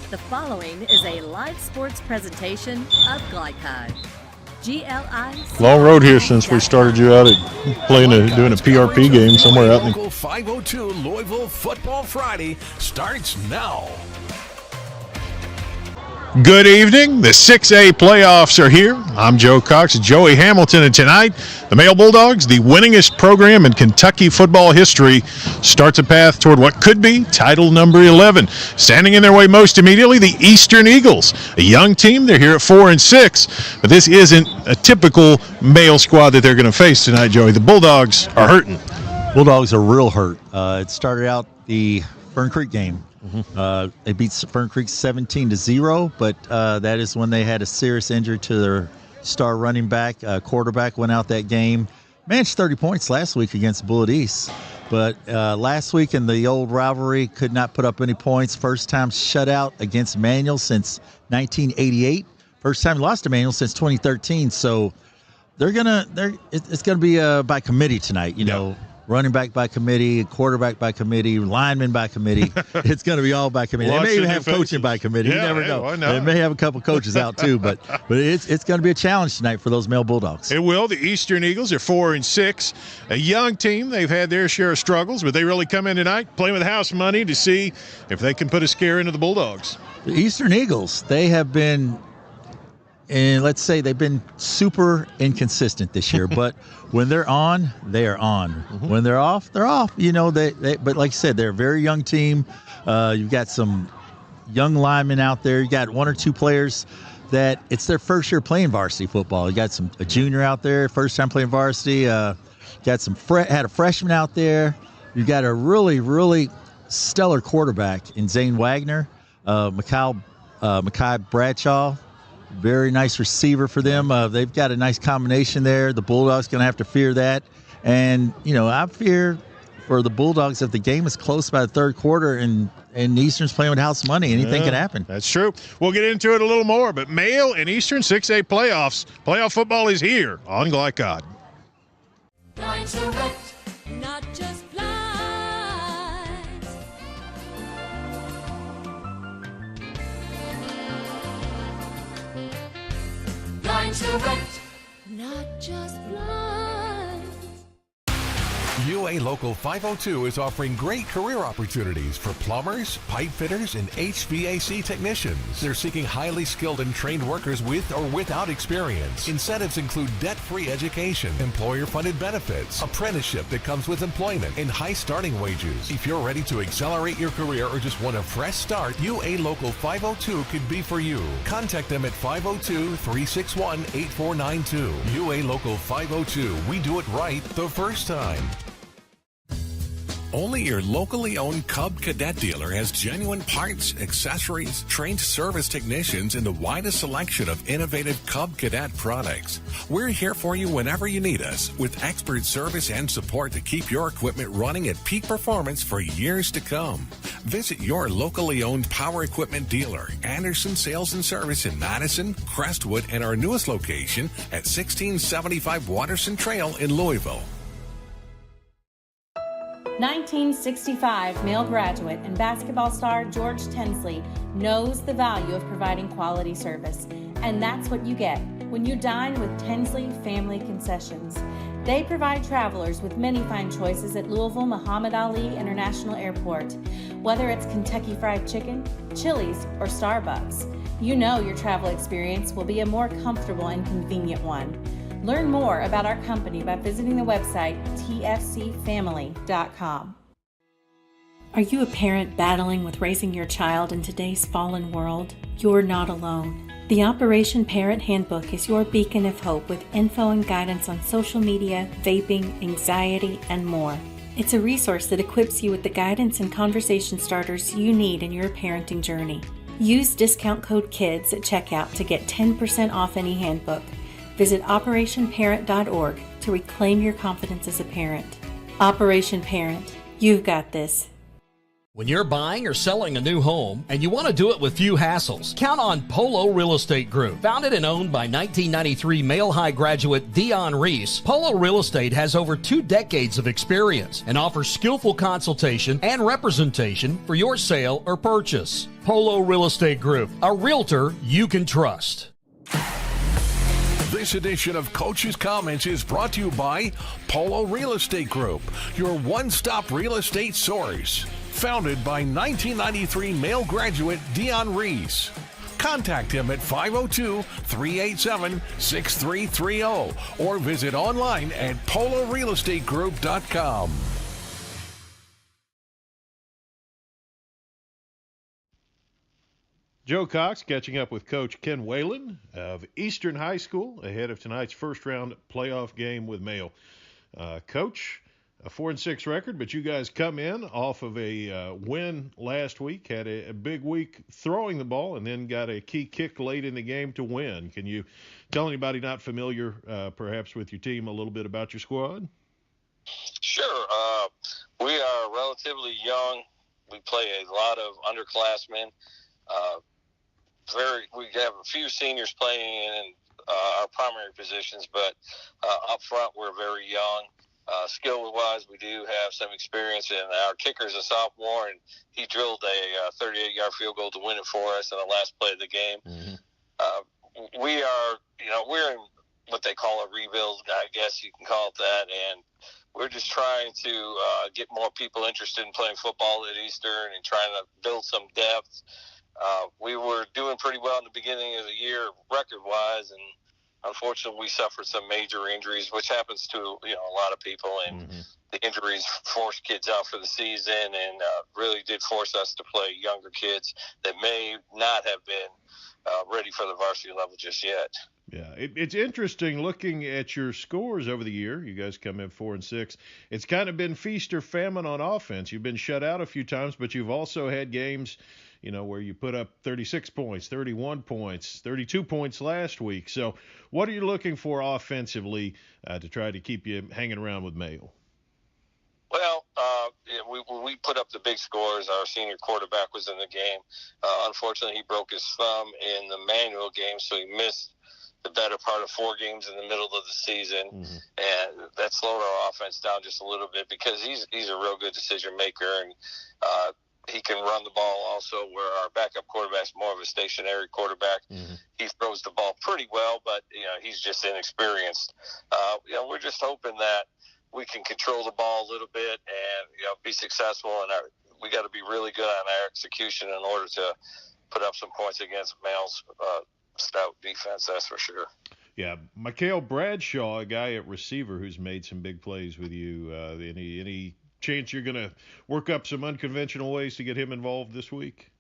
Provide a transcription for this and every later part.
The following is a live sports presentation of Glycod. GLI. Long road here since we started you out at doing a PRP game somewhere out in Local 502 Louisville Football Friday starts now. Good evening. The 6A playoffs are here. I'm Joe Cox, Joey Hamilton, and tonight, the Male Bulldogs, the winningest program in Kentucky football history, starts a path toward what could be title number 11. Standing in their way most immediately, the Eastern Eagles, a young team. They're here at 4-6, but this isn't a typical male squad that they're going to face tonight, Joey. The Bulldogs are hurting. Bulldogs are real hurt. It started out the Fern Creek game. They beat Fern Creek 17-0, but that is when they had a serious injury to their star running back. Quarterback went out that game. Managed 30 points last week against Bullitt East, but last week in the old rivalry could not put up any points. First time shutout against Manual since 1988. First time lost to Manual since 2013. So it's gonna be by committee tonight. You know. Running back by committee, quarterback by committee, lineman by committee. It's going to be all by committee. They may even have coaching by committee. You never know. They may have a couple coaches out too, but it's going to be a challenge tonight for those male Bulldogs. It will. The Eastern Eagles are 4-6, a young team. They've had their share of struggles, but they really come in tonight playing with house money to see if they can put a scare into the Bulldogs. The Eastern Eagles, they have been. And let's say they've been super inconsistent this year, but when they're on, they are on. When they're off, they're off. You know, but like I said, they're a very young team. You've got some young linemen out there. You got one or two players that it's their first year playing varsity football. You got a junior out there, first time playing varsity. Got had a freshman out there. You got a really, really stellar quarterback in Zane Wagner, Mekhi Bradshaw. Very nice receiver for them. They've got a nice combination there. The Bulldogs going to have to fear that. And, you know, I fear for the Bulldogs if the game is close by the third quarter and Eastern's playing with house money, anything can happen. That's true. We'll get into it a little more, but male and Eastern 6A playoffs. Playoff football is here on Glycod. Not just blind. Lines direct, not just blind. UA Local 502 is offering great career opportunities for plumbers, pipe fitters, and HVAC technicians. They're seeking highly skilled and trained workers with or without experience. Incentives include debt-free education, employer-funded benefits, apprenticeship that comes with employment, and high starting wages. If you're ready to accelerate your career or just want a fresh start, UA Local 502 could be for you. Contact them at 502-361-8492. UA Local 502. We do it right the first time. Only your locally owned Cub Cadet dealer has genuine parts, accessories, trained service technicians, and the widest selection of innovative Cub Cadet products. We're here for you whenever you need us, with expert service and support to keep your equipment running at peak performance for years to come. Visit your locally owned power equipment dealer, Anderson Sales and Service in Madison, Crestwood, and our newest location at 1675 Watterson Trail in Louisville. 1965 male graduate and basketball star George Tensley knows the value of providing quality service. And that's what you get when you dine with Tensley Family Concessions. They provide travelers with many fine choices at Louisville Muhammad Ali International Airport. Whether it's Kentucky Fried Chicken, Chili's, or Starbucks, you know your travel experience will be a more comfortable and convenient one. Learn more about our company by visiting the website tfcfamily.com. Are you a parent battling with raising your child in today's fallen world? You're not alone. The Operation Parent Handbook is your beacon of hope with info and guidance on social media, vaping, anxiety, and more. It's a resource that equips you with the guidance and conversation starters you need in your parenting journey. Use discount code KIDS at checkout to get 10% off any handbook. Visit OperationParent.org to reclaim your confidence as a parent. Operation Parent, you've got this. When you're buying or selling a new home and you want to do it with few hassles, count on Polo Real Estate Group. Founded and owned by 1993 Male High graduate Dion Reese, Polo Real Estate has over 2 decades of experience and offers skillful consultation and representation for your sale or purchase. Polo Real Estate Group, a realtor you can trust. This edition of Coach's Comments is brought to you by Polo Real Estate Group, your one-stop real estate source. Founded by 1993 Male graduate Dion Reese. Contact him at 502-387-6330 or visit online at polorealestategroup.com. Joe Cox catching up with Coach Ken Whalen of Eastern High School ahead of tonight's first-round playoff game with Mayo. Coach, a 4-6 record, but you guys come in off of a win last week, had a big week throwing the ball, and then got a key kick late in the game to win. Can you tell anybody not familiar, perhaps, with your team a little bit about your squad? Sure. We are relatively young. We play a lot of underclassmen. We have a few seniors playing in our primary positions, but up front we're very young. Skill-wise, we do have some experience, and our kicker's a sophomore, and he drilled a 38-yard field goal to win it for us in the last play of the game. Mm-hmm. We are, we're in what they call a rebuild, I guess you can call it that, and we're just trying to get more people interested in playing football at Eastern and trying to build some depth. We were doing pretty well in the beginning of the year record-wise, and unfortunately, we suffered some major injuries, which happens to a lot of people, and the injuries forced kids out for the season, and really did force us to play younger kids that may not have been ready for the varsity level just yet. Yeah, it's interesting looking at your scores over the year. You guys come in 4-6. It's kind of been feast or famine on offense. You've been shut out a few times, but you've also had games where you put up 36 points, 31 points, 32 points last week. So what are you looking for offensively to try to keep you hanging around with Mayo? Well, we put up the big scores. Our senior quarterback was in the game. Unfortunately, he broke his thumb in the manual game, so he missed the better part of 4 games in the middle of the season, and that slowed our offense down just a little bit because he's a real good decision maker, and he can run the ball also, where our backup quarterback's more of a stationary quarterback. He throws the ball pretty well, but he's just inexperienced. We're just hoping that we can control the ball a little bit and be successful, and we got to be really good on our execution in order to put up some points against Mayo's stout defense, that's for sure. Yeah, Mikhail Bradshaw, a guy at receiver who's made some big plays with you. Any chance you're going to work up some unconventional ways to get him involved this week?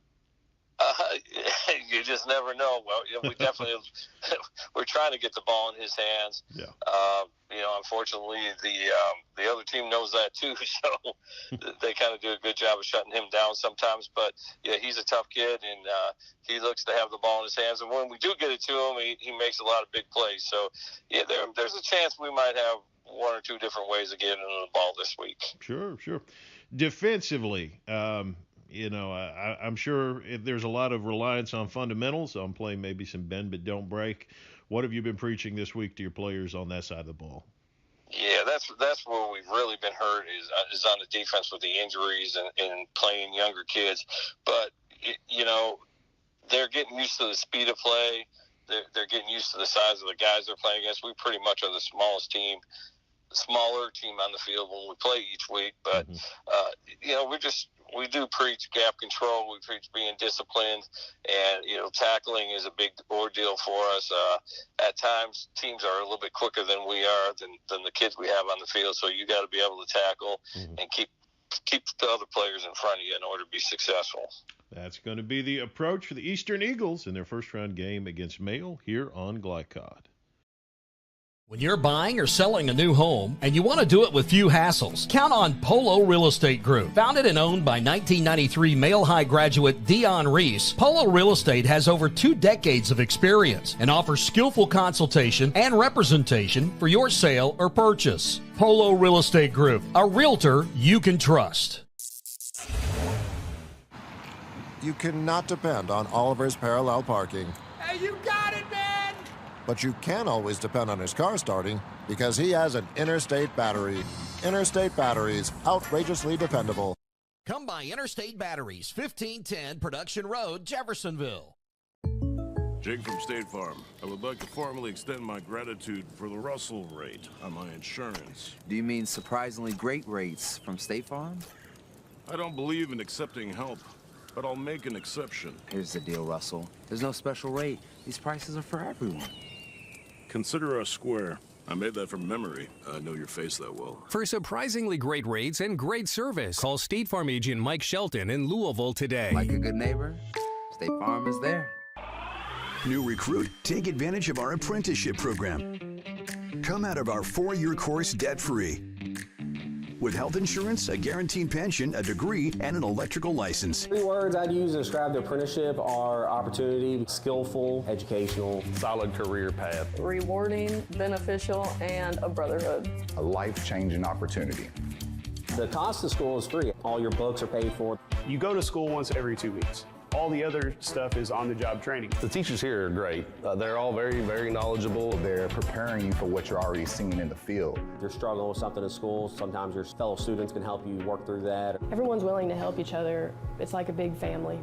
You just never know. Well, we definitely we're trying to get the ball in his hands. Yeah. Unfortunately, the other team knows that too, so they kind of do a good job of shutting him down sometimes. But yeah, he's a tough kid, and he looks to have the ball in his hands. And when we do get it to him, he makes a lot of big plays. So yeah, there's a chance we might have 1 or 2 different ways of getting the ball this week. Sure. Defensively, I'm sure there's a lot of reliance on fundamentals, on playing maybe some bend but don't break. What have you been preaching this week to your players on that side of the ball? Yeah, that's where we've really been hurt is on the defense with the injuries and playing younger kids. But, they're getting used to the speed of play. They're getting used to the size of the guys they're playing against. We pretty much are the smaller team on the field when we play each week. But, we do preach gap control. We preach being disciplined, and tackling is a big ordeal for us. At times, teams are a little bit quicker than we are, than the kids we have on the field. So you got to be able to tackle and keep the other players in front of you in order to be successful. That's going to be the approach for the Eastern Eagles in their first-round game against Mayo here on Glycod. When you're buying or selling a new home and you want to do it with few hassles, count on Polo Real Estate Group. Founded and owned by 1993 Male High graduate Dion Reese, Polo Real Estate has over 2 decades of experience and offers skillful consultation and representation for your sale or purchase. Polo Real Estate Group, a realtor you can trust. you cannot depend on Oliver's parallel parking. Hey, you got it, man! But you can always depend on his car starting because he has an Interstate battery. Interstate batteries, outrageously dependable. Come by Interstate Batteries, 1510 Production Road, Jeffersonville. Jake from State Farm. I would like to formally extend my gratitude for the Russell rate on my insurance. Do you mean surprisingly great rates from State Farm? I don't believe in accepting help, but I'll make an exception. Here's the deal, Russell. There's no special rate. These prices are for everyone. Consider us square. I made that from memory. I know your face that well. For surprisingly great rates and great service, call State Farm agent Mike Shelton in Louisville today. Like a good neighbor, State Farm is there. New recruit, take advantage of our apprenticeship program. Come out of our 4-year course debt-free. With health insurance, a guaranteed pension, a degree, and an electrical license. 3 words I'd use to describe the apprenticeship are opportunity, skillful, educational, solid career path, rewarding, beneficial, and a brotherhood. A life-changing opportunity. The cost of school is free. All your books are paid for. You go to school once every 2 weeks. All the other stuff is on-the-job training. The teachers here are great. They're all very, very knowledgeable. They're preparing you for what you're already seeing in the field. If you're struggling with something in school, sometimes your fellow students can help you work through that. Everyone's willing to help each other. It's like a big family.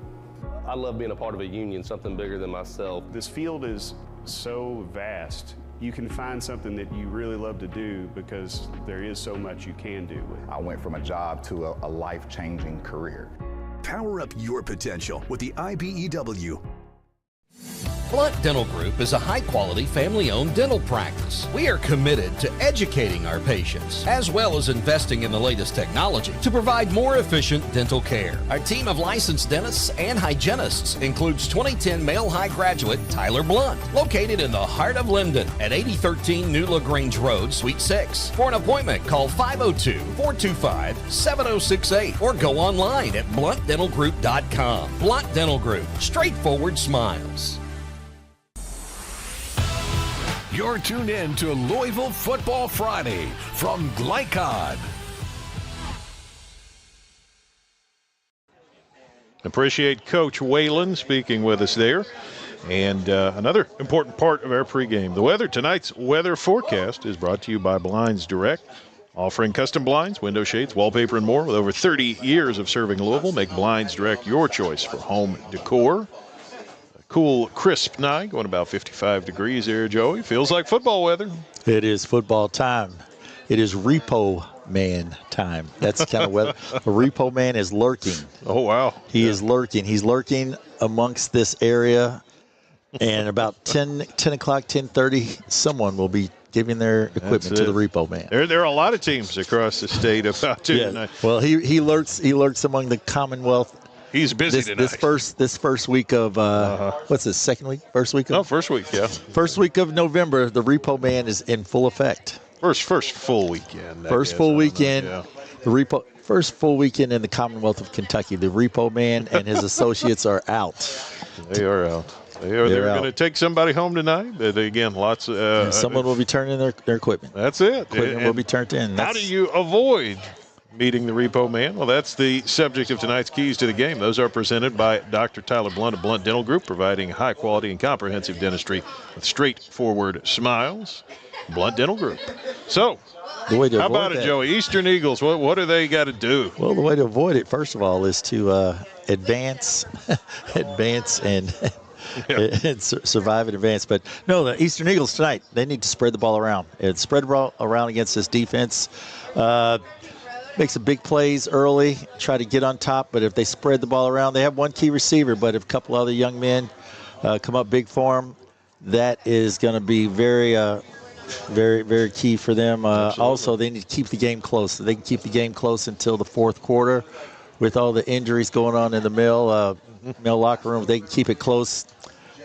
I love being a part of a union, something bigger than myself. This field is so vast. You can find something that you really love to do because there is so much you can do with it. I went from a job to a life-changing career. Power up your potential with the IBEW. Blunt Dental Group is a high-quality, family-owned dental practice. We are committed to educating our patients, as well as investing in the latest technology to provide more efficient dental care. Our team of licensed dentists and hygienists includes 2010 Male High graduate Tyler Blunt, located in the heart of Linden at 8013 New LaGrange Road, Suite 6. For an appointment, call 502-425-7068 or go online at bluntdentalgroup.com. Blunt Dental Group, straightforward smiles. You're tuned in to Louisville Football Friday from Glycod. Appreciate Coach Whalen speaking with us there. And another important part of our pregame, the weather. Tonight's weather forecast is brought to you by Blinds Direct, offering custom blinds, window shades, wallpaper, and more. With over 30 years of serving Louisville, make Blinds Direct your choice for home decor. Cool, crisp night, going about 55 degrees there, Joey. Feels like football weather. It is football time. It is repo man time. That's the kind of weather. A repo man is lurking. Oh, wow. He is lurking. He's lurking amongst this area. And about 10 o'clock, 10:30, someone will be giving their equipment to the repo man. There are a lot of teams across the state about to tonight. Well, he lurks among the Commonwealth. He's busy tonight. This first week of what's this, second week? First week of first week, yeah. First week of November, the repo man is in full effect. First full weekend. First full weekend. The first full weekend in the Commonwealth of Kentucky. The repo man and his associates are out. They are out. They're going to take somebody home tonight. Again, lots of someone will be turning their equipment. That's it. Equipment will be turned in. How do you avoid meeting the repo man? Well, that's the subject of tonight's Keys to the Game. Those are presented by Dr. Tyler Blunt of Blunt Dental Group, providing high quality and comprehensive dentistry with straightforward smiles. Blunt Dental Group. So, how about it, Joey? Eastern Eagles, what do they got to do? Well, the way to avoid it, first of all, is to advance and survive and advance. But no, the Eastern Eagles tonight, they need to spread the ball around. And spread the ball around against this defense. Make some big plays early, try to get on top. But if they spread the ball around, they have one key receiver. But if a couple other young men come up big for them, that is going to be very, very key for them. Also, they need to keep the game close. They can keep the game close until the fourth quarter. With all the injuries going on in the mill locker room, they can keep it close.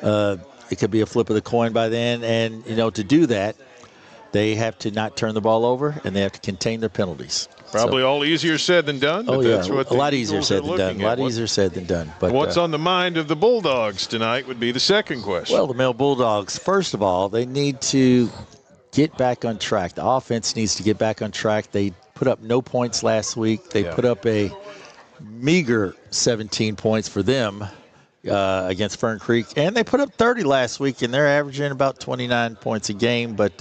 It could be a flip of the coin by then. And, to do that, they have to not turn the ball over, and they have to contain their penalties. Probably all easier said than done. Oh, yeah, a lot easier said than done. A lot easier said than done. But what's on the mind of the Bulldogs tonight would be the second question. Well, the Male Bulldogs, first of all, they need to get back on track. The offense needs to get back on track. They put up no points last week. They put up a meager 17 points for them against Fern Creek. And they put up 30 last week, and they're averaging about 29 points a game. But,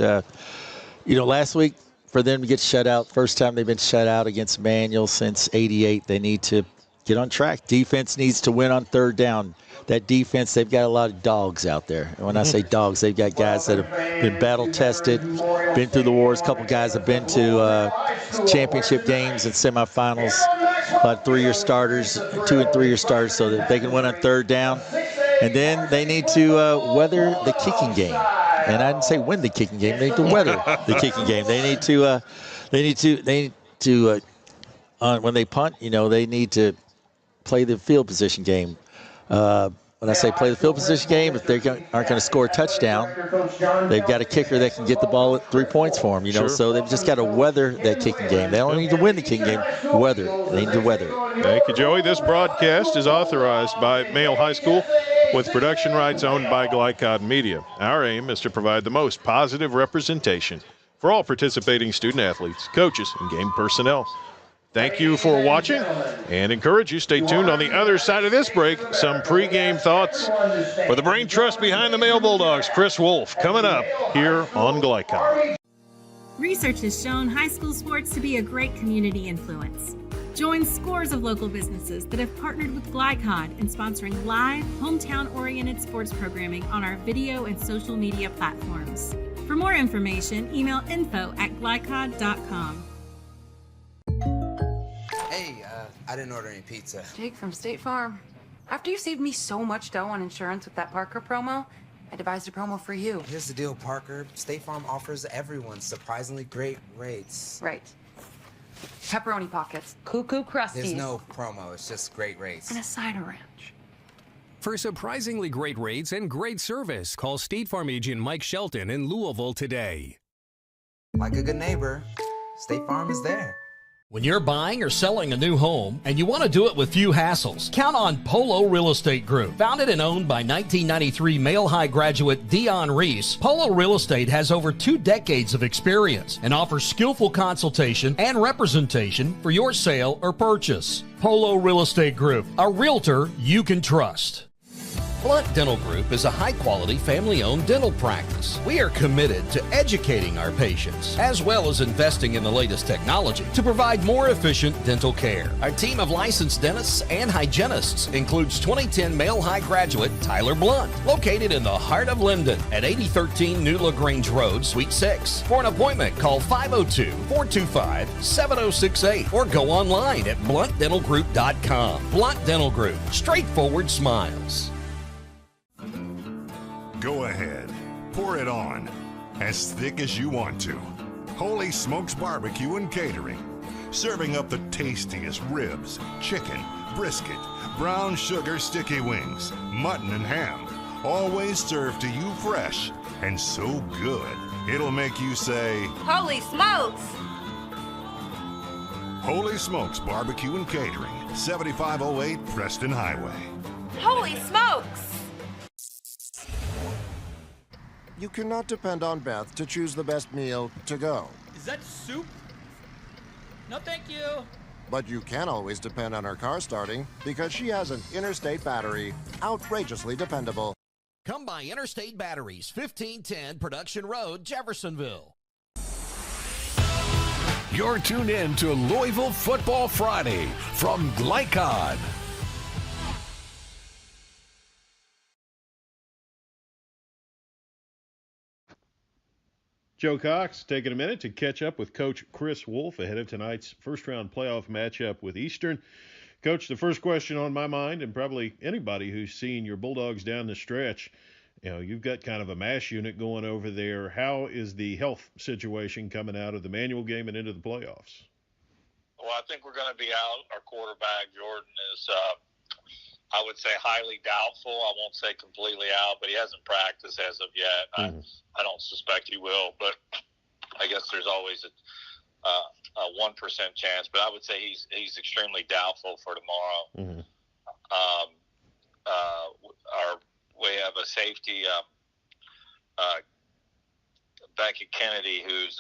last week for them to get shut out, first time they've been shut out against Manual since '88, they need to get on track. Defense needs to win on third down. That defense, they've got a lot of dogs out there. And when I say dogs, they've got guys that have been battle-tested, been through the wars. A couple guys have been to championship games and semifinals, about 3-year starters, 2- and 3-year starters, so that they can win on third down. And then they need to weather the kicking game. And I didn't say win the kicking game. They need to weather the kicking game. They need to when they punt, they need to play the field position game. When I say play the field position game, if they aren't going to score a touchdown, they've got a kicker that can get the ball at 3 points for them, Sure. So they've just got to weather that kicking game. They don't need to win the kicking game. Weather it. They need to weather it. Thank you, Joey. This broadcast is authorized by Male High School with production rights owned by Glycod Media. Our aim is to provide the most positive representation for all participating student athletes, coaches, and game personnel. Thank you for watching and encourage you. Stay tuned on the other side of this break. Some pregame thoughts for the brain trust behind the Male Bulldogs, Chris Wolf, coming up here on Glycod. Research has shown high school sports to be a great community influence. Join scores of local businesses that have partnered with Glycod in sponsoring live, hometown-oriented sports programming on our video and social media platforms. For more information, email info@glycod.com. Hey, I didn't order any pizza. Jake from State Farm. After you saved me so much dough on insurance with that Parker promo, I devised a promo for you. Here's the deal, Parker. State Farm offers everyone surprisingly great rates. Right. Pepperoni pockets, cuckoo crusties. There's no promo, it's just great rates. And a side of ranch. For surprisingly great rates and great service, call State Farm agent Mike Shelton in Louisville today. Like a good neighbor, State Farm is there. When you're buying or selling a new home and you want to do it with few hassles, count on Polo Real Estate Group. Founded and owned by 1993 Male High graduate Dion Reese, Polo Real Estate has over 2 decades of experience and offers skillful consultation and representation for your sale or purchase. Polo Real Estate Group, a realtor you can trust. Blunt Dental Group is a high-quality, family-owned dental practice. We are committed to educating our patients, as well as investing in the latest technology to provide more efficient dental care. Our team of licensed dentists and hygienists includes 2010 Male High graduate Tyler Blunt, located in the heart of Linden at 8013 New LaGrange Road, Suite 6. For an appointment, call 502-425-7068 or go online at bluntdentalgroup.com. Blunt Dental Group, straightforward smiles. Go ahead, pour it on, as thick as you want to. Holy Smokes Barbecue and Catering, serving up the tastiest ribs, chicken, brisket, brown sugar sticky wings, mutton and ham, always served to you fresh and so good, it'll make you say, Holy smokes! Holy Smokes Barbecue and Catering, 7508 Preston Highway. Holy smokes! You cannot depend on Beth to choose the best meal to go. Is that soup? No, thank you. But you can always depend on her car starting because she has an Interstate battery, outrageously dependable. Come by Interstate Batteries, 1510 Production Road, Jeffersonville. You're tuned in to Louisville Football Friday from Glycod. Joe Cox taking a minute to catch up with Coach Chris Wolf ahead of tonight's first-round playoff matchup with Eastern. Coach, the first question on my mind, and probably anybody who's seen your Bulldogs down the stretch, you've got kind of a mash unit going over there. How is the health situation coming out of the Manual game and into the playoffs? Well, I think we're going to be out. Our quarterback, Jordan, is I would say highly doubtful. I won't say completely out, but he hasn't practiced as of yet. I don't suspect he will, but I guess there's always a 1% chance. But I would say he's extremely doubtful for tomorrow. We have a safety, Beckett Kennedy, who's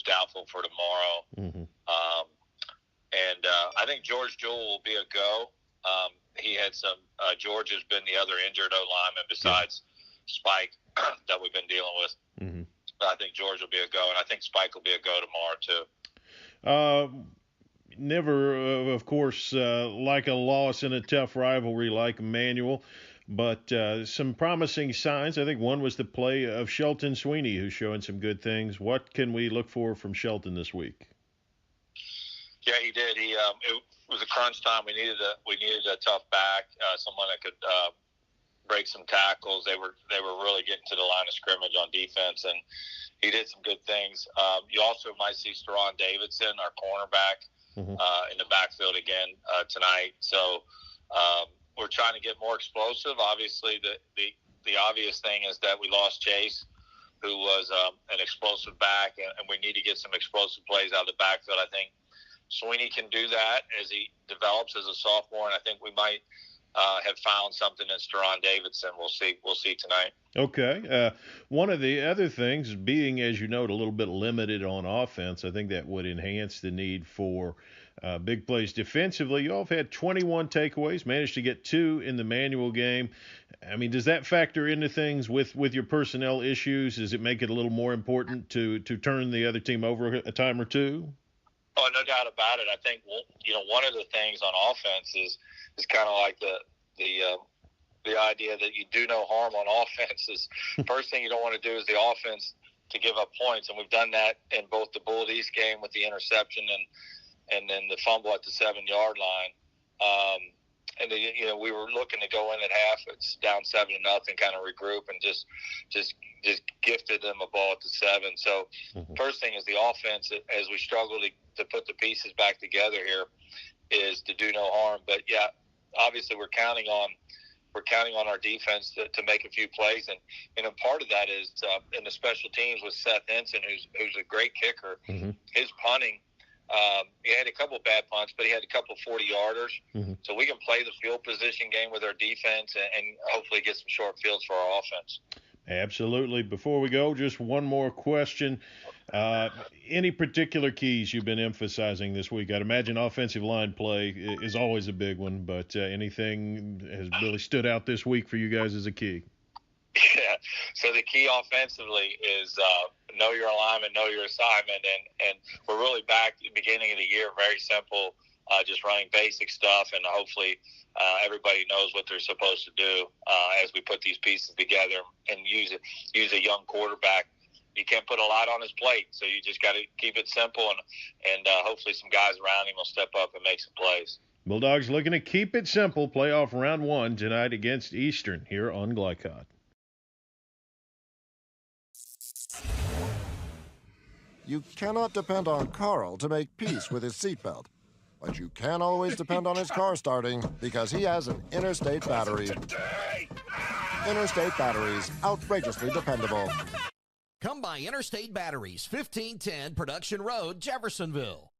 doubtful for tomorrow. And I think George Jewell will be a go. He had some George has been the other injured O-lineman besides Spike that we've been dealing with. Mm-hmm. I think George will be a go, and I think Spike will be a go tomorrow too. Never, of course, like a loss in a tough rivalry like Emmanuel, but some promising signs. I think one was the play of Shelton Sweeney, who's showing some good things. What can we look for from Shelton this week? Yeah, he did. It was a crunch time. We needed a tough back, someone that could break some tackles. They were really getting to the line of scrimmage on defense, and he did some good things. You also might see Steron Davidson, our cornerback, in the backfield again tonight. So we're trying to get more explosive. Obviously, the obvious thing is that we lost Chase, who was an explosive back, and we need to get some explosive plays out of the backfield. I think Sweeney can do that as he develops as a sophomore, and I think we might have found something in Steron Davidson. We'll see tonight. Okay. One of the other things, being, as you note, a little bit limited on offense, I think that would enhance the need for big plays defensively. You all have had 21 takeaways, managed to get 2 in the Manual game. I mean, does that factor into things with your personnel issues? Does it make it a little more important to turn the other team over a time or two? Oh, no doubt about it. I think one of the things on offense is kind of like the idea that you do no harm on offense. Is first thing you don't want to do is the offense to give up points, and we've done that in both the Bullet East game with the interception and then the fumble at the 7-yard line. And we were looking to go in at half. It's down 7-0, kind of regroup and just gifted them a ball at the 7. So first thing is the offense, as we struggle to put the pieces back together here, is to do no harm. But yeah, obviously we're counting on our defense to make a few plays, and a part of that is in the special teams with Seth Henson, who's a great kicker. His punting. He had a couple of bad punts, but he had a couple of 40-yarders. So we can play the field position game with our defense and hopefully get some short fields for our offense. Absolutely. Before we go, just one more question. Any particular keys you've been emphasizing this week? I'd imagine offensive line play is always a big one, but anything has really stood out this week for you guys as a key? Yeah. So the key offensively is know your alignment, know your assignment, and we're really back at the beginning of the year, very simple, just running basic stuff, and hopefully everybody knows what they're supposed to do as we put these pieces together and use a young quarterback. You can't put a lot on his plate, so you just got to keep it simple, and hopefully some guys around him will step up and make some plays. Bulldogs looking to keep it simple. Playoff round 1 tonight against Eastern here on Glycod. You cannot depend on Carl to make peace with his seatbelt, but you can always depend on his car starting because he has an Interstate battery. Interstate batteries, outrageously dependable. Come by Interstate Batteries, 1510 Production Road, Jeffersonville.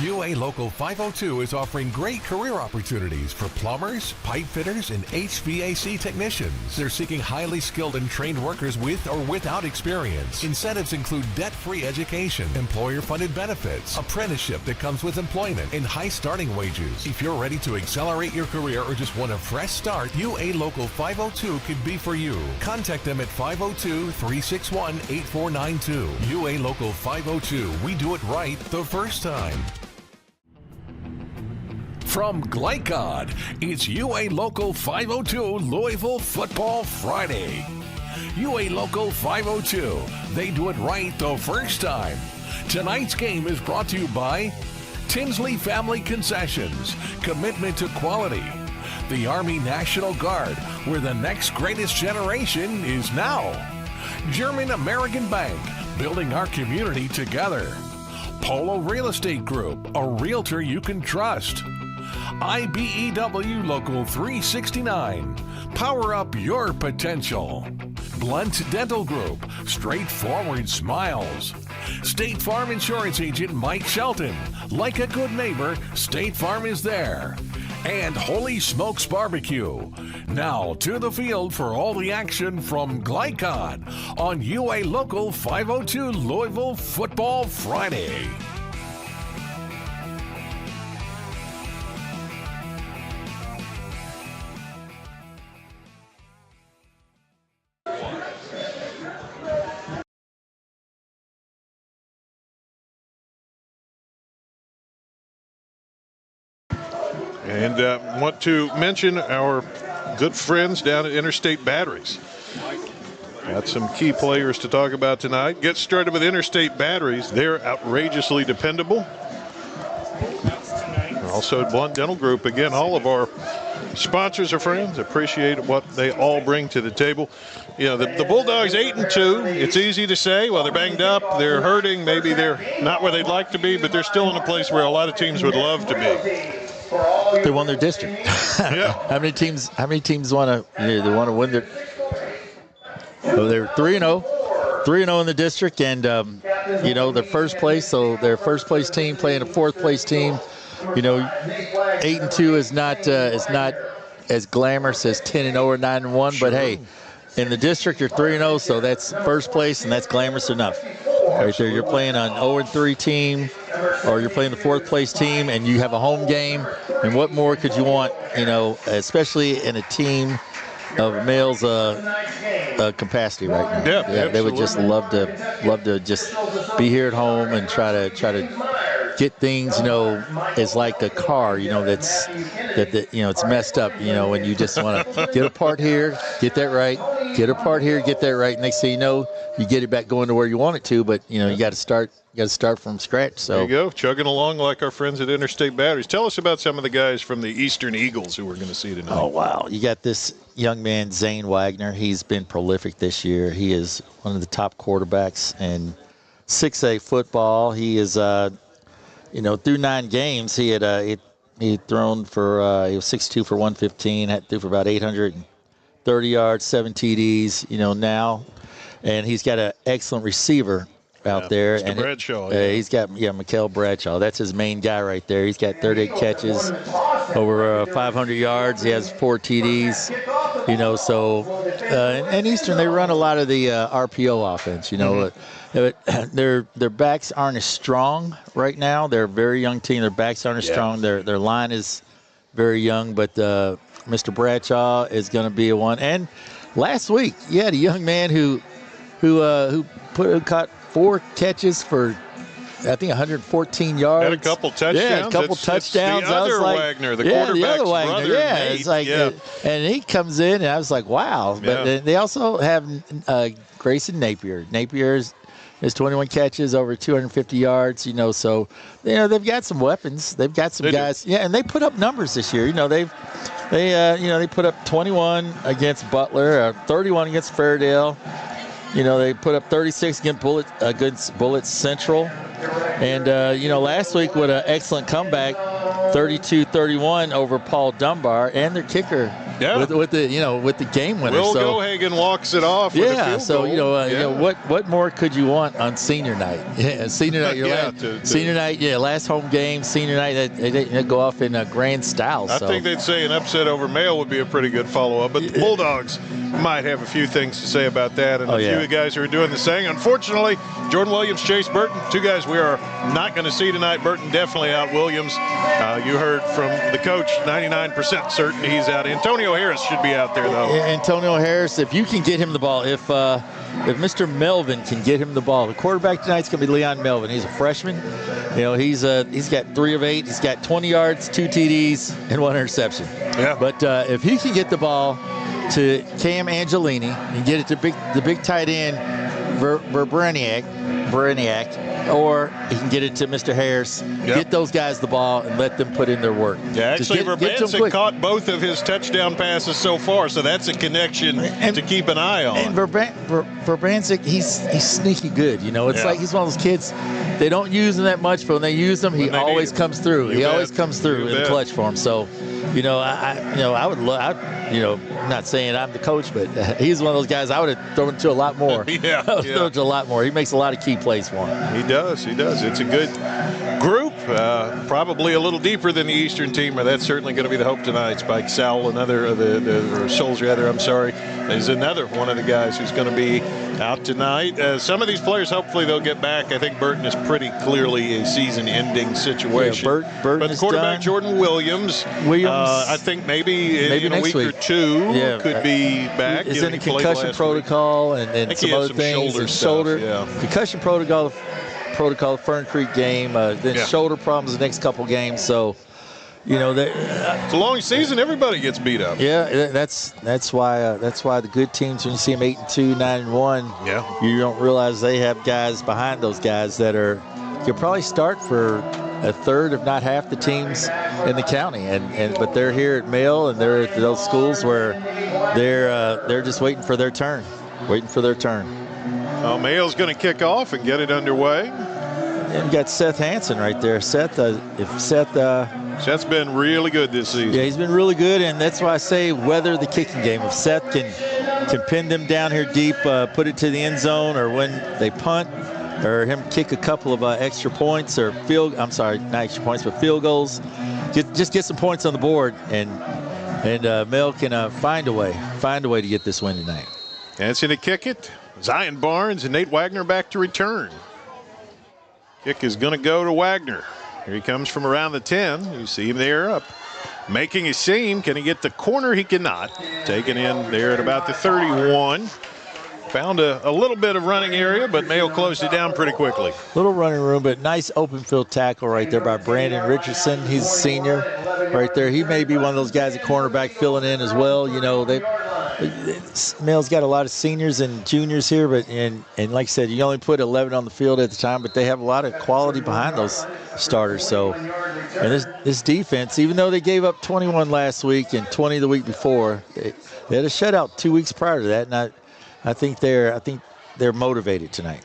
UA Local 502 is offering great career opportunities for plumbers, pipe fitters, and HVAC technicians. They're seeking highly skilled and trained workers with or without experience. Incentives include debt-free education, employer-funded benefits, apprenticeship that comes with employment, and high starting wages. If you're ready to accelerate your career or just want a fresh start, UA Local 502 could be for you. Contact them at 502-361-8492. UA Local 502. We do it right the first time. From Glycod, it's UA Local 502 Louisville Football Friday. UA Local 502, they do it right the first time. Tonight's game is brought to you by Tinsley Family Concessions, commitment to quality. The Army National Guard, where the next greatest generation is now. German American Bank, building our community together. Polo Real Estate Group, a realtor you can trust. IBEW Local 369. Power up your potential. Blunt Dental Group. Straightforward smiles. State Farm Insurance Agent Mike Shelton. Like a good neighbor, State Farm is there. And Holy Smokes Barbecue. Now to the field for all the action from Glycod on UA Local 502 Louisville Football Friday. And want to mention our good friends down at Interstate Batteries. Got some key players to talk about tonight. Get started with Interstate Batteries. They're outrageously dependable. Also at Blunt Dental Group. Again, all of our sponsors are friends. Appreciate what they all bring to the table. You know, the Bulldogs 8-2. It's easy to say, well, they're banged up, they're hurting, maybe they're not where they'd like to be, but they're still in a place where a lot of teams would love to be. They won their district. Yeah. How many teams want to? They want to win their. So they're 3-0, 3-0 in the district, and they're first place. So their first place team playing a fourth place team. 8-2 is not as glamorous as 10-0 or 9-1, Sure. but hey, in the district you're 3-0, so that's first place, and that's glamorous enough. Right there, you're playing an 0-3 team, or you're playing the fourth place team, and you have a home game. And what more could you want? Especially in a team of males capacity right now. Yeah, they would just love to just be here at home and try to get things, it's like a car, it's messed up, and you just want to get a part here, get that right, get a part here, get that right, and next thing you know, you get it back going to where you want it to, but you got to start from scratch. So there you go, chugging along like our friends at Interstate Batteries. Tell us about some of the guys from the Eastern Eagles who we're going to see tonight. Oh wow, you got this young man, Zane Wagner. He's been prolific this year. He is one of the top quarterbacks in 6A football. He is through 9 games, he had thrown for he was 6'2" for 115, threw for about 830 yards, 7 TDs. Now, and he's got an excellent receiver out there. Mr. And Bradshaw. He's got Mikael Bradshaw. That's his main guy right there. He's got 38 catches, over 500 yards. He has 4 TDs. And Eastern, they run a lot of the RPO offense. Their backs aren't as strong right now. They're a very young team. Their backs aren't as strong. Their line is very young, but Mr. Bradshaw is going to be a one. And last week, you had a young man who caught 4 catches for, I think, 114 yards. Had a couple touchdowns. Yeah, a couple touchdowns. The other Wagner, the quarterback's the other Wagner. brother. Yeah, Nate. it's like, and he comes in, and I was like, wow. But they also have Grayson Napier. Napier's 21 catches, over 250 yards. So they've got some weapons. They've got some guys. Yeah, and they put up numbers this year. They put up 21 against Butler, 31 against Fairdale. They put up 36 against Bullitt Central. And, last week with an excellent comeback, 32-31 over Paul Dunbar, and their kicker with the game winner. Will Gohagen walks it off with a field goal. What more could you want on senior night? Yeah, senior night, last home game, senior night, they go off in a grand style. I think they'd say an upset over Mayo would be a pretty good follow-up, but the Bulldogs might have a few things to say about that, and a few guys who are doing the same. Unfortunately, Jordan Williams, Chase Burton, 2 guys we are not going to see tonight. Burton definitely out. Williams, you heard from the coach, 99% certain he's out. Antonio Harris should be out there, though. Antonio Harris, if you can get him the ball, if Mr. Melvin can get him the ball, the quarterback tonight's going to be Leon Melvin. He's a freshman. He's got 3 of 8. He's got 20 yards, 2 TDs, and 1 interception. Yeah. But if he can get the ball to Cam Angelini and get it to the big tight end, Bereniak, or he can get it to Mr. Harris. Get those guys the ball and let them put in their work. Yeah, actually, Verbansic caught both of his touchdown passes so far, so that's a connection to keep an eye on. And Verbansic, he's sneaky good. It's like he's one of those kids. They don't use him that much, but when they use him, he always comes through. He always comes through in the clutch for him. So, I would love. I'm not saying I'm the coach, but he's one of those guys I would have thrown to a lot more. Thrown to a lot more. He makes a lot of key plays for him. He does. It's a good group, probably a little deeper than the Eastern team, or that's certainly going to be the hope tonight. Spike Sowell, Souls rather, I'm sorry, is another one of the guys who's going to be out tonight. Some of these players, hopefully they'll get back. I think Burton is pretty clearly a season-ending situation. Burton but the quarterback, done. Jordan Williams, I think maybe in a week or 2 could be back. Is in a concussion protocol and some other things. Concussion protocol, Fern Creek game, then shoulder problems the next couple games. So, It's a long season. Everybody gets beat up. Yeah, that's why the good teams, when you see them 8-2, 9-1, yeah, you don't realize they have guys behind those guys that could probably start for a third, if not half, the teams in the county. But they're here at Male, and they're at those schools where they're just waiting for their turn. Well, Male's going to kick off and get it underway. And you got Seth Hansen right there. Seth's been really good this season. Yeah, he's been really good, and that's why I say weather the kicking game. If Seth can pin them down here deep, put it to the end zone, or when they punt, or him kick a couple of extra points or not extra points, but field goals, just get some points on the board, and Mel can find a way to get this win tonight. Hansen to kick it. Zion Barnes and Nate Wagner back to return. Kick is going to go to Wagner. Here he comes from around the 10. You see him there up, making a seam. Can he get the corner? He cannot. Taken in there at about the 31. Found a little bit of running area, but Mayo closed it down pretty quickly. Little running room, but nice open field tackle right there by Brandon Richardson. He's a senior right there. He may be one of those guys at cornerback filling in as well. Mayo's got a lot of seniors and juniors here, but and like I said, you only put 11 on the field at the time, but they have a lot of quality behind those starters. So, and this defense, even though they gave up 21 last week and 20 the week before, they had a shutout 2 weeks prior to that, and I think they're motivated tonight.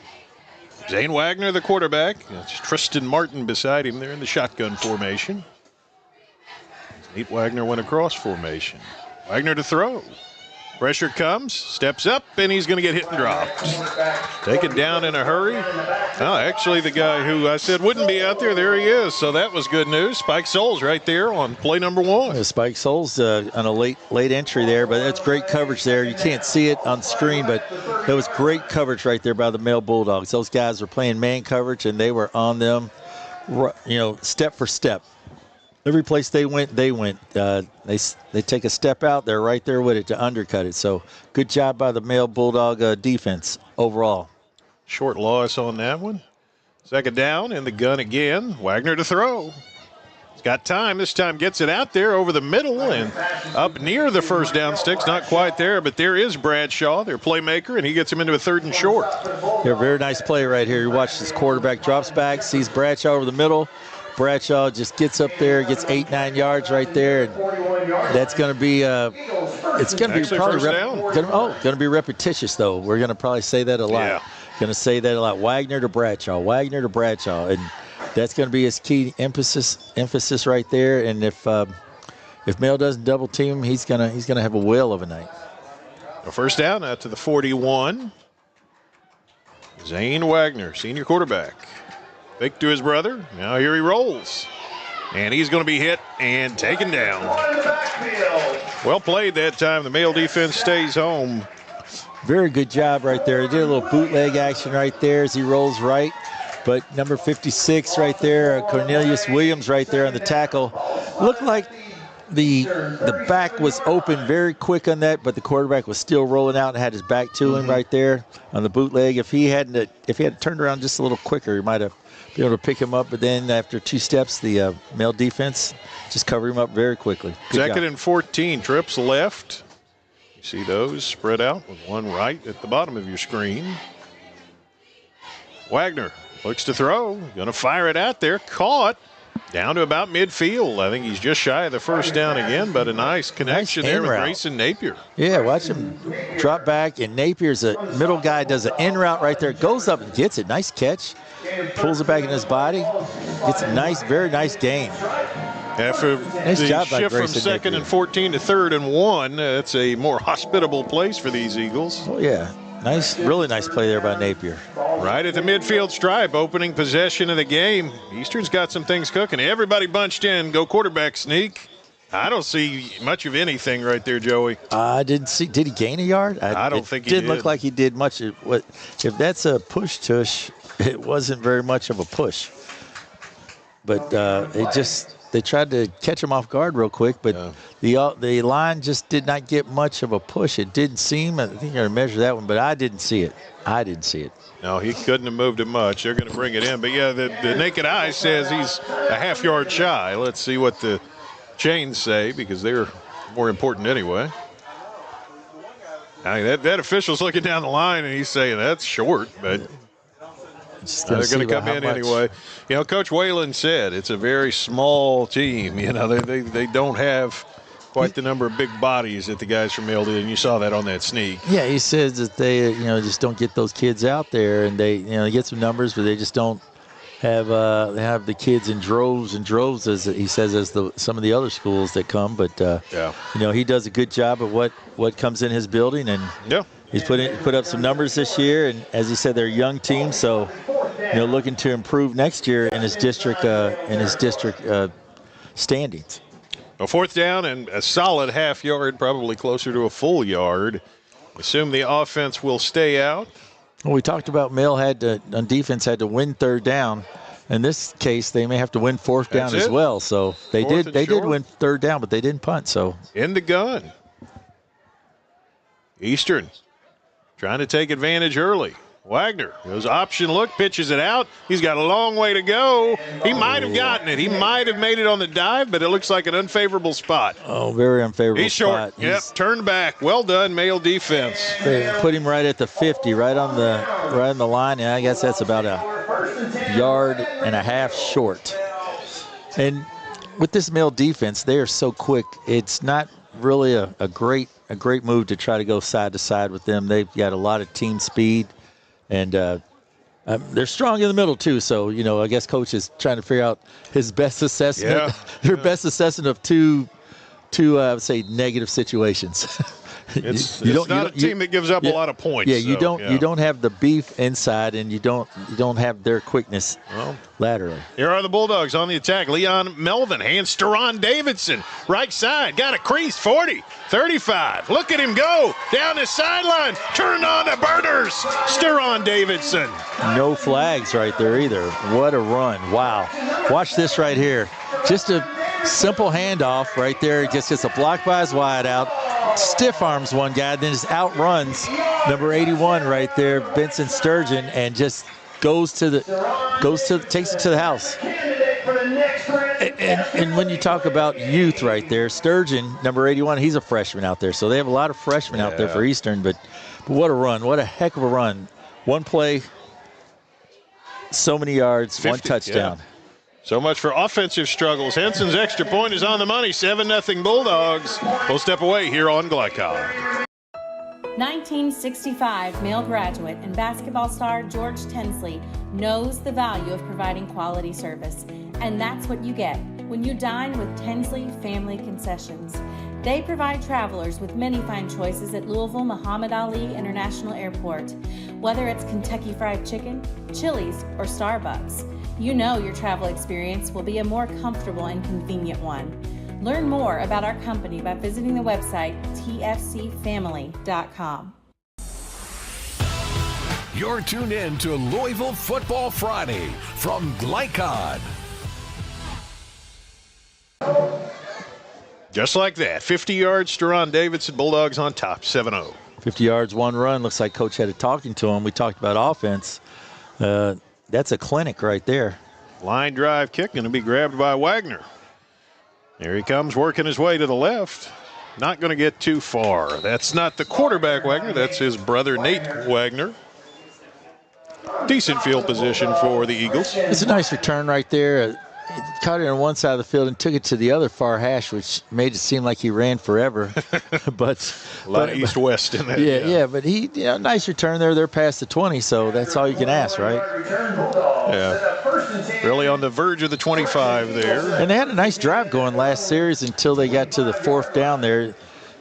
Zane Wagner, the quarterback. That's Tristan Martin beside him there in the shotgun formation. Nate Wagner went across formation. Wagner to throw. Pressure comes, steps up, and he's going to get hit and dropped. Taken down in a hurry. Oh, actually, the guy who I said wouldn't be out there he is. So that was good news. Spike Souls right there on play number 1. Spike Souls on a late entry there, but that's great coverage there. You can't see it on screen, but that was great coverage right there by the Male Bulldogs. Those guys were playing man coverage, and they were on them, step for step. Every place they went. They take a step out. They're right there with it to undercut it. So good job by the Male Bulldog defense overall. Short loss on that one. Second down in the gun again. Wagner to throw. He's got time. This time gets it out there over the middle and up near the first down sticks. Not quite there, but there is Bradshaw, their playmaker, and he gets him into a 3rd and short. Yeah, very nice play right here. You watch this quarterback drops back, sees Bradshaw over the middle. Bradshaw just gets up there, gets 8-9 yards right there, and that's going to be going to be repetitious though. We're going to probably say that a lot. Yeah. Going to say that a lot. Wagner to Bradshaw, and that's going to be his key emphasis right there. And if Male doesn't double team, he's gonna have a whale of a night. A first down out to the 41. Zane Wagner, senior quarterback. Fake to his brother. Now here he rolls. And he's going to be hit and taken down. Well played that time. The Male defense stays home. Very good job right there. He did a little bootleg action right there as he rolls right. But number 56 right there, Cornelius Williams right there on the tackle. Looked like the back was open very quick on that, but the quarterback was still rolling out and had his back to him right there on the bootleg. If he had turned around just a little quicker, he might have been able to pick him up. But then after 2 steps, the Male defense just covered him up very quickly. Good Second job. and 14, trips left. You see those spread out with one right at the bottom of your screen. Wagner looks to throw, going to fire it out there, caught. Down to about midfield. I think he's just shy of the first down again, but a nice connection there with Grayson Napier. Yeah, watch him drop back, and Napier's a middle guy, does an in route right there, goes up and gets it. Nice catch. Pulls it back in his body. Gets a nice, very nice gain. After nice the job by shift from Grayson second Napier. and 14 to 3rd and 1, it's a more hospitable place for these Eagles. Oh, yeah. Nice, really nice play there by Napier. Right at the midfield stripe, opening possession of the game. Eastern's got some things cooking. Everybody bunched in. Go quarterback sneak. I don't see much of anything right there, Joey. I didn't see. Did he gain a yard? I don't think he did. Didn't look like he did much. If that's a push tush, it wasn't very much of a push. But they tried to catch him off guard real quick, but the line just did not get much of a push. It didn't seem. I think you're going to measure that one, but I didn't see it. No, he couldn't have moved it much. They're going to bring it in. But, yeah, the naked eye says he's a half yard shy. Let's see what the chains say, because they're more important anyway. I mean, that official's looking down the line, and he's saying that's short, but they're going to come in anyway. You know, Coach Whalen said it's a very small team. You know, they don't have quite the number of big bodies that the guys from Yale did, and you saw that on that sneak. Yeah, he says that they, just don't get those kids out there, and they get some numbers, but they just don't have the kids in droves and droves, as he says, as some of the other schools that come. But he does a good job of what comes in his building, and he's put up some numbers this year. And as he said, they're a young team, so looking to improve next year in his district standings. A fourth down and a solid half yard, probably closer to a full yard. Assume the offense will stay out. Well, we talked about Mill on defense had to win third down. In this case, they may have to win fourth down as well. So they did win third down, but they didn't punt. So in the gun. Eastern trying to take advantage early. Wagner goes option look, pitches it out. He's got a long way to go. He might have gotten it. He might have made it on the dive, but it looks like an unfavorable spot. Oh, very unfavorable He's short. spot. Yep, turned back. Well done, Male defense. They put him right at the 50, right on the line, and I guess that's about a yard and a half short. And with this Male defense, they are so quick. It's not really a great move to try to go side to side with them. They've got a lot of team speed. And they're strong in the middle, too. So, I guess Coach is trying to figure out his best assessment, their best assessment of two I would say, negative situations. It's not a team that gives up a lot of points. Yeah, you don't have the beef inside, and you don't have their quickness laterally. Here are the Bulldogs on the attack. Leon Melvin hands Steron Davidson. Right side, got a crease, 40, 35. Look at him go down the sideline. Turn on the burners. Steron Davidson. No flags right there either. What a run. Wow. Watch this right here. Just a simple handoff right there. Just gets a block by his wide out. Stiff arms one guy, then just outruns number 81 right there, Benson Sturgeon, and just takes it to the house. And when you talk about youth right there, Sturgeon, number 81, he's a freshman out there. So they have a lot of freshmen out there for Eastern, but what a run. What a heck of a run. One play, so many yards, 50, one touchdown. Yeah. So much for offensive struggles. Henson's extra point is on the money. 7-0 Bulldogs. We'll step away here on Glycon. 1965 Male graduate and basketball star George Tensley knows the value of providing quality service. And that's what you get when you dine with Tensley Family Concessions. They provide travelers with many fine choices at Louisville Muhammad Ali International Airport. Whether it's Kentucky Fried Chicken, Chili's, or Starbucks, you know your travel experience will be a more comfortable and convenient one. Learn more about our company by visiting the website tfcfamily.com. You're tuned in to Louisville Football Friday from Glycon. Just like that, 50 yards, Steron Davidson, Bulldogs on top, 7-0. 50 yards, one run. Looks like Coach had a talking to him. We talked about offense. That's a clinic right there. Line drive kick going to be grabbed by Wagner. There he comes, working his way to the left. Not going to get too far. That's not the quarterback Wagner. That's his brother Nate Wagner. Decent field position for the Eagles. It's a nice return right there. He caught it on one side of the field and took it to the other far hash, which made it seem like he ran forever. But a lot of east-west in that. Yeah, but nice return there. They're past the 20, so that's all you can ask, right? Yeah. Really on the verge of the 25 there. And they had a nice drive going last series until they got to the fourth down there.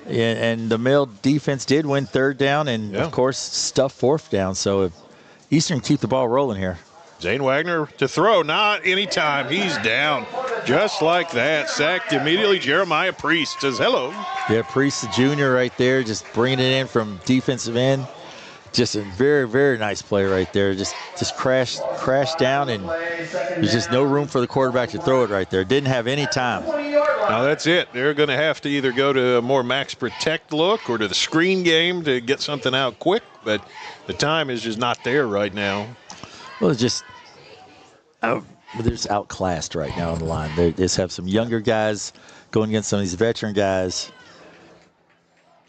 And the Male defense did win third down and, of course, stuffed fourth down. So Eastern keep the ball rolling here. Zane Wagner to throw, not anytime. He's down. Just like that, sacked immediately. Jeremiah Priest says hello. Yeah, Priest, the junior right there, just bringing it in from defensive end. Just a very, very nice play right there. Just crashed down, and there's just no room for the quarterback to throw it right there. Didn't have any time. Now that's it. They're going to have to either go to a more max protect look or to the screen game to get something out quick, but the time is just not there right now. Well, it's just they're just outclassed right now on the line. They just have some younger guys going against some of these veteran guys.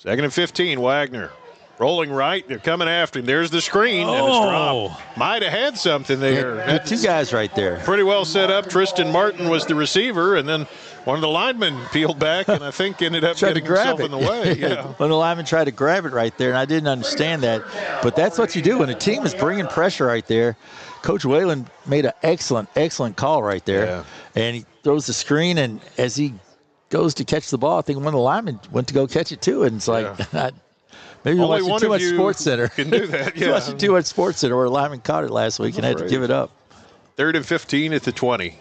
2nd and 15, Wagner. Rolling right, they're coming after him. There's the screen, and it's dropped. Might have had something there. Yeah, two guys right there. Pretty well set up. Tristan Martin was the receiver, and then one of the linemen peeled back, and I think ended up getting himself in the way. Yeah. One of the linemen tried to grab it right there, and I didn't understand that. But that's what you do when a team is bringing pressure right there. Coach Whalen made an excellent call right there. Yeah. And he throws the screen, and as he goes to catch the ball, I think one of the linemen went to go catch it too, and it's like maybe you're watching too much Sports Center. Can do that, yeah. You're watching too much Sports Center where a lineman caught it last week and had to give it up. 3rd and 15 at the 20.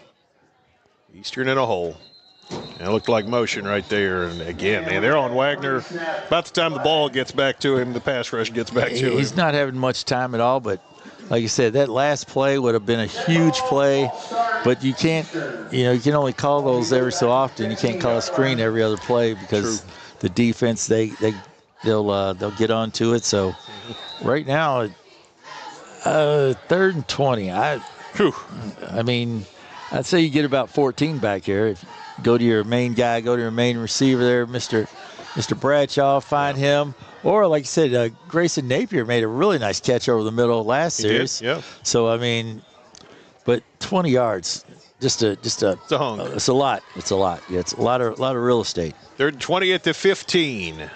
Eastern in a hole. And it looked like motion right there. And again, man, they're on Wagner. About the time the ball gets back to him, the pass rush gets back to him. He's not having much time at all, but like you said, that last play would have been a huge play. But you can't, you can only call those every so often. You can't call a screen every other play because the defense, they'll get onto it. So right now, 3rd and 20. I mean, I'd say you get about 14 back here. If you go to your main guy, go to your main receiver there, Mr. Bradshaw, find him. Or like you said, Grayson Napier made a really nice catch over the middle last series. Yeah. So I mean, but 20 yards, it's a hunk. It's a lot. Yeah, it's a lot of real estate. 3rd and 20 at the 15.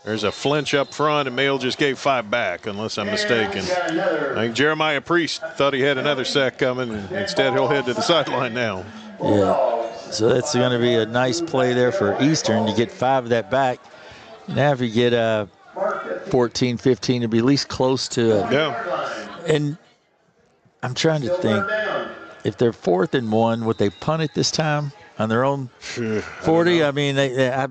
There's a flinch up front, and Mail just gave 5 back, unless I'm mistaken. I think Jeremiah Priest thought he had another sack coming, and instead he'll head to the sideline now. Yeah, so that's going to be a nice play there for Eastern to get 5 of that back. Now if you get 14, 15, to be at least close to it. Yeah. And I'm trying to think, if they're 4th and 1, would they punt it this time on their own 40? I mean, I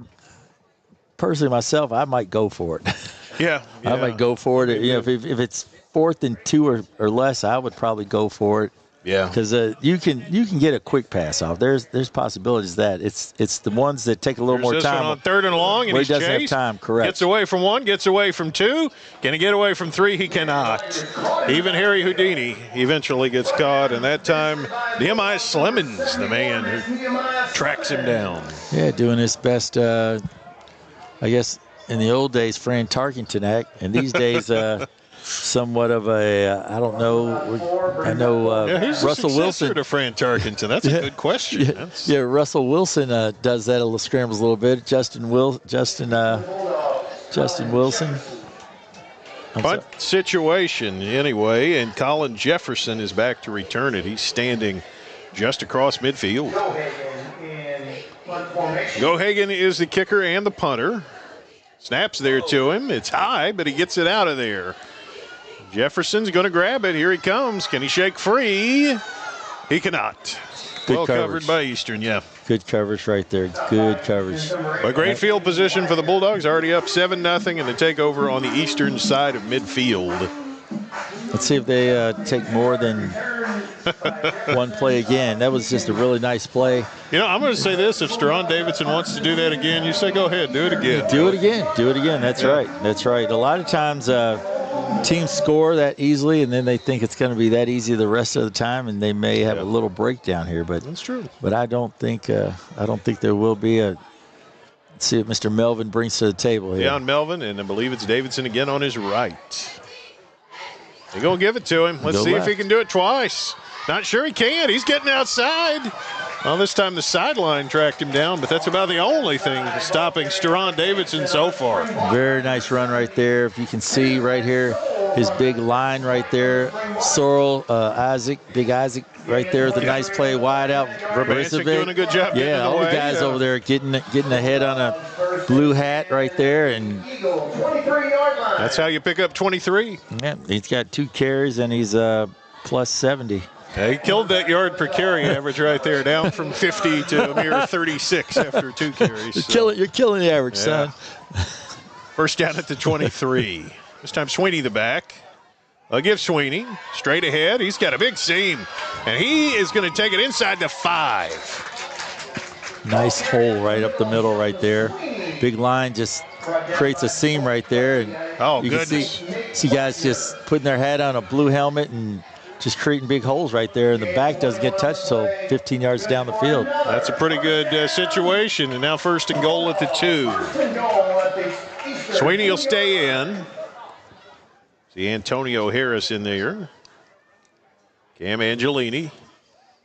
personally myself, I might go for it. Yeah. I might go for it. If it's 4th and 2 or less, I would probably go for it. Yeah. Because you can get a quick pass off. There's possibilities that it's the ones that take a little more time. On 3rd and long, and he doesn't have time. Correct. Gets away from 1, gets away from 2. Can he get away from 3? He cannot. Even Harry Houdini eventually gets caught, and that time Nehemiah Slemons, the man who tracks him down. Yeah, doing his best. I guess in the old days, Fran Tarkington act, and these days. Somewhat of I don't know. I know who's Russell the Wilson to Fran Tarkington. That's a good question. Yeah, Russell Wilson does that. Scrambles a little bit. Justin Wilson. Punt situation anyway, and Colin Jefferson is back to return it. He's standing just across midfield. Gohagen is the kicker and the punter. Snaps there to him. It's high, but he gets it out of there. Jefferson's going to grab it. Here he comes. Can he shake free? He cannot. Well covered by Eastern, yeah. Good coverage right there. Good coverage. But great field position for the Bulldogs. Already up 7-0 and the takeover on the Eastern side of midfield. Let's see if they take more than one play again. That was just a really nice play. I'm going to say this. If Steron Davidson wants to do that again, you say go ahead. Do it again. Do it again. That's right. That's right. A lot of times teams score that easily, and then they think it's going to be that easy the rest of the time, and they may have a little breakdown here. But that's true. But I don't think there will be a. Let's see what Mr. Melvin brings to the table here. Yeah, on Melvin, and I believe it's Davidson again on his right. They're going to give it to him. Let's see if he can do it twice. Not sure he can. He's getting outside. Well, this time the sideline tracked him down, but that's about the only thing stopping Steron Davidson so far. Very nice run right there. If you can see right here, his big line right there. Sorrel, Big Isaac right there with a nice play wide out. Bancic doing a good job. Yeah, all the guys over there getting ahead on a blue hat right there. And that's how you pick up 23. Yeah, he's got 2 carries, and he's plus 70. Yeah, he killed that yard per carry average right there, down from 50 to a mere 36 after 2 carries. You're killing the average, son. First down at the 23. This time Sweeney the back. I'll give Sweeney straight ahead. He's got a big seam, and he is going to take it inside the 5. Nice hole right up the middle right there. Big line just creates a seam right there. And you can see guys just putting their hat on a blue helmet and just creating big holes right there, and the back doesn't get touched till 15 yards down the field. That's a pretty good situation, and now 1st and goal at the 2. Sweeney will stay in. See Antonio Harris in there. Cam Angelini.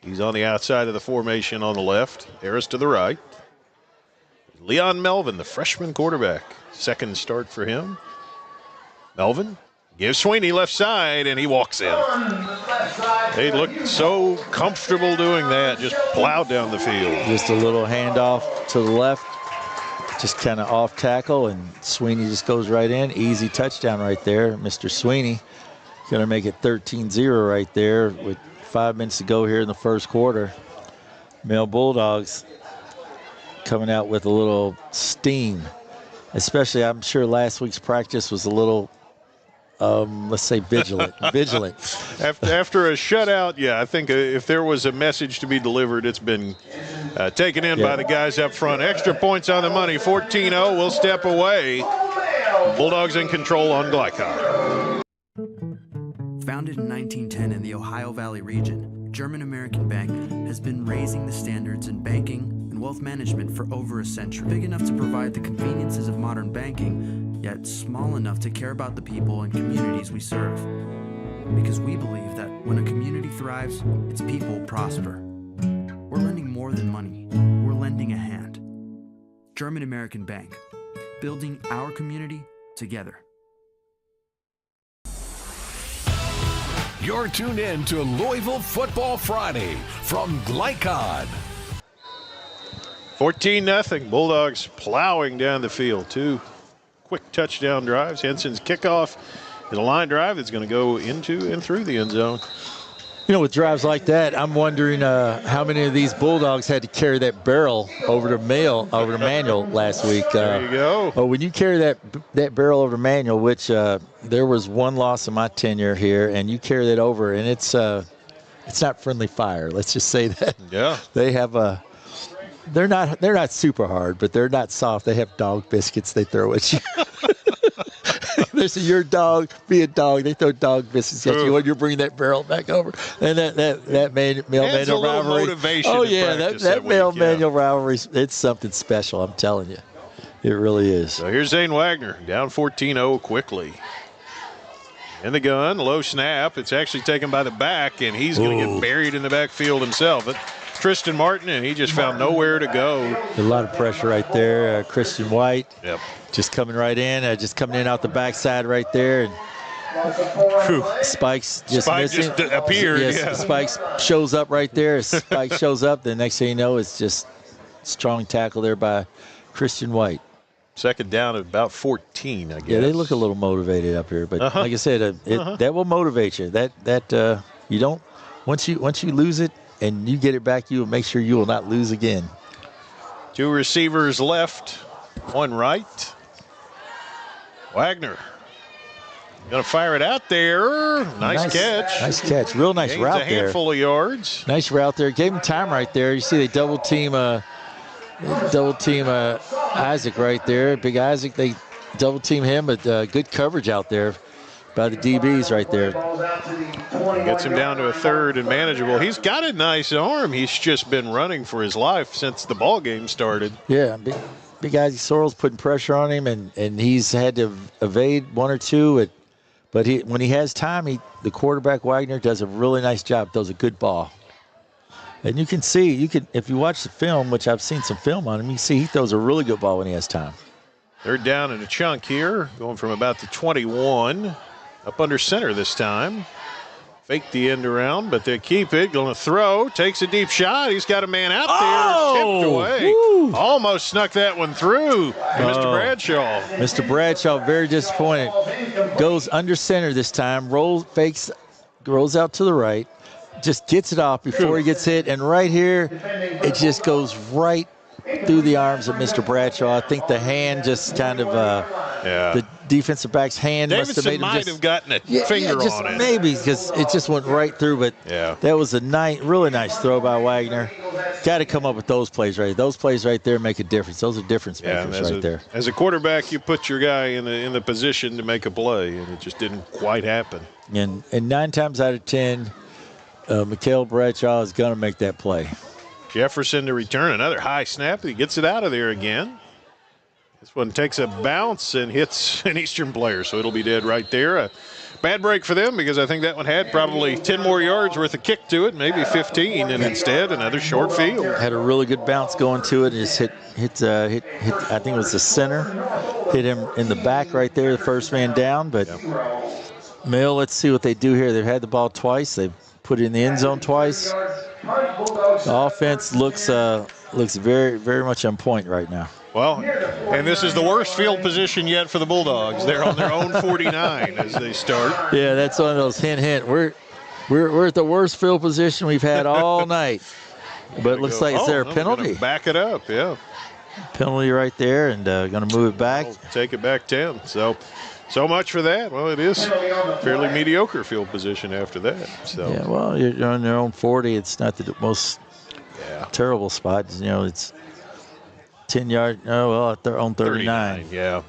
He's on the outside of the formation on the left. Harris to the right. Leon Melvin, the freshman quarterback. 2nd start for him. Melvin gives Sweeney left side, and he walks in. They looked so comfortable doing that, just plowed down the field. Just a little handoff to the left, just kind of off tackle, and Sweeney just goes right in. Easy touchdown right there. Mr. Sweeney going to make it 13-0 right there with 5 minutes to go here in the first quarter. Male Bulldogs coming out with a little steam, especially I'm sure last week's practice was a little let's say vigilant. After a shutout, yeah, I think if there was a message to be delivered, it's been taken in by the guys up front. Extra points on the money, 14-0. We'll step away. Bulldogs in control on Glycod. Founded in 1910 in the Ohio Valley region, German American Bank has been raising the standards in banking and wealth management for over a century. Big enough to provide the conveniences of modern banking, yet small enough to care about the people and communities we serve. Because we believe that when a community thrives, its people prosper. We're lending more than money. We're lending a hand. German American Bank, building our community together. You're tuned in to Louisville Football Friday from Glycod. 14-0. Bulldogs plowing down the field. 2 quick touchdown drives. Henson's kickoff is a line drive that's going to go into and through the end zone. You know, with drives like that, I'm wondering how many of these Bulldogs had to carry that barrel over to Manual last week. There you go. Oh, when you carry that barrel over to Manual, which there was 1 loss in my tenure here, and you carry that over, and it's not friendly fire. Let's just say that. Yeah. They have they're not super hard, but they're not soft. They have dog biscuits they throw at you. They say, your dog, be a dog. They throw dog biscuits at you when you're bringing that barrel back over. And that male Manual rivalry. Motivation oh, yeah, that male week, Manual rivalry, it's something special, I'm telling you. It really is. So here's Zane Wagner, down 14-0 quickly. In the gun, low snap. It's actually taken by the back, and he's going to get buried in the backfield himself. But Tristan Martin, and he just found nowhere to go. A lot of pressure right there. Christian White. Yep. Just coming right in, out the backside right there. And Spikes just missing. Just appeared. Yes, yeah. Spikes shows up right there. Spike shows up. The next thing you know, it's just strong tackle there by Christian White. 2nd down at about 14, I guess. Yeah, they look a little motivated up here, but like I said, that will motivate you. That you don't once you lose it and you get it back, you will make sure you will not lose again. 2 receivers left, 1 right. Wagner going to fire it out there. Nice catch. Nice catch. Real nice Gains route there. A handful of yards. Nice route there. Gave him time right there. You see they double team Isaac right there. Big Isaac, they double team him, but good coverage out there by the DBs right there. Gets him down to a 3rd and manageable. He's got a nice arm. He's just been running for his life since the ball game started. Yeah, big Isaac Sorrell's putting pressure on him, and he's had to evade 1 or 2. But when he has time, the quarterback Wagner does a really nice job. Throws a good ball. And you can see, if you watch the film, which I've seen some film on him, you see he throws a really good ball when he has time. 3rd down and a chunk here, going from about the 21, up under center this time. Fake the end around, but they keep it. Going to throw, takes a deep shot. He's got a man out there, tipped away. Woo. Almost snuck that one through. Mr. Bradshaw. Mr. Bradshaw, very disappointed. Goes under center this time, rolls out to the right. Just gets it off before he gets hit, and right here, it just goes right through the arms of Mr. Bradshaw. I think the hand just kind of, the defensive back's hand Davidson must have made him might have gotten a finger on it. Maybe, because it just went right through, but that was a really nice throw by Wagner. Got to come up with those plays right. Those plays right there make a difference. Those are difference makers right there. As a quarterback, you put your guy in the position to make a play, and it just didn't quite happen. And 9 times out of 10, Mikhail Bradshaw is going to make that play. Jefferson to return another high snap. He gets it out of there again. This one takes a bounce and hits an Eastern player, so it'll be dead right there. A bad break for them because I think that one had probably 10 more yards worth of kick to it, maybe 15, and instead another short field. Had a really good bounce going to it. Just hit. I think it was the center. Hit him in the back right there, the first man down. But Mill, let's see what they do here. They've had the ball twice. They've put it in the end zone twice. The offense looks very, very much on point right now. Well, and this is the worst field position yet for the Bulldogs. They're on their own 49 as they start. Yeah, that's one of those hint. We're at the worst field position we've had all night. But it looks like is there a penalty? Back it up, yeah. Penalty right there, and going to move it back. Take it back 10. So much for that. Well, it is fairly mediocre field position after that. So yeah, well, you're on your own 40. It's not the most terrible spot. You know, it's 10 yards. Oh, well, at their own 39. Yeah.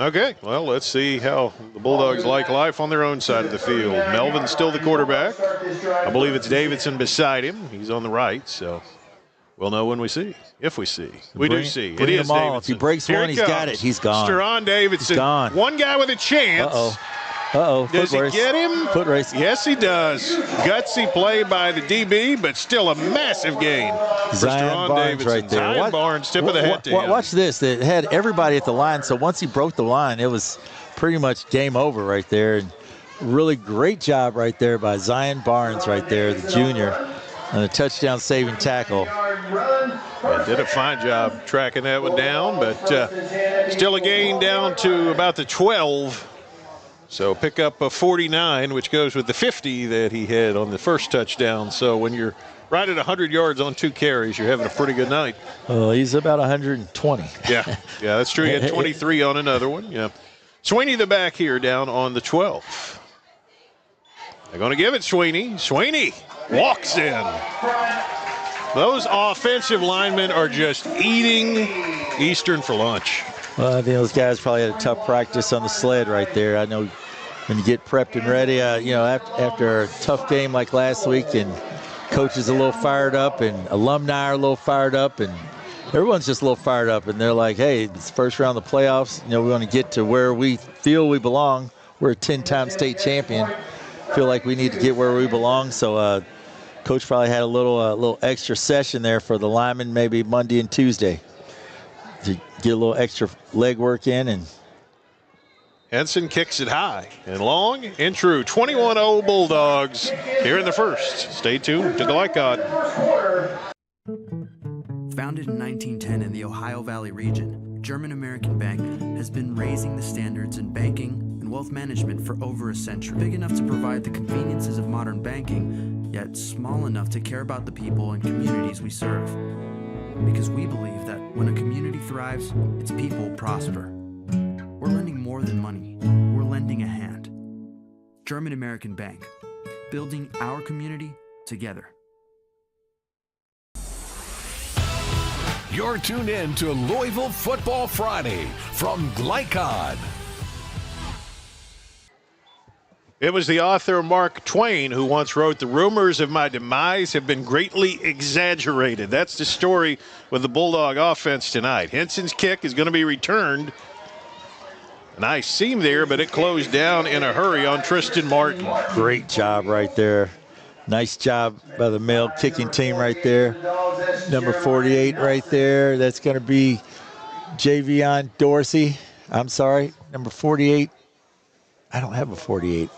Okay, well, let's see how the Bulldogs like life on their own side of the field. Melvin's still the quarterback. I believe it's Davidson beside him. He's on the right, so we'll know when we see. If we see. We do see. It is Davidson. If he breaks one, he's got it. He's gone. Steron Davidson. He's gone. One guy with a chance. Does he get him? Foot race. Yes, he does. Gutsy play by the DB, but still a massive gain for Zion Barnes right there. Zion Barnes, tip of the hat to him. Watch this. It had everybody at the line, so once he broke the line, it was pretty much game over right there. And really great job right there by Zion Barnes right there, the junior, and a touchdown saving tackle. And did a fine job tracking that one down, but still a gain down to about the 12. So pick up a 49, which goes with the 50 that he had on the first touchdown. So when you're right at 100 yards on 2 carries, you're having a pretty good night. Well, he's about 120. Yeah, that's true. He had 23 on another one. Yeah. Sweeney the back here down on the 12. They're going to give it Sweeney. Sweeney walks in. Those offensive linemen are just eating Eastern for lunch. Well, I think those guys probably had a tough practice on the sled right there. I know when you get prepped and ready, after a tough game like last week, and coaches a little fired up, and alumni are a little fired up, and everyone's just a little fired up. And they're like, hey, it's first round of the playoffs. We want to get to where we feel we belong. We're a 10-time state champion. Feel like we need to get where we belong. So coach probably had a little extra session there for the linemen, maybe Monday and Tuesday, to get a little extra leg work in. And Henson kicks it high and long and true. 21-0 Bulldogs here in the first. Stay tuned to Glycod. Founded in 1910 in the Ohio Valley region, German-American Bank has been raising the standards in banking and wealth management for over a century. Big enough to provide the conveniences of modern banking, yet small enough to care about the people and communities we serve. Because we believe that when a community thrives, its people prosper. We're lending more than money. We're lending a hand. German American Bank, building our community together. You're tuned in to Louisville Football Friday from Glycod. It was the author Mark Twain who once wrote, "The rumors of my demise have been greatly exaggerated." That's the story with the Bulldog offense tonight. Henson's kick is going to be returned. A nice seam there, but it closed down in a hurry on Tristan Martin. Great job right there. Nice job by the male kicking team right there. Number 48 right there. That's going to be Javion Dorsey. I'm sorry, number 48. I don't have a 48.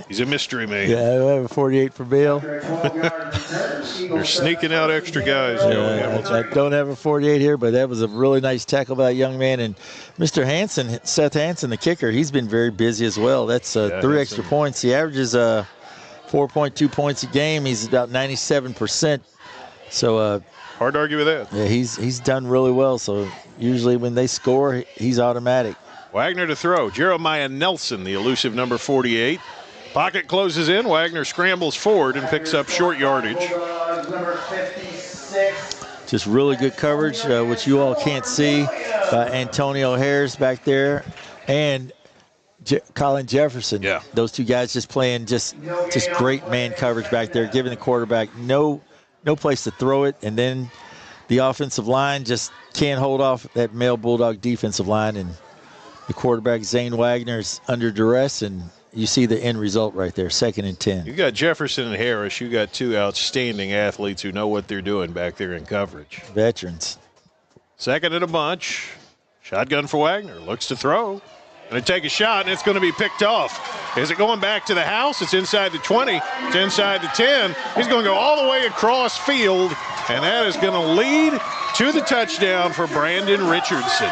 He's a mystery man. Yeah, I don't have a 48 for Bill. They're sneaking out extra guys. I don't have a 48 here, but that was a really nice tackle by that young man. And Mr. Hansen, Seth Hansen, the kicker, he's been very busy as well. That's 3 extra points. He averages 4.2 points a game. He's about 97%. So hard to argue with that. Yeah, he's done really well. So usually when they score, he's automatic. Wagner to throw. Jeremiah Nelson, the elusive number 48. Pocket closes in. Wagner scrambles forward and picks up short yardage. Just really good coverage, which you all can't see, by Antonio Harris back there. And Colin Jefferson. Yeah. Those two guys just playing just great man coverage back there, giving the quarterback no place to throw it, and then the offensive line just can't hold off that male Bulldog defensive line, and the quarterback Zane Wagner's under duress, and you see the end result right there, 2nd and 10. You got Jefferson and Harris. You got two outstanding athletes who know what they're doing back there in coverage. Veterans. 2nd and a bunch. Shotgun for Wagner. Looks to throw. Going to take a shot, and it's going to be picked off. Is it going back to the house? It's inside the 20. It's inside the 10. He's going to go all the way across field, and that is going to lead to the touchdown for Brandon Richardson.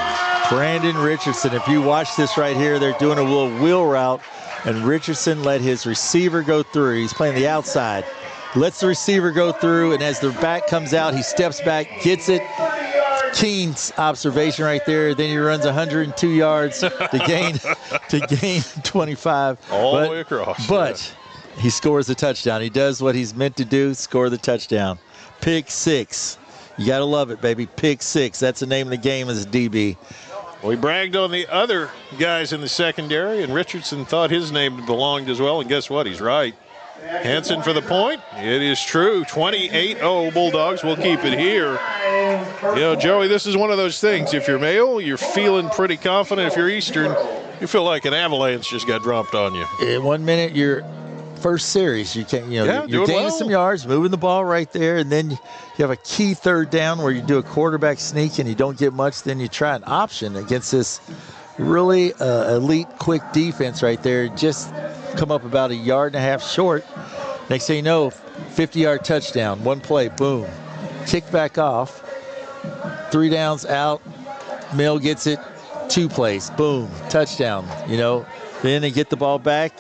Brandon Richardson. If you watch this right here, they're doing a little wheel route, and Richardson let his receiver go through. He's playing the outside. Lets the receiver go through, and as the back comes out, he steps back, gets it. Keen observation right there. Then he runs 102 yards to gain 25. All the way across. But he scores the touchdown. He does what he's meant to do, score the touchdown. Pick 6. You got to love it, baby. Pick 6. That's the name of the game as a DB. We bragged on the other guys in the secondary, and Richardson thought his name belonged as well, and guess what? He's right. Hansen for the point. It is true. 28-0 Bulldogs. We'll keep it here. You know, Joey, this is one of those things. If you're male, you're feeling pretty confident. If you're Eastern, you feel like an avalanche just got dropped on you. In 1 minute, your first series, you're gaining well. some yards, moving the ball right there, and then you have a key 3rd down where you do a quarterback sneak and you don't get much. Then you try an option against this really elite, quick defense right there. Just come up about 1.5 yards short. Next thing you know, 50-yard touchdown, 1 play, boom. Kick back off, 3 downs out. Mill gets it, 2 plays, boom, touchdown. Then they get the ball back,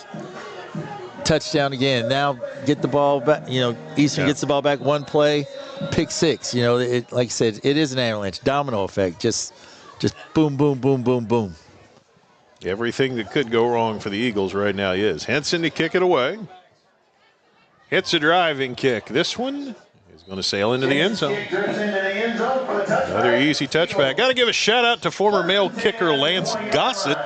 touchdown again. Now get the ball back. Eastern gets the ball back, 1 play, pick 6. Like I said, it is an avalanche, domino effect. Just boom, boom, boom, boom, boom. Everything that could go wrong for the Eagles right now is. Henson to kick it away. Hits a driving kick. This one is going to sail into the end zone. Another easy touchback. Got to give a shout out to former male kicker Lance Gossett.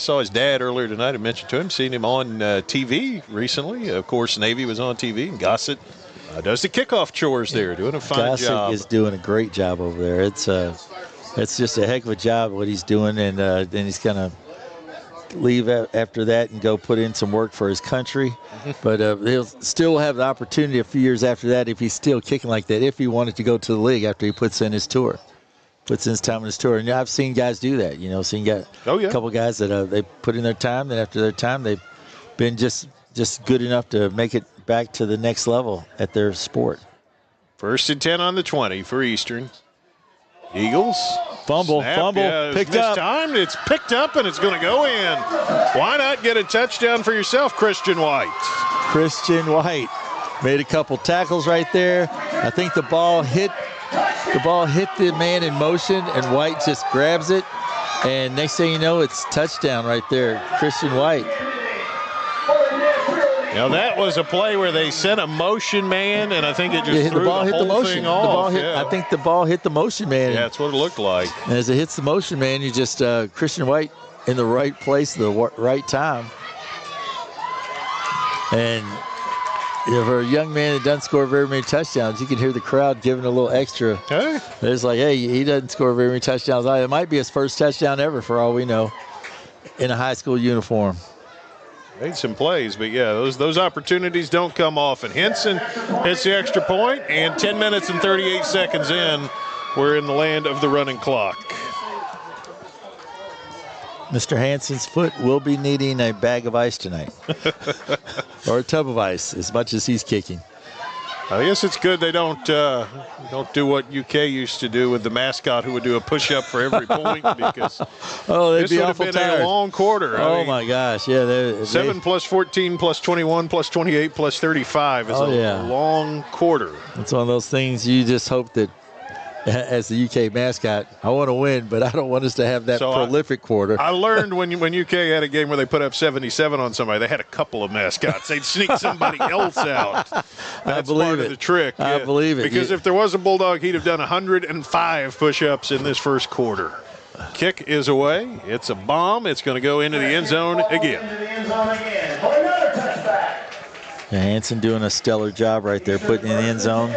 Saw his dad earlier tonight. I mentioned to him, seen him on TV recently. Of course, Navy was on TV, and Gossett does the kickoff chores there, doing a fine job. Gossett is doing a great job over there. It's just a heck of a job what he's doing, and then he's going to leave after that and go put in some work for his country. But he'll still have the opportunity a few years after that if he's still kicking like that, if he wanted to go to the league after he puts in his tour. Puts in his time on his tour. And I've seen guys do that, a couple guys that they put in their time, then after their time they've been just good enough to make it back to the next level at their sport. 1st and 10 on the 20 for Eastern. Eagles. Fumble, picked up. Timed. It's picked up, and it's going to go in. Why not get a touchdown for yourself, Christian White? Christian White made a couple tackles right there. I think the ball hit the man in motion, and White just grabs it. And next thing you know, it's touchdown right there. Christian White. Now, that was a play where they sent a motion man, and I think it just threw the whole thing off. I think the ball hit the motion man. Yeah, that's what it looked like. And as it hits the motion man, you just Christian White in the right place at the right time. And for a young man that doesn't score very many touchdowns, you can hear the crowd giving a little extra. Hey. It's like, hey, he doesn't score very many touchdowns. It might be his first touchdown ever for all we know in a high school uniform. Made some plays, but yeah, those opportunities don't come often. Henson hits the extra point, and 10 minutes and 38 seconds in, we're in the land of the running clock. Mr. Hanson's foot will be needing a bag of ice tonight. Or a tub of ice, as much as he's kicking. I guess it's good they don't do what UK used to do with the mascot who would do a push-up for every point, because they'd be this would awful have been tired. a long quarter. My gosh, yeah. 7 plus 14 plus 21 plus 28 plus 35 is a long quarter. It's one of those things you just hope that, as the UK mascot, I want to win, but I don't want us to have that prolific quarter. I learned when UK had a game where they put up 77 on somebody, they had a couple of mascots. They'd sneak somebody else out. That's part of the trick. I believe it. Because if there was a Bulldog, he'd have done 105 push-ups in this first quarter. Kick is away. It's a bomb. It's going to go into the end zone again. Hanson doing a stellar job right there, putting it in the end zone.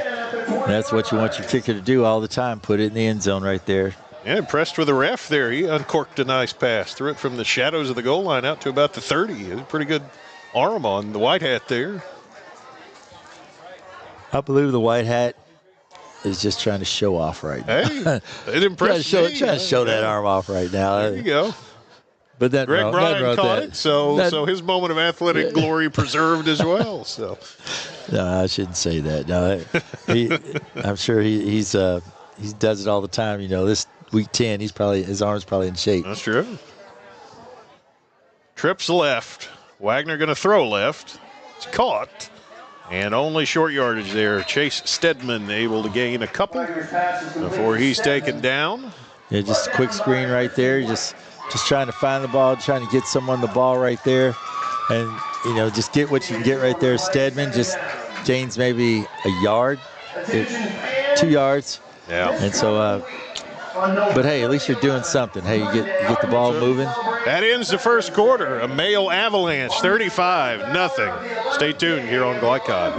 That's what you want your kicker to do all the time, put it in the end zone right there. Yeah, impressed with the ref there. He uncorked a nice pass, threw it from the shadows of the goal line out to about the 30. It was a pretty good arm on the white hat there. I believe the white hat is just trying to show off right now. Hey, it impressed me. Trying to show that arm off right now. There you go. But that Greg Bryan caught it, so his moment of athletic glory preserved as well. So, no, I shouldn't say that. No, I'm sure he does it all the time. You know, this week 10, his arm's probably in shape. That's true. Trips left. Wagner going to throw left. It's caught. And only short yardage there. Chase Stedman able to gain a couple before he's taken down. Yeah, just a quick screen right there. Just trying to find the ball, trying to get someone the ball right there. And, you know, just get what you can get right there. Stedman just gains maybe a yard, 2 yards. Yeah. And so, but hey, at least you're doing something. Hey, you get the ball moving. That ends the first quarter. A Male Avalanche, 35-0. Stay tuned here on Glycod.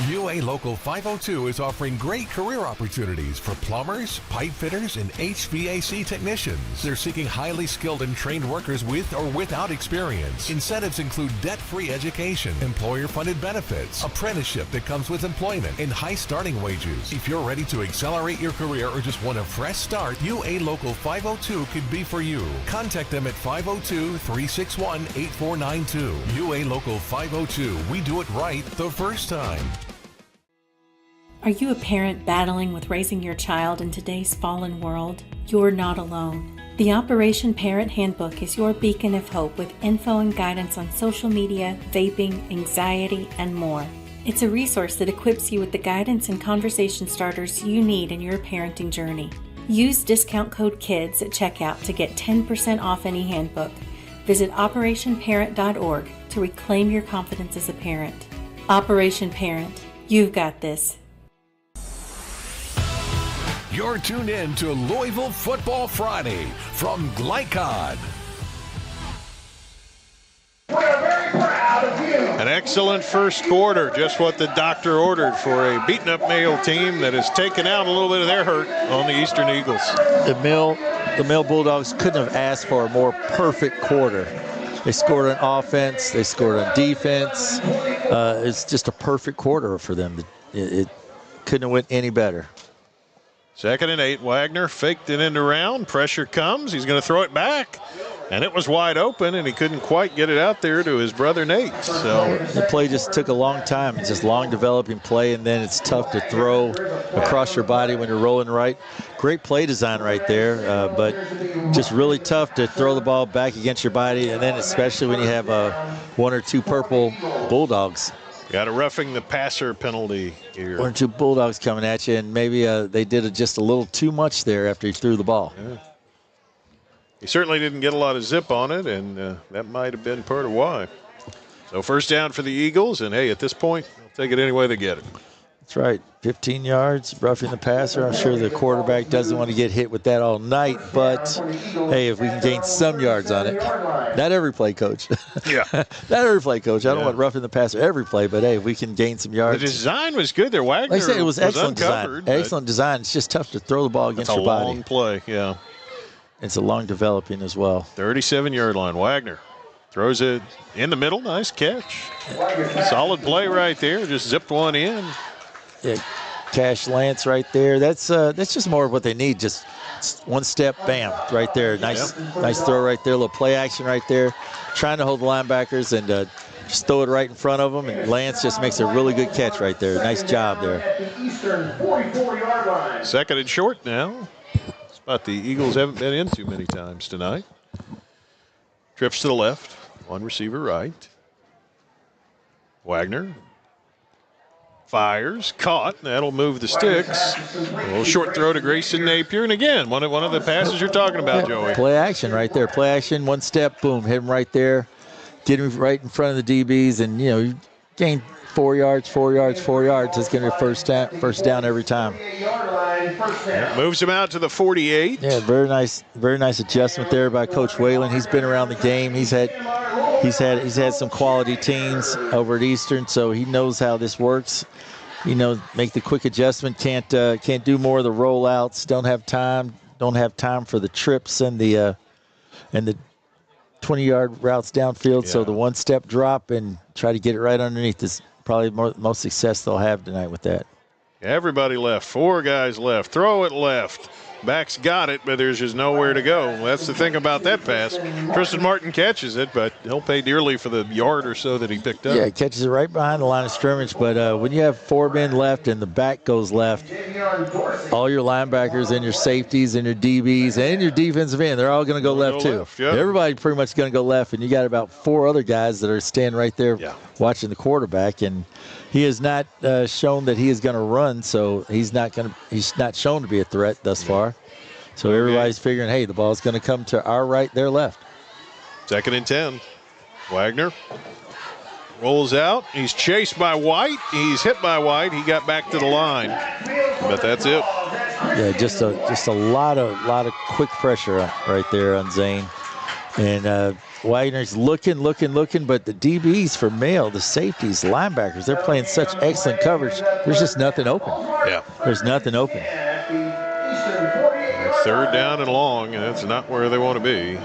UA Local 502 is offering great career opportunities for plumbers, pipe fitters, and HVAC technicians. They're seeking highly skilled and trained workers with or without experience. Incentives include debt-free education, employer-funded benefits, apprenticeship that comes with employment, and high starting wages. If you're ready to accelerate your career or just want a fresh start, UA Local 502 could be for you. Contact them at 502-361-8492. UA Local 502. We do it right the first time. Are you a parent battling with raising your child in today's fallen world? You're not alone. The Operation Parent Handbook is your beacon of hope with info and guidance on social media, vaping, anxiety, and more. It's a resource that equips you with the guidance and conversation starters you need in your parenting journey. Use discount code KIDS at checkout to get 10% off any handbook. Visit operationparent.org to reclaim your confidence as a parent. Operation Parent, you've got this. You're tuned in to Louisville Football Friday from Glycod. An excellent first quarter, just what the doctor ordered for a beaten-up Male team that has taken out a little bit of their hurt on the Eastern Eagles. The Male Bulldogs couldn't have asked for a more perfect quarter. They scored on offense. They scored on defense. It's just a perfect quarter for them. It couldn't have went any better. 2nd and 8. Wagner faked it into round. Pressure comes. He's going to throw it back. And it was wide open, and he couldn't quite get it out there to his brother Nate. So the play just took a long time. It's just long developing play, and then it's tough to throw across your body when you're rolling right. Great play design right there, but just really tough to throw the ball back against your body, and then especially when you have 1 or 2 purple Bulldogs. Got a roughing the passer penalty here. 1 or 2 Bulldogs coming at you, and maybe they did just a little too much there after he threw the ball. Yeah. He certainly didn't get a lot of zip on it, and that might have been part of why. So first down for the Eagles, and hey, at this point, they'll take it any way they get it. That's right. 15 yards, roughing the passer. I'm sure the quarterback doesn't want to get hit with that all night, but hey, if we can gain some yards on it. Not every play, Coach. Yeah. Not every play, Coach. I don't want roughing the passer every play, but hey, if we can gain some yards. The design was good there. Wagner like I said, it was excellent uncovered. Design. Excellent design. It's just tough to throw the ball against your body. It's a long play, yeah. It's a long developing as well. 37-yard line. Wagner throws it in the middle. Nice catch. Solid play right there. Just zipped one in. Yeah, Cash Lance right there. That's just more of what they need. Just one step, bam, right there. Nice throw right there. A little play action right there. Trying to hold the linebackers and just throw it right in front of them. And Lance just makes a really good catch right there. Nice job there. 2nd and short now. But the Eagles haven't been in too many times tonight. Trips to the left, 1 receiver right. Wagner fires, caught, that'll move the sticks. A little short throw to Grayson Napier, and again, one of the passes you're talking about, Joey. Play action right there, play action, 1 step, boom, hit him right there. Get him right in front of the DBs, and you gain 4 yards, 4 yards, 4 yards. It's going to be first down every time. Moves him out to the 48. Yeah, very nice adjustment there by Coach Whalen. He's been around the game. He's had some quality teams over at Eastern, so he knows how this works. Make the quick adjustment. Can't do more of the rollouts. Don't have time for the trips and the 20-yard routes downfield. Yeah. So the one-step drop and try to get it right underneath is probably most success they'll have tonight with that. Everybody left. 4 guys left. Throw it left. Back's got it, but there's just nowhere to go. That's the thing about that pass. Tristan Martin catches it, but he'll pay dearly for the yard or so that he picked up. Yeah, he catches it right behind the line of scrimmage, but when you have 4 men left and the back goes left, all your linebackers and your safeties and your DBs and your defensive end, they're all going to go left too. Yep. Everybody pretty much going to go left, and you got about 4 other guys that are standing right there watching the quarterback, and he has not shown that he is going to run, so he's not shown to be a threat thus far. So everybody's figuring, hey, the ball's going to come to our right, their left. 2nd and 10. Wagner rolls out. He's chased by White. He's hit by White. He got back to the line, but that's it. Yeah, just a lot of quick pressure right there on Zane, and Wagner's looking, but the DBs for Mail, the safeties, linebackers, they're playing such excellent coverage. There's just nothing open. Yeah, there's nothing open. 3rd down and long, and that's not where they want to be.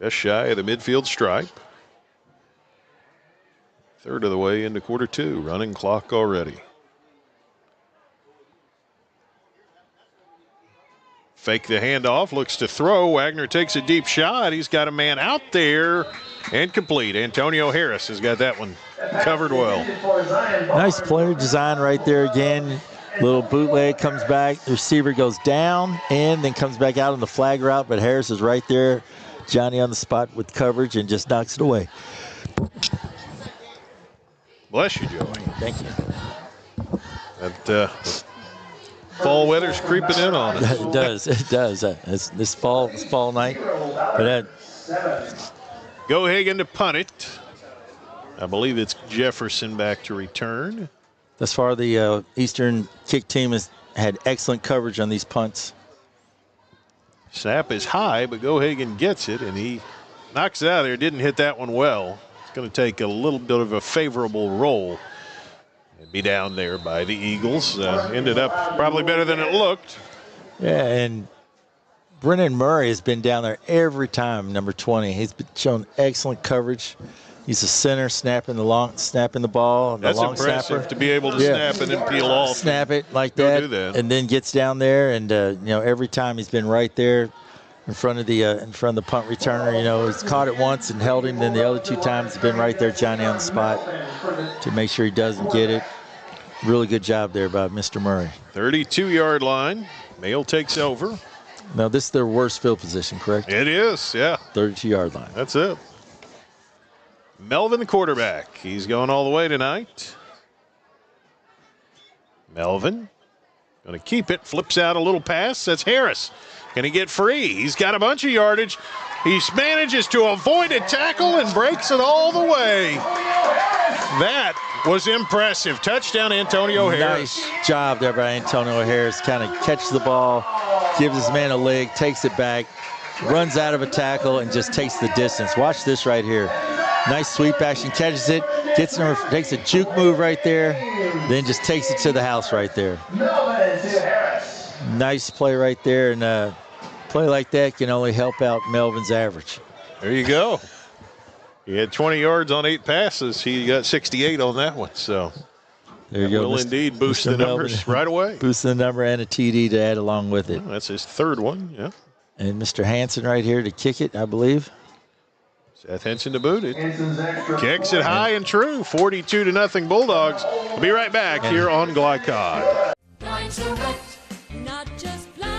Just shy of the midfield stripe. 1/3 of the way into quarter 2. Running clock already. Fake the handoff, looks to throw. Wagner takes a deep shot. He's got a man out there and complete. Antonio Harris has got that one covered well. Nice player design right there again. Little bootleg comes back. The receiver goes down and then comes back out on the flag route, but Harris is right there. Johnny on the spot with coverage and just knocks it away. Bless you, Joey. Thank you. That fall weather's creeping in on us. It does. It's this fall night. But Go Hagen to punt it. I believe it's Jefferson back to return. Thus far, the Eastern kick team has had excellent coverage on these punts. Snap is high, but Go Hagen gets it, and he knocks it out of there. Didn't hit that one well. It's going to take a little bit of a favorable roll. Be down there by the Eagles. Ended up probably better than it looked. Yeah, and Brennan Murray has been down there every time, number 20. He's been shown excellent coverage. He's a center, snapping the ball. That's the long impressive snapper. To be able to snap it and peel off. Snap it like that, do that, and then gets down there. And every time he's been right there in front of the punt returner. He's caught it once and held him. Then the other 2 times he's been right there, Johnny on the spot, to make sure he doesn't get it. Really good job there by Mr. Murray. 32-yard line. Mail takes over. Now, this is their worst field position, correct? It is, yeah. 32-yard line. That's it. Melvin, the quarterback. He's going all the way tonight. Melvin going to keep it. Flips out a little pass. That's Harris. Can he get free? He's got a bunch of yardage. He manages to avoid a tackle and breaks it all the way. That was impressive. Touchdown, Antonio Harris. Nice job there by Antonio Harris. Kind of catches the ball, gives his man a leg, takes it back, runs out of a tackle, and just takes the distance. Watch this right here. Nice sweep action, catches it, takes a juke move right there, then just takes it to the house right there. Nice play right there, and a play like that can only help out Melvin's average. There you go. He had 20 yards on 8 passes. He got 68 on that one. So there you go. Will indeed boost the numbers right away. Boost the number and a TD to add along with it. Well, that's his 3rd one, yeah. And Mr. Hansen right here to kick it, I believe. Seth Henson to boot it. Kicks it high and true. 42-0 Bulldogs. We'll be right back here on Glycod. Not just blinds.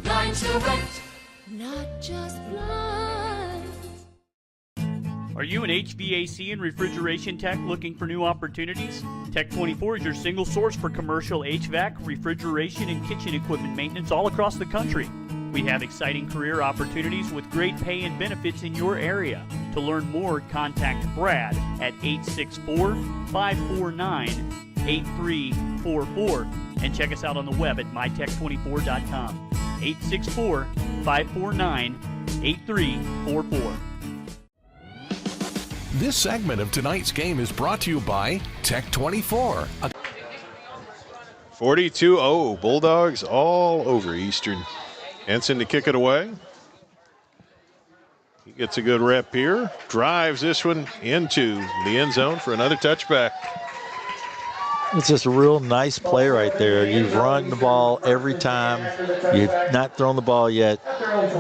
Blinds direct, not just blinds. Are you an HVAC and refrigeration tech looking for new opportunities? Tech24 is your single source for commercial HVAC, refrigeration, and kitchen equipment maintenance all across the country. We have exciting career opportunities with great pay and benefits in your area. To learn more, contact Brad at 864-549-8344 and check us out on the web at mytech24.com. 864-549-8344. This segment of tonight's game is brought to you by Tech24. 42-0, Bulldogs all over Eastern. Henson to kick it away. He gets a good rep here. Drives this one into the end zone for another touchback. It's just a real nice play right there. You've run the ball every time. You've not thrown the ball yet.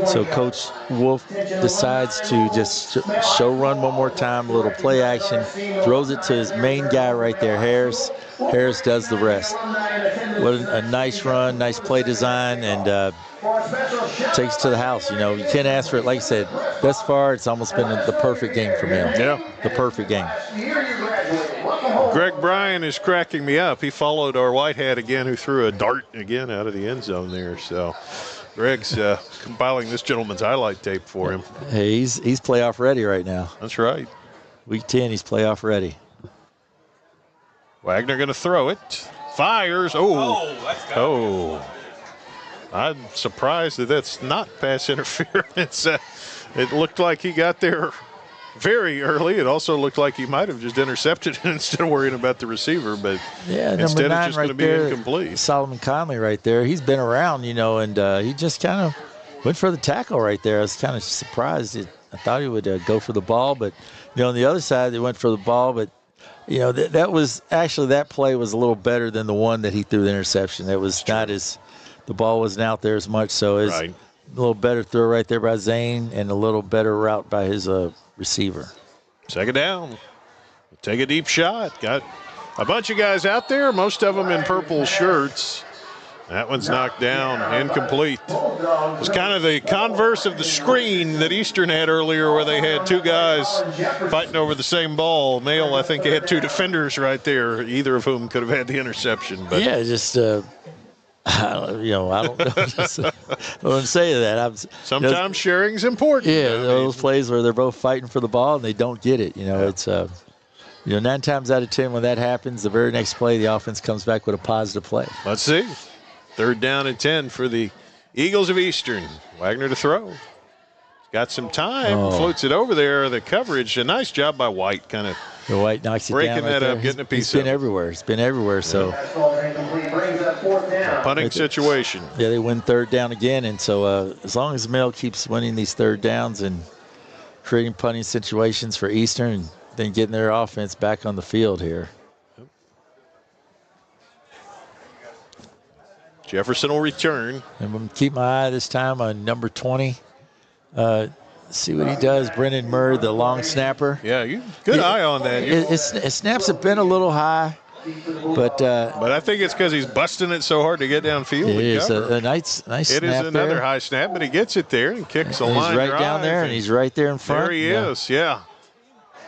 So Coach Wolf decides to just show run one more time, a little play action, throws it to his main guy right there, Harris. Harris does the rest. What a nice run, nice play design, and takes it to the house. You know, you can't ask for it. Like I said, thus far, it's almost been the perfect game for me. Yeah. The perfect game. Greg Bryan is cracking me up. He followed our white hat again, who threw a dart again out of the end zone there. So Greg's compiling this gentleman's highlight tape for him. Hey, he's playoff ready right now. That's right. Week 10, he's playoff ready. Wagner going to throw it. Fires. Oh. I'm surprised that that's not pass interference. It looked like he got there very early. It also looked like he might have just intercepted it instead of worrying about the receiver, but instead it's just going to be incomplete. Solomon Conley right there. He's been around, you know, and he just kind of went for the tackle right there. I was kind of surprised. I thought he would go for the ball, but, you know, on the other side, they went for the ball, but, you know, that was actually, that play was a little better than the one that he threw the interception. That was not as, the ball wasn't out there as much, so it's a little better throw right there by Zane and a little better route by his receiver. Second down. Take a deep shot. Got a bunch of guys out there, most of them in purple shirts. That one's knocked down, incomplete. It's kind of the converse of the screen that Eastern had earlier where they had two guys fighting over the same ball. Male, I think, had two defenders right there, either of whom could have had the interception. But yeah, just, I don't know. I wouldn't say that. Sometimes sharing's important. Yeah, those plays where they're both fighting for the ball and they don't get it. You know, it's 9 times out of 10 when that happens, the very next play, the offense comes back with a positive play. Let's see. 3rd down and 10 for the Eagles of Eastern. Wagner to throw. Got some time. Floats it over there. The coverage. A nice job by White. Kind of White knocks it breaking down right that there. up, getting a piece He's been of it. everywhere. It's been everywhere. So punting situation. Yeah, they win 3rd down again. And so as long as Mel keeps winning these 3rd downs and creating punting situations for Eastern and then getting their offense back on the field here. Jefferson will return. I'm going to keep my eye this time on number 20. See what he does. Brendan Murray, the long snapper. Yeah, good eye on that. His snaps have been a little high, but I think it's because he's busting it so hard to get downfield. It is a nice snap. It is another there. high snap, but he gets it there and kicks a line. He's right down there, and he's right there in front. There he is, yeah.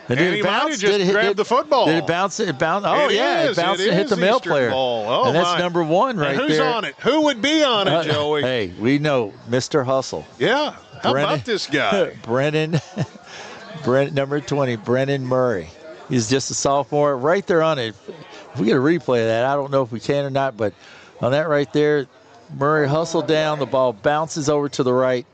And he might have just grabbed the football. Did it bounce? It bounced. Oh, it bounced and hit the male player. Oh, and that's number 1 right there. Who's on it? Who would be on it, Joey? Hey, we know Mr. Hustle. Yeah. How about this guy? Brennan, number 20, Brennan Murray. He's just a sophomore. Right there on it. If we get a replay of that, I don't know if we can or not, but on that right there, Murray hustled down. The ball bounces over to the right.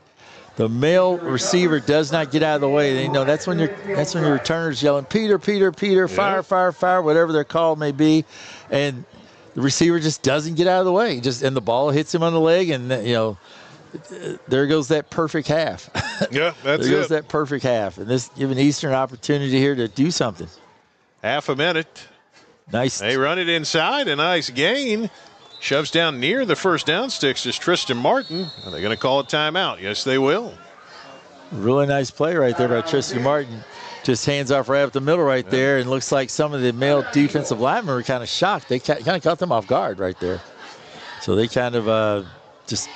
The male receiver does not get out of the way. They know that's when your returner's yelling, Peter, Peter, Peter, fire, fire, fire, whatever their call may be, and the receiver just doesn't get out of the way. And the ball hits him on the leg, and there goes that perfect half. Yeah, that's there goes that perfect half, and this giving Eastern an opportunity here to do something. Half a minute. Nice. They run it inside, a nice gain. Shoves down near the first down sticks is Tristan Martin. Are they going to call a timeout? Yes, they will. Really nice play right there by Tristan Martin. Just hands off right up the middle right there, and looks like some of the male defensive linemen were kind of shocked. They kind of caught them off guard right there. So they kind of just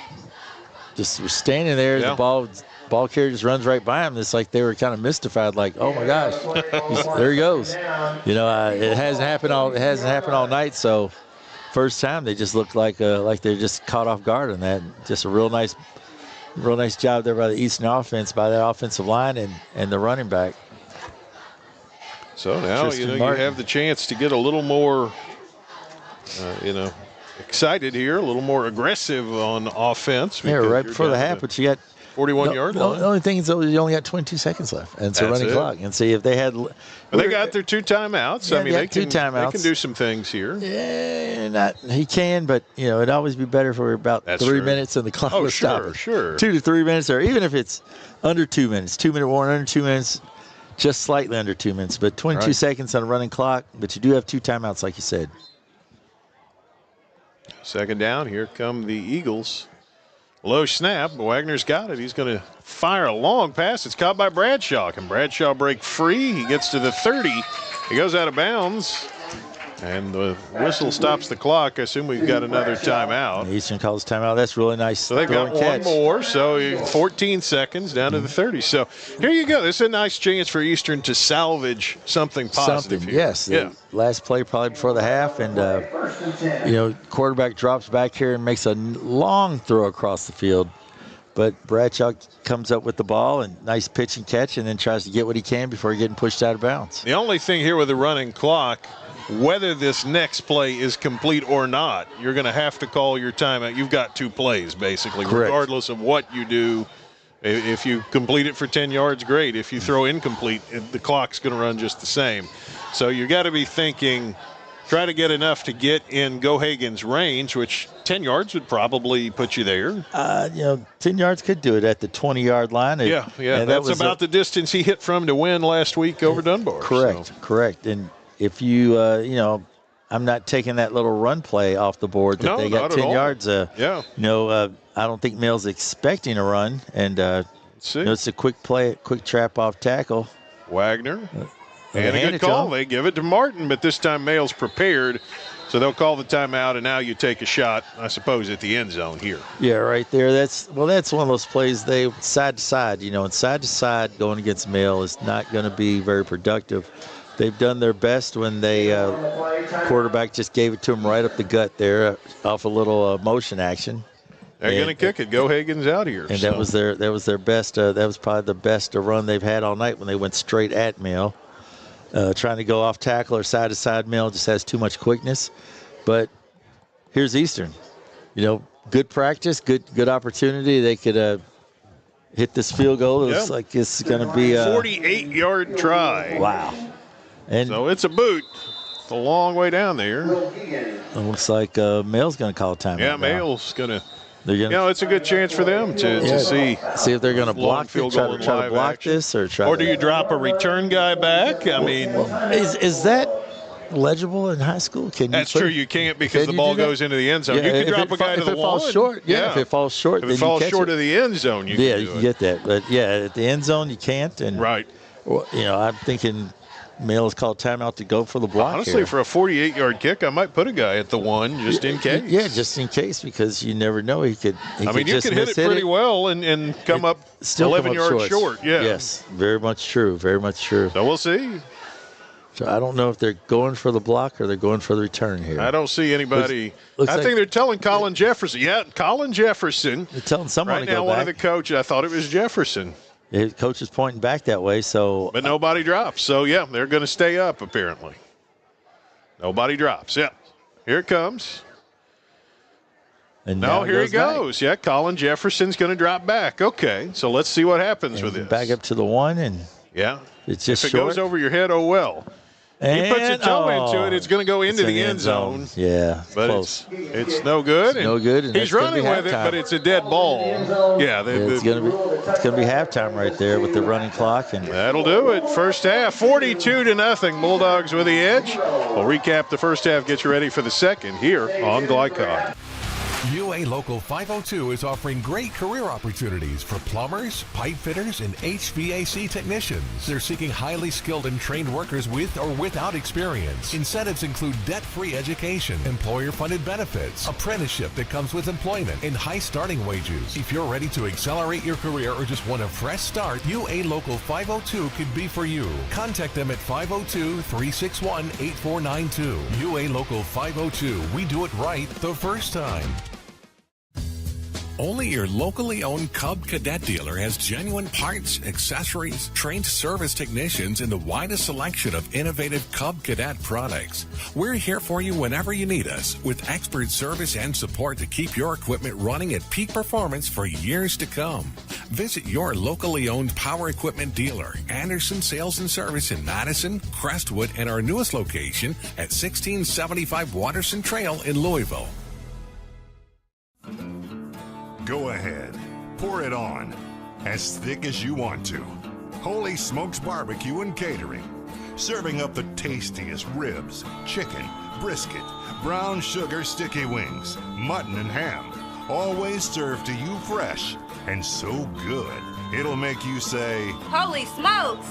just was standing there. Yeah. The ball carrier just runs right by him. It's like they were kind of mystified, like, oh my gosh, there he goes. It hasn't happened all night. So first time they just looked like they're just caught off guard on that. Just a real nice job there by the Eastern offense, by that offensive line and the running back. So now you have the chance to get a little more, excited here, a little more aggressive on offense. Yeah, right before the half, but you got 41-yard line. The only thing is, you only got 22 seconds left, and it's a running clock. And see if they had. But they got their 2 timeouts. Yeah, I mean, they can 2 timeouts. They can do some things here. Yeah, he can, but it'd always be better for about 3 minutes and the clock was stopping. Sure. 2 to 3 minutes, or even if it's under 2 minutes, 2-minute warning, under 2 minutes, just slightly under 2 minutes, but 22 seconds on a running clock. But you do have 2 timeouts, like you said. Second down. Here come the Eagles. Low snap. Wagner's got it. He's going to fire a long pass. It's caught by Bradshaw. Can Bradshaw break free? He gets to the 30. He goes out of bounds. And the whistle stops the clock. I assume we've got another timeout. Eastern calls timeout. That's really nice. So they got one more. So 14 seconds down to the 30. So here you go. This is a nice chance for Eastern to salvage something positive here. Yes. Yeah. Last play probably before the half. And, quarterback drops back here and makes a long throw across the field. But Bradshaw comes up with the ball and nice pitch and catch, and then tries to get what he can before getting pushed out of bounds. The only thing here with the running clock, whether this next play is complete or not, you're going to have to call your timeout. You've got 2 plays, basically, Correct. Regardless of what you do. If you complete it for 10 yards, great. If you throw incomplete, the clock's going to run just the same. So you got to be thinking, try to get enough to get in Gohagen's range, which 10 yards would probably put you there. 10 yards could do it at the 20-yard line. Yeah. That's about the distance he hit from to win last week over Dunbar. Correct. And if you, I'm not taking that little run play off the board that they got 10 yards. I don't think Mill's expecting a run. And it's a quick play, quick trap off tackle. Wagner. And a good call. They give it to Martin, but this time Mayle's prepared. So they'll call the timeout, and now you take a shot, I suppose, at the end zone here. Yeah, right there. That's one of those plays they side to side. And side to side going against Mayle is not going to be very productive. They've done their best when they quarterback just gave it to him right up the gut there off a little motion action. They're going to kick it. Gohagen's out here. And that was their best. That was probably the best run they've had all night when they went straight at Mayle. Trying to go off tackle or side to side, Mayle just has too much quickness. But here's Eastern. Good practice, good opportunity. They could hit this field goal. It looks like it's going to be a 48-yard try. Wow. And so it's a boot. It's a long way down there. It looks like Mayle's going to call a timeout. Yeah, Mayle's going to. It's a good chance for them to see if they're going to block it, try to block this, or do you drop a return guy back? I mean, is that legible in high school? That's true. You can't because the ball goes into the end zone. You can drop a guy to the wall. If it falls short, if it falls short, if it falls short of the end zone, you can get that. But at the end zone you can't. And right. I'm thinking Mayle has called timeout to go for the block. Honestly, for a 48-yard kick, I might put a guy at the 1 just in case. Yeah, just in case, because you never know. He could you could hit it pretty well and come up 11 yards short. Yeah. Yes, very much true. Very much true. So we'll see. So I don't know if they're going for the block or they're going for the return here. I don't see anybody. I think they're telling Colin Jefferson. Yeah, Colin Jefferson. They're telling someone to go back. Right now, one of back. the coaches, I thought it was Jefferson. The coach is pointing back that way, so. But nobody drops. So, they're going to stay up, apparently. Nobody drops. Yeah. Here it comes. And here he goes. Yeah, Colin Jefferson's going to drop back. Okay, so let's see what happens with this. Back up to the 1, and it's just if it goes over your head, oh well. And he puts a toe into it, it's going to go into the end zone. Yeah, but close. It's no good. No good. And he's running with it, but it's a dead ball. Yeah, it's going to be halftime right there with the running clock, and that'll do it. First half, 42-0. Bulldogs with the edge. We'll recap the first half. Get you ready for the second here on Glycon. UA Local 502 is offering great career opportunities for plumbers, pipe fitters, and HVAC technicians. They're seeking highly skilled and trained workers with or without experience. Incentives include debt-free education, employer-funded benefits, apprenticeship that comes with employment, and high starting wages. If you're ready to accelerate your career or just want a fresh start, UA Local 502 could be for you. Contact them at 502-361-8492. UA Local 502. We do it right the first time. Only your locally owned Cub Cadet dealer has genuine parts, accessories, trained service technicians, and the widest selection of innovative Cub Cadet products. We're here for you whenever you need us, with expert service and support to keep your equipment running at peak performance for years to come. Visit your locally owned power equipment dealer, Anderson Sales and Service in Madison, Crestwood, and our newest location at 1675 Watterson Trail in Louisville. Go ahead. Pour it on. As thick as you want to. Holy Smokes Barbecue and Catering. Serving up the tastiest ribs, chicken, brisket, brown sugar sticky wings, mutton and ham. Always served to you fresh and so good, it'll make you say, Holy smokes!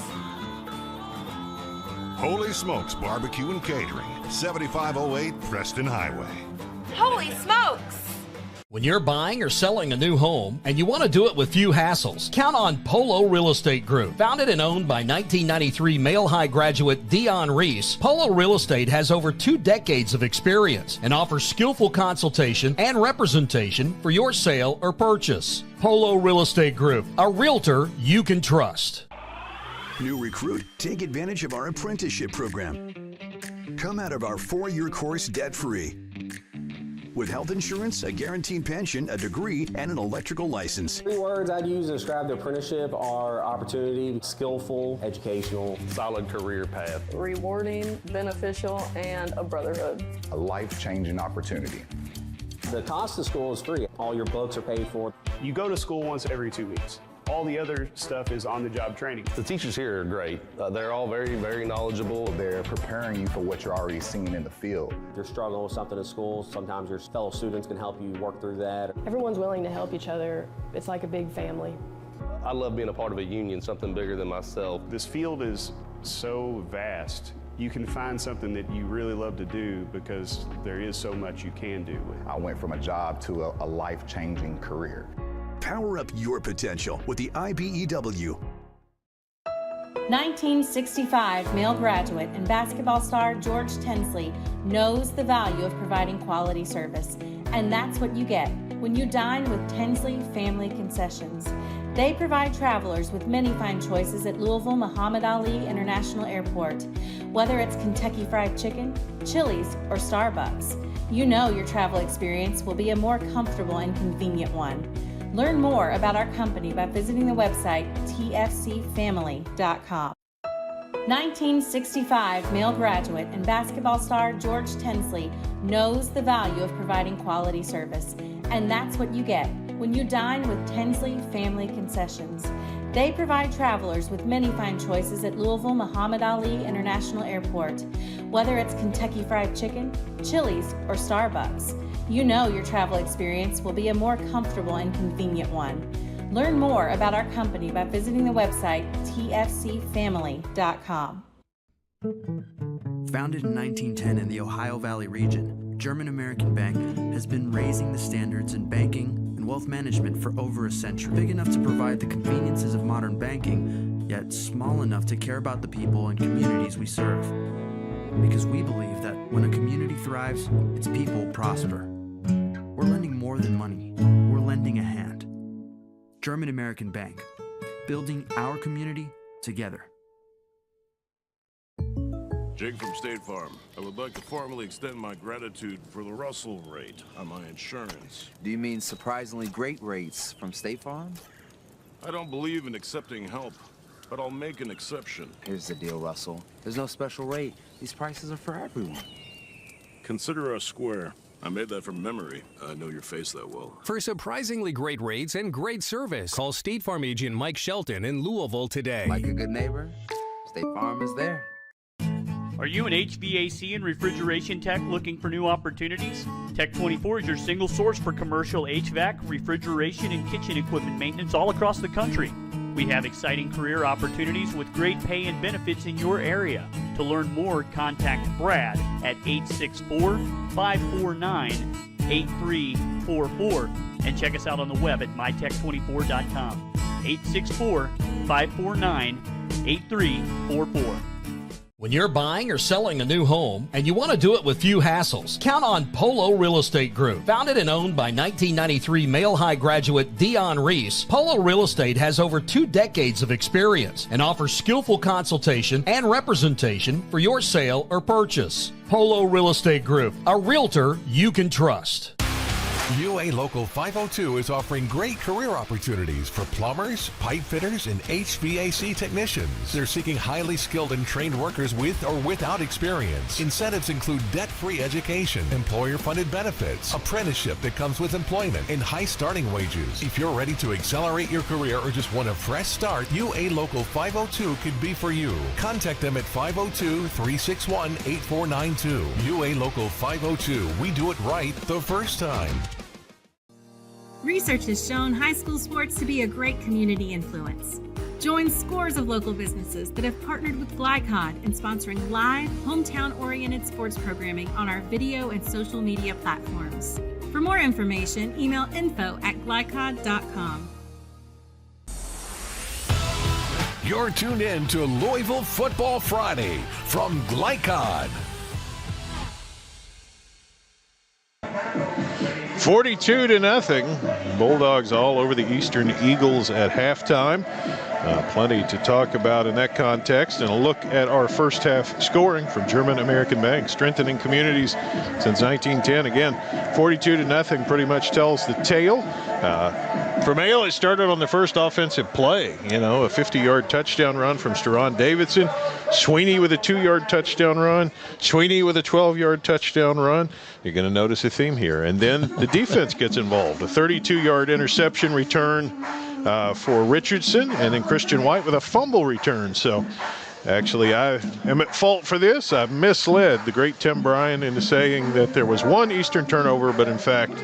Holy Smokes Barbecue and Catering, 7508 Preston Highway. Holy smokes! When you're buying or selling a new home and you want to do it with few hassles, count on Polo Real Estate Group. Founded and owned by 1993 Male High graduate Dion Reese, Polo Real Estate has over 2 decades of experience and offers skillful consultation and representation for your sale or purchase. Polo Real Estate Group, a realtor you can trust. New recruit, take advantage of our apprenticeship program. Come out of our 4-year course debt-free. With health insurance, a guaranteed pension, a degree, and an electrical license. 3 words I'd use to describe the apprenticeship are opportunity, skillful, educational, solid career path, rewarding, beneficial, and a brotherhood. A life-changing opportunity. The cost of school is free. All your books are paid for. You go to school once every 2 weeks. All the other stuff is on-the-job training. The teachers here are great. They're all very, very knowledgeable. They're preparing you for what you're already seeing in the field. If you're struggling with something in school, sometimes your fellow students can help you work through that. Everyone's willing to help each other. It's like a big family. I love being a part of a union, something bigger than myself. This field is so vast. You can find something that you really love to do because there is so much you can do. I went from a job to a life-changing career. Power up your potential with the IBEW. 1965 male graduate and basketball star George Tensley knows the value of providing quality service, and that's what you get when you dine with Tensley Family Concessions. They provide travelers with many fine choices at Louisville Muhammad Ali International Airport. Whether it's Kentucky Fried Chicken, Chili's, or Starbucks, you know your travel experience will be a more comfortable and convenient one. Learn more about our company by visiting the website tfcfamily.com. 1965 male graduate and basketball star George Tensley knows the value of providing quality service, and that's what you get when you dine with Tensley Family Concessions. They provide travelers with many fine choices at Louisville Muhammad Ali International Airport. Whether it's Kentucky Fried Chicken, Chili's, or Starbucks, you know your travel experience will be a more comfortable and convenient one. Learn more about our company by visiting the website tfcfamily.com. Founded in 1910 in the Ohio Valley region, German American Bank has been raising the standards in banking and wealth management for over a century. Big enough to provide the conveniences of modern banking, yet small enough to care about the people and communities we serve. Because we believe that when a community thrives, its people prosper. We're lending more than money. We're lending a hand. German American Bank, building our community together. Jake from State Farm. I would like to formally extend my gratitude for the Russell rate on my insurance. Do you mean surprisingly great rates from State Farm? I don't believe in accepting help, but I'll make an exception. Here's the deal, Russell. There's no special rate. These prices are for everyone. Consider us square. I made that from memory. I know your face that well. For surprisingly great rates and great service, call State Farm agent Mike Shelton in Louisville today. Like a good neighbor, State Farm is there. Are you an HVAC and refrigeration tech looking for new opportunities? Tech 24 is your single source for commercial HVAC, refrigeration, and kitchen equipment maintenance all across the country. We have exciting career opportunities with great pay and benefits in your area. To learn more, contact Brad at 864-549-8344 and check us out on the web at mytech24.com. 864-549-8344. When you're buying or selling a new home and you want to do it with few hassles, count on Polo Real Estate Group. Founded and owned by 1993 Male High graduate Dion Reese, Polo Real Estate has over 2 decades of experience and offers skillful consultation and representation for your sale or purchase. Polo Real Estate Group, a realtor you can trust. UA Local 502 is offering great career opportunities for plumbers, pipe fitters, and HVAC technicians. They're seeking highly skilled and trained workers with or without experience. Incentives include debt-free education, employer-funded benefits, apprenticeship that comes with employment, and high starting wages. If you're ready to accelerate your career or just want a fresh start, UA Local 502 could be for you. Contact them at 502-361-8492. UA Local 502. We do it right the first time. Research has shown high school sports to be a great community influence. Join scores of local businesses that have partnered with Glycod in sponsoring live, hometown-oriented sports programming on our video and social media platforms. For more information, email info@glycod.com. You're tuned in to Louisville Football Friday from Glycod. 42-0. Bulldogs all over the Eastern Eagles at halftime. Plenty to talk about in that context, and a look at our first half scoring from German American Bank, strengthening communities since 1910. Again, 42-0 pretty much tells the tale. For Mayo, it started on the first offensive play. A 50-yard touchdown run from Steron Davidson. Sweeney with a 2-yard touchdown run. Sweeney with a 12-yard touchdown run. You're going to notice a theme here. And then the defense gets involved. A 32-yard interception return for Richardson, and then Christian White with a fumble return. So actually, I am at fault for this. I've misled the great Tim Bryan into saying that there was one Eastern turnover, but in fact,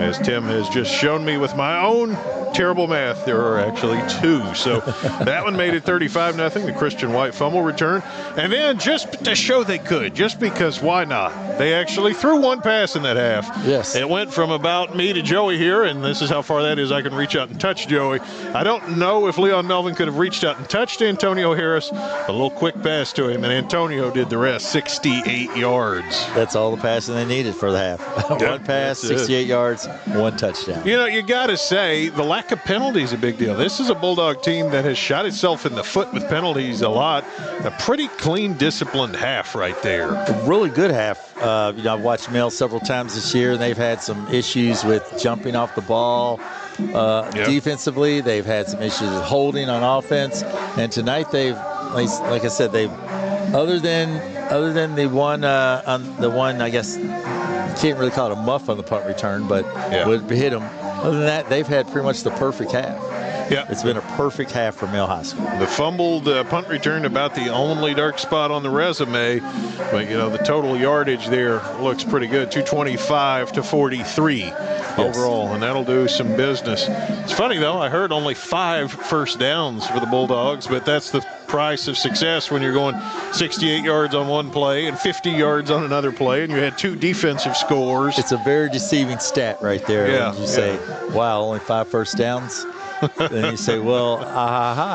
as Tim has just shown me with my own terrible math, there are actually 2. So that one made it 35-0, the Christian White fumble return. And then just to show they could, just because why not? They actually threw one pass in that half. Yes. It went from about me to Joey here, and this is how far that is. I can reach out and touch Joey. I don't know if Leon Melvin could have reached out and touched Antonio Harris. A little quick pass to him, and Antonio did the rest, 68 yards. That's all the passing they needed for the half. One pass, 68 yards, 1 touchdown. You got to say, the lack of penalties is a big deal. This is a Bulldog team that has shot itself in the foot with penalties a lot. A pretty clean, disciplined half right there. A really good half. I've watched Mel several times this year, and they've had some issues with jumping off the ball. Defensively, they've had some issues with holding on offense. And tonight they've, like I said, they've, other than the one, I guess, you can't really call it a muff on the punt return, but would hit them. Other than that, they've had pretty much the perfect half. Yeah, it's been a perfect half for Male High School. The fumbled punt return, about the only dark spot on the resume, but the total yardage there looks pretty good, 225 to 43 overall, and that'll do some business. It's funny though, I heard only 5 first downs for the Bulldogs, but that's the price of success when you're going 68 yards on one play and 50 yards on another play, and you had 2 defensive scores. It's a very deceiving stat right there. When you say, wow, only 5 first downs. Then you say, well,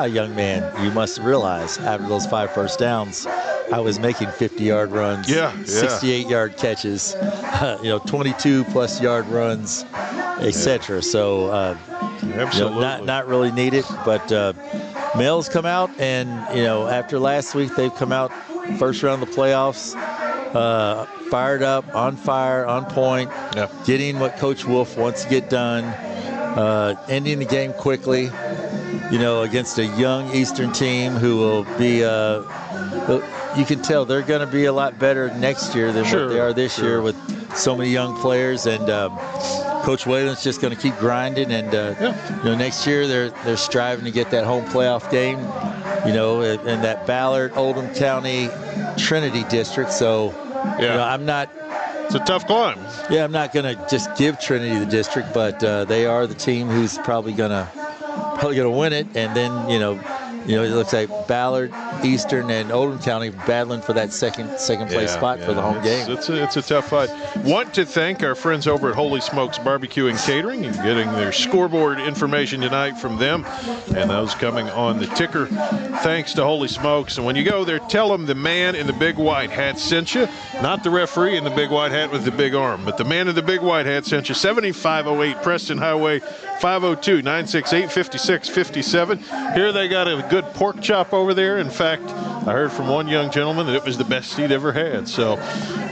young man, you must realize after those 5 first downs, I was making 50-yard runs, 68-yard catches, 22-plus yard runs, etc. So, absolutely, not really needed. But Male's come out, and after last week, they've come out first round of the playoffs, fired up, on fire, on point, getting what Coach Wolf wants to get done. Ending the game quickly, against a young Eastern team who will be, you can tell they're going to be a lot better next year than what they are this year with so many young players. And Coach Whalen's just going to keep grinding. And, next year they're striving to get that home playoff game. in that Ballard, Oldham County, Trinity district. So, I'm not. It's a tough climb. Yeah, I'm not going to just give Trinity the district, but they are the team who's probably going to win it. And then, it looks like Ballard, Eastern, and Oldham County battling for that second place spot for the home game. It's a tough fight. Want to thank our friends over at Holy Smokes Barbecue and Catering. You're getting their scoreboard information tonight from them, and those coming on the ticker. Thanks to Holy Smokes. And when you go there, tell them the man in the big white hat sent you, not the referee in the big white hat with the big arm, but the man in the big white hat sent you. 7508 Preston Highway, 502-968-5657. Here they got a good pork chop over there. In fact, I heard from one young gentleman that it was the best he'd ever had. So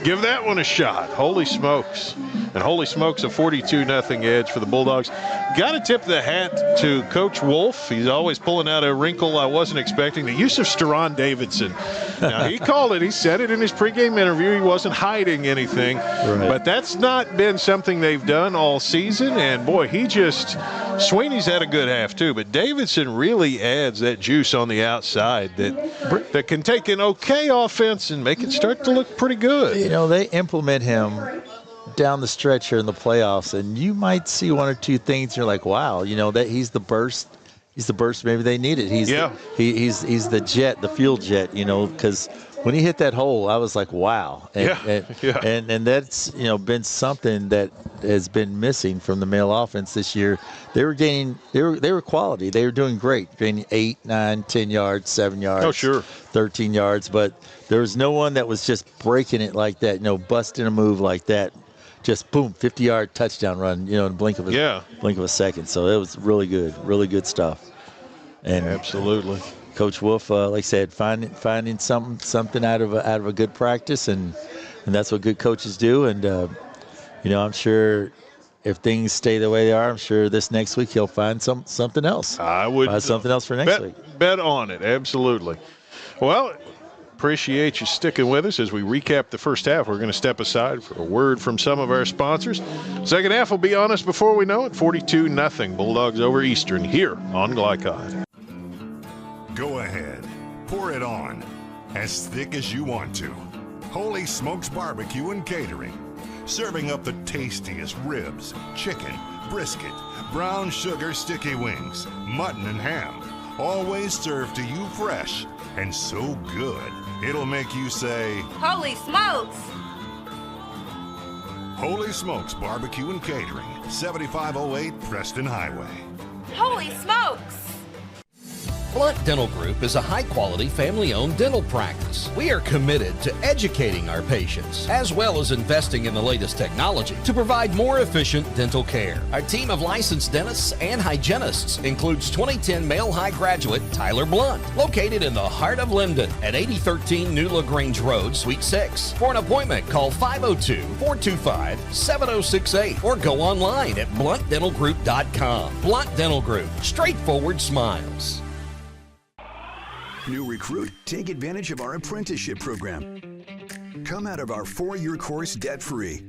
give that one a shot. Holy Smokes. And Holy Smokes, a 42-0 edge for the Bulldogs. Got to tip the hat to Coach Wolf. He's always pulling out a wrinkle I wasn't expecting. The use of Steron Davidson. Now, he called it. He said it in his pregame interview. He wasn't hiding anything. Right. But that's not been something they've done all season. And, boy, Sweeney's had a good half, too. But Davidson really adds that juice on the outside that can take an okay offense and make it start to look pretty good. They implement him down the stretch here in the playoffs, and you might see one or two things. You're like, wow, that he's the burst. He's the burst maybe they needed. He's the jet, the fuel jet. Because when he hit that hole, I was like, wow. And that's been something that has been missing from the male offense this year. They were gaining. They were quality. They were doing great, gaining 8, 9, 10 yards, 7 yards. Oh, sure. 13 yards, but there was no one that was just breaking it like that. Busting a move like that. Just boom, 50-yard touchdown run, in the blink of a second. So it was really good stuff. And absolutely, Coach Wolf, like I said, finding something out of a good practice, and that's what good coaches do. And I'm sure if things stay the way they are, I'm sure this next week he'll find something else. I would find something else for next week. Bet on it, absolutely. Well, appreciate you sticking with us as we recap the first half. We're going to step aside for a word from some of our sponsors. Second half will be on us before we know it. 42-0 Bulldogs over Eastern here on Glycod. Go ahead, pour it on, as thick as you want to. Holy Smokes Barbecue and Catering, serving up the tastiest ribs, chicken, brisket, brown sugar sticky wings, mutton and ham, always served to you fresh and so good, it'll make you say, Holy smokes! Holy Smokes Barbecue and Catering, 7508 Preston Highway. Holy smokes! Blunt Dental Group is a high-quality, family-owned dental practice. We are committed to educating our patients, as well as investing in the latest technology to provide more efficient dental care. Our team of licensed dentists and hygienists includes 2010 male high graduate Tyler Blunt, located in the heart of Linden at 8013 New LaGrange Road, Suite 6. For an appointment, call 502-425-7068 or go online at bluntdentalgroup.com. Blunt Dental Group, straightforward smiles. New recruit, take advantage of our apprenticeship program. Come out of our 4-year course debt-free.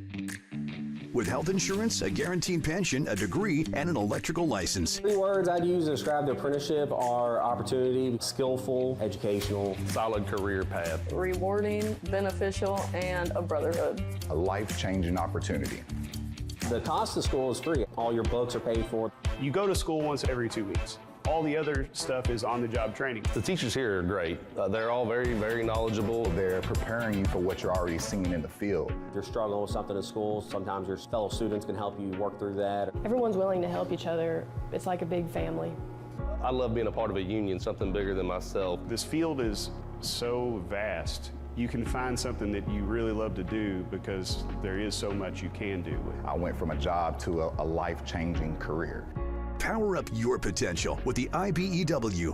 With health insurance, a guaranteed pension, a degree, and an electrical license. 3 words I'd use to describe the apprenticeship are opportunity, skillful, educational, solid career path, rewarding, beneficial, and a brotherhood. A life-changing opportunity. The cost of school is free. All your books are paid for. You go to school once every 2 weeks. All the other stuff is on-the-job training. The teachers here are great. They're all very, very knowledgeable. They're preparing you for what you're already seeing in the field. If you're struggling with something at school, sometimes your fellow students can help you work through that. Everyone's willing to help each other. It's like a big family. I love being a part of a union, something bigger than myself. This field is so vast. You can find something that you really love to do because there is so much you can do. I went from a job to a life-changing career. Power up your potential with the IBEW.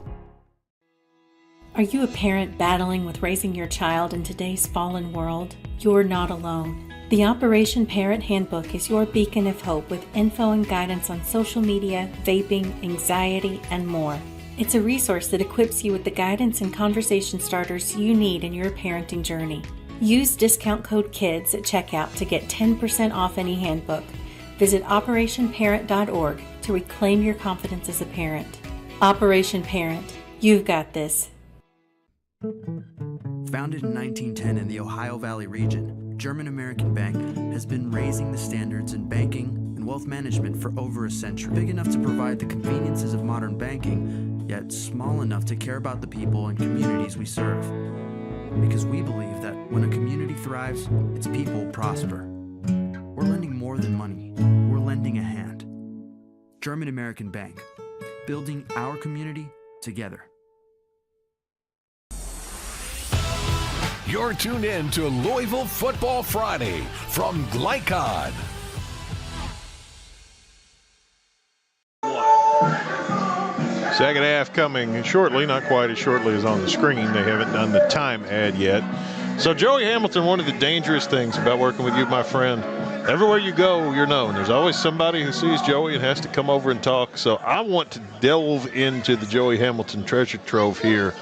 Are you a parent battling with raising your child in today's fallen world? You're not alone. The Operation Parent Handbook is your beacon of hope with info and guidance on social media, vaping, anxiety, and more. It's a resource that equips you with the guidance and conversation starters you need in your parenting journey. Use discount code KIDS at checkout to get 10% off any handbook. Visit operationparent.org to reclaim your confidence as a parent. Operation Parent, you've got this. Founded in 1910 in the Ohio Valley region, German American Bank has been raising the standards in banking and wealth management for over a century. Big enough to provide the conveniences of modern banking, yet small enough to care about the people and communities we serve. Because we believe that when a community thrives, its people prosper. We're lending more than money. We're lending a hand. German American Bank, building our community together. You're tuned in to Louisville Football Friday from Glycod. Second half coming shortly, not quite as shortly as on the screen. They haven't done the time ad yet. So, Joey Hamilton, one of the dangerous things about working with you, my friend, everywhere you go, you're known. There's always somebody who sees Joey and has to come over and talk. So I want to delve into the Joey Hamilton treasure trove here.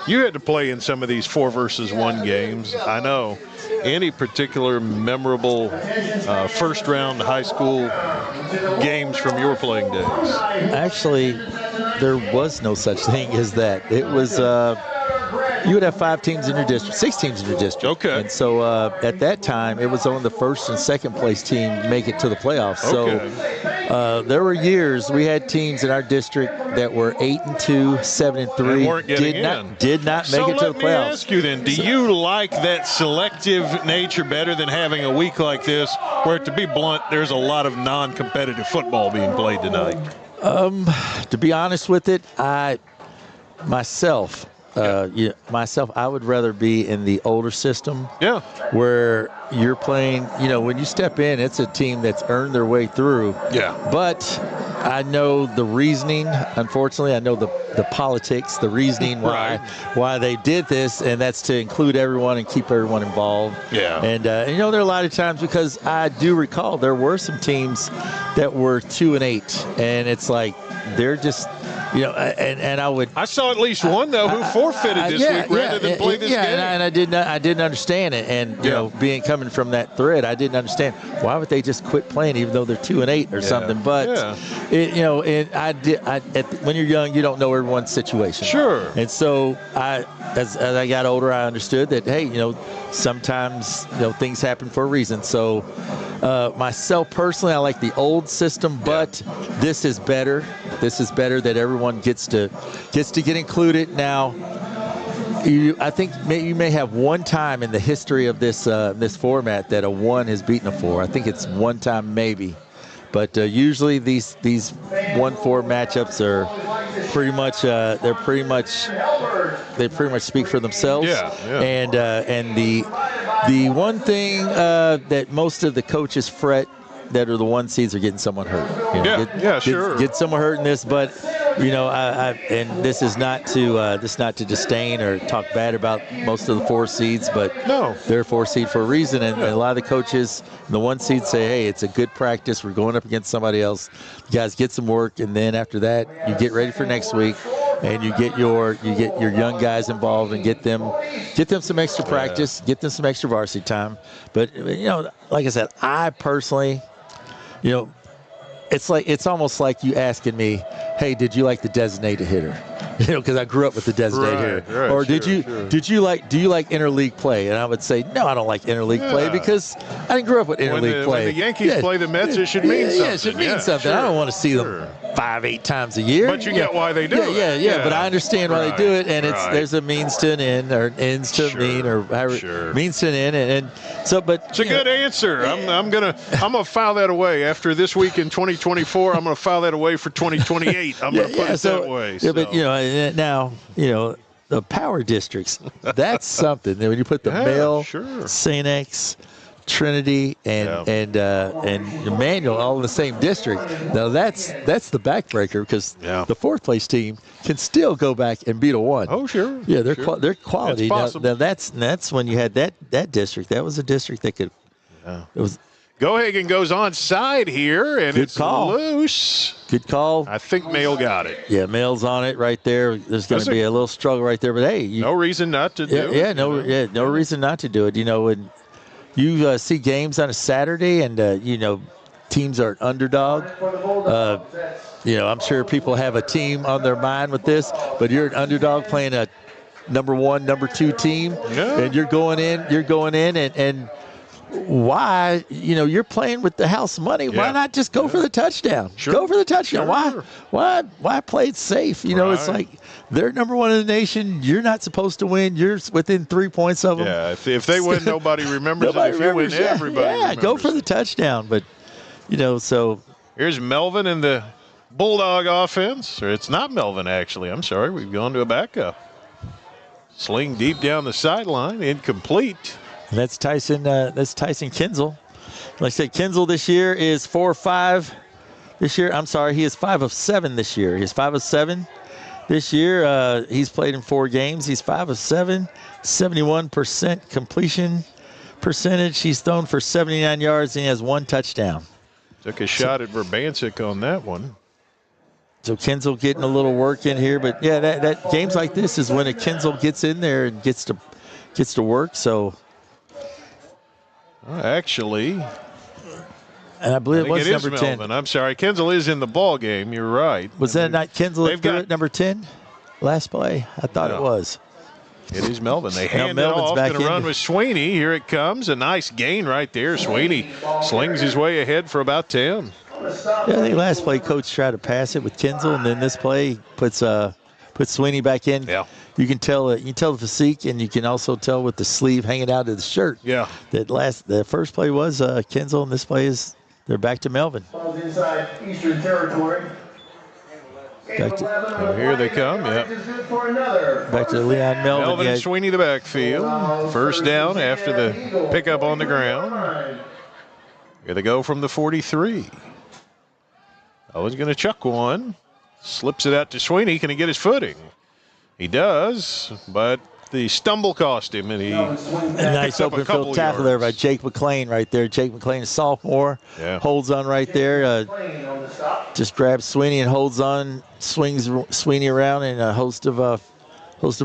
You had to play in some of these 4-versus-1 games. I know. Any particular memorable first-round high school games from your playing days? Actually, there was no such thing as that. It was you would have 5 teams in your district, 6 teams in your district. Okay. And so at that time, it was only the first and second place team make it to the playoffs. Okay. So there were years we had teams in our district that were 8-2, 7-3. And weren't getting did not make it to the playoffs. So let me ask you then, do you like that selective nature better than having a week like this where, to be blunt, there's a lot of non-competitive football being played tonight? To be honest with it, myself, I would rather be in the older system. Yeah. Where you're playing, when you step in, it's a team that's earned their way through. Yeah. But I know the reasoning. Unfortunately, I know the politics, the reasoning why they did this, and that's to include everyone and keep everyone involved. Yeah. And there are a lot of times, because I do recall there were some teams that were 2-8, and it's like they're just. I saw at least one though who forfeited this week rather than play this game. And I didn't understand it, and coming from that thread, I didn't understand why would they just quit playing even though they're 2-8 or something. But when you're young, you don't know everyone's situation. Sure. And so as I got older, I understood that sometimes things happen for a reason. So myself personally, I like the old system, but this is better. This is better that everyone gets to get included. Now, I think you may have one time in the history of this format that a 1 has beaten a 4. I think it's one time maybe, but usually these 1-4 matchups are they pretty much speak for themselves. Yeah. And the one thing that most of the coaches fret that are the 1 seeds are getting someone hurt. Sure. Get someone hurt in this, but and this is not to disdain or talk bad about most of the 4 seeds, but they're a 4 seed for a reason, and a lot of the coaches, the 1 seed say, hey, it's a good practice. We're going up against somebody else. You guys get some work, and then after that, you get ready for next week. And you get your young guys involved and get them some extra practice, get them some extra varsity time. But like I said, I personally, it's almost like you asking me, hey, did you like the designated hitter? Because I grew up with the designated hitter. Right, or do you like interleague play? And I would say, no, I don't like interleague play because I didn't grow up with interleague play. When the Yankees play the Mets, it should mean something. Yeah, it should mean something. Sure. I don't want to see them 5-8 times a year. But you get why they do it. Yeah, but I understand why they do it, and there's a means to an end, or ends to a mean, or means to an end, and so. But it's a good answer. I'm gonna file that away after this week in 2024. I'm gonna file that away for 2028. I'm gonna put it that way. Yeah, but now the power districts. That's something. When you put the Male, St. X, Trinity, and Emmanuel all in the same district. Now that's the backbreaker, because the 4th place team can still go back and beat a 1. Oh sure. Yeah, they're quality. Now that's when you had that district. That was a district that could. It was. Gohagen goes onside here, and Good it's call. loose. Good call. I think Male got it. Yeah, Male's on it right there. There's going to be a little struggle right there, but hey, no reason not to do it. No reason not to do it. When you see games on a Saturday and teams are an underdog. I'm sure people have a team on their mind with this, but you're an underdog playing a number 1, number 2 team, and you're going in, and why, you're playing with the house money. Why not just go for the touchdown? Sure. Go for the touchdown. Sure. Why play it safe? It's like they're number 1 in the nation. You're not supposed to win. You're within 3 points of them. Yeah, if they win, nobody remembers it. If you win, everybody remembers. Go for the touchdown. But, so. Here's Melvin in the Bulldog offense. Or it's not Melvin, actually. I'm sorry. We've gone to a backup. Sling deep down the sideline. Incomplete. That's Tyson Kinzel. Like I said, Kinzel this year is 4-5. This year, I'm sorry, he is 5 of 7 this year. He's 5 of 7 this year. He's played in 4 games. He's 5 of 7, 71% completion percentage. He's thrown for 79 yards and he has 1 touchdown. Took a shot at Verbancic on that one. So Kinzel getting a little work in here, but yeah, that games like this is when a Kinzel gets in there and gets to work. So. Actually, and I believe it was number 10. Melvin. I'm sorry, Kinzel is in the ball game. You're right. Was that not Kinzel at number 10 last play? I thought it was. It is Melvin. They hand it off. Going to run with Sweeney. Here it comes. A nice gain right there. Sweeney slings his way ahead for about 10. Yeah, I think last play Coach tried to pass it with Kinzel, and then this play puts Sweeney back in. Yeah. You can tell the physique, and you can also tell with the sleeve hanging out of the shirt. Yeah. The first play was Kinzel, and this play is they're back to Melvin. Inside Eastern Territory. Here they come. Yeah. Back to Leon Melvin. Melvin and Sweeney the backfield. First down after the pickup on the ground. Here they go from the 43. Owen's going to chuck one. Slips it out to Sweeney. Can he get his footing? He does, but the stumble cost him, and he nice open field tackle there by Jake McClain right there. Jake McClain, sophomore, holds on right there. Just grabs Sweeney and holds on, swings Sweeney around, and a host of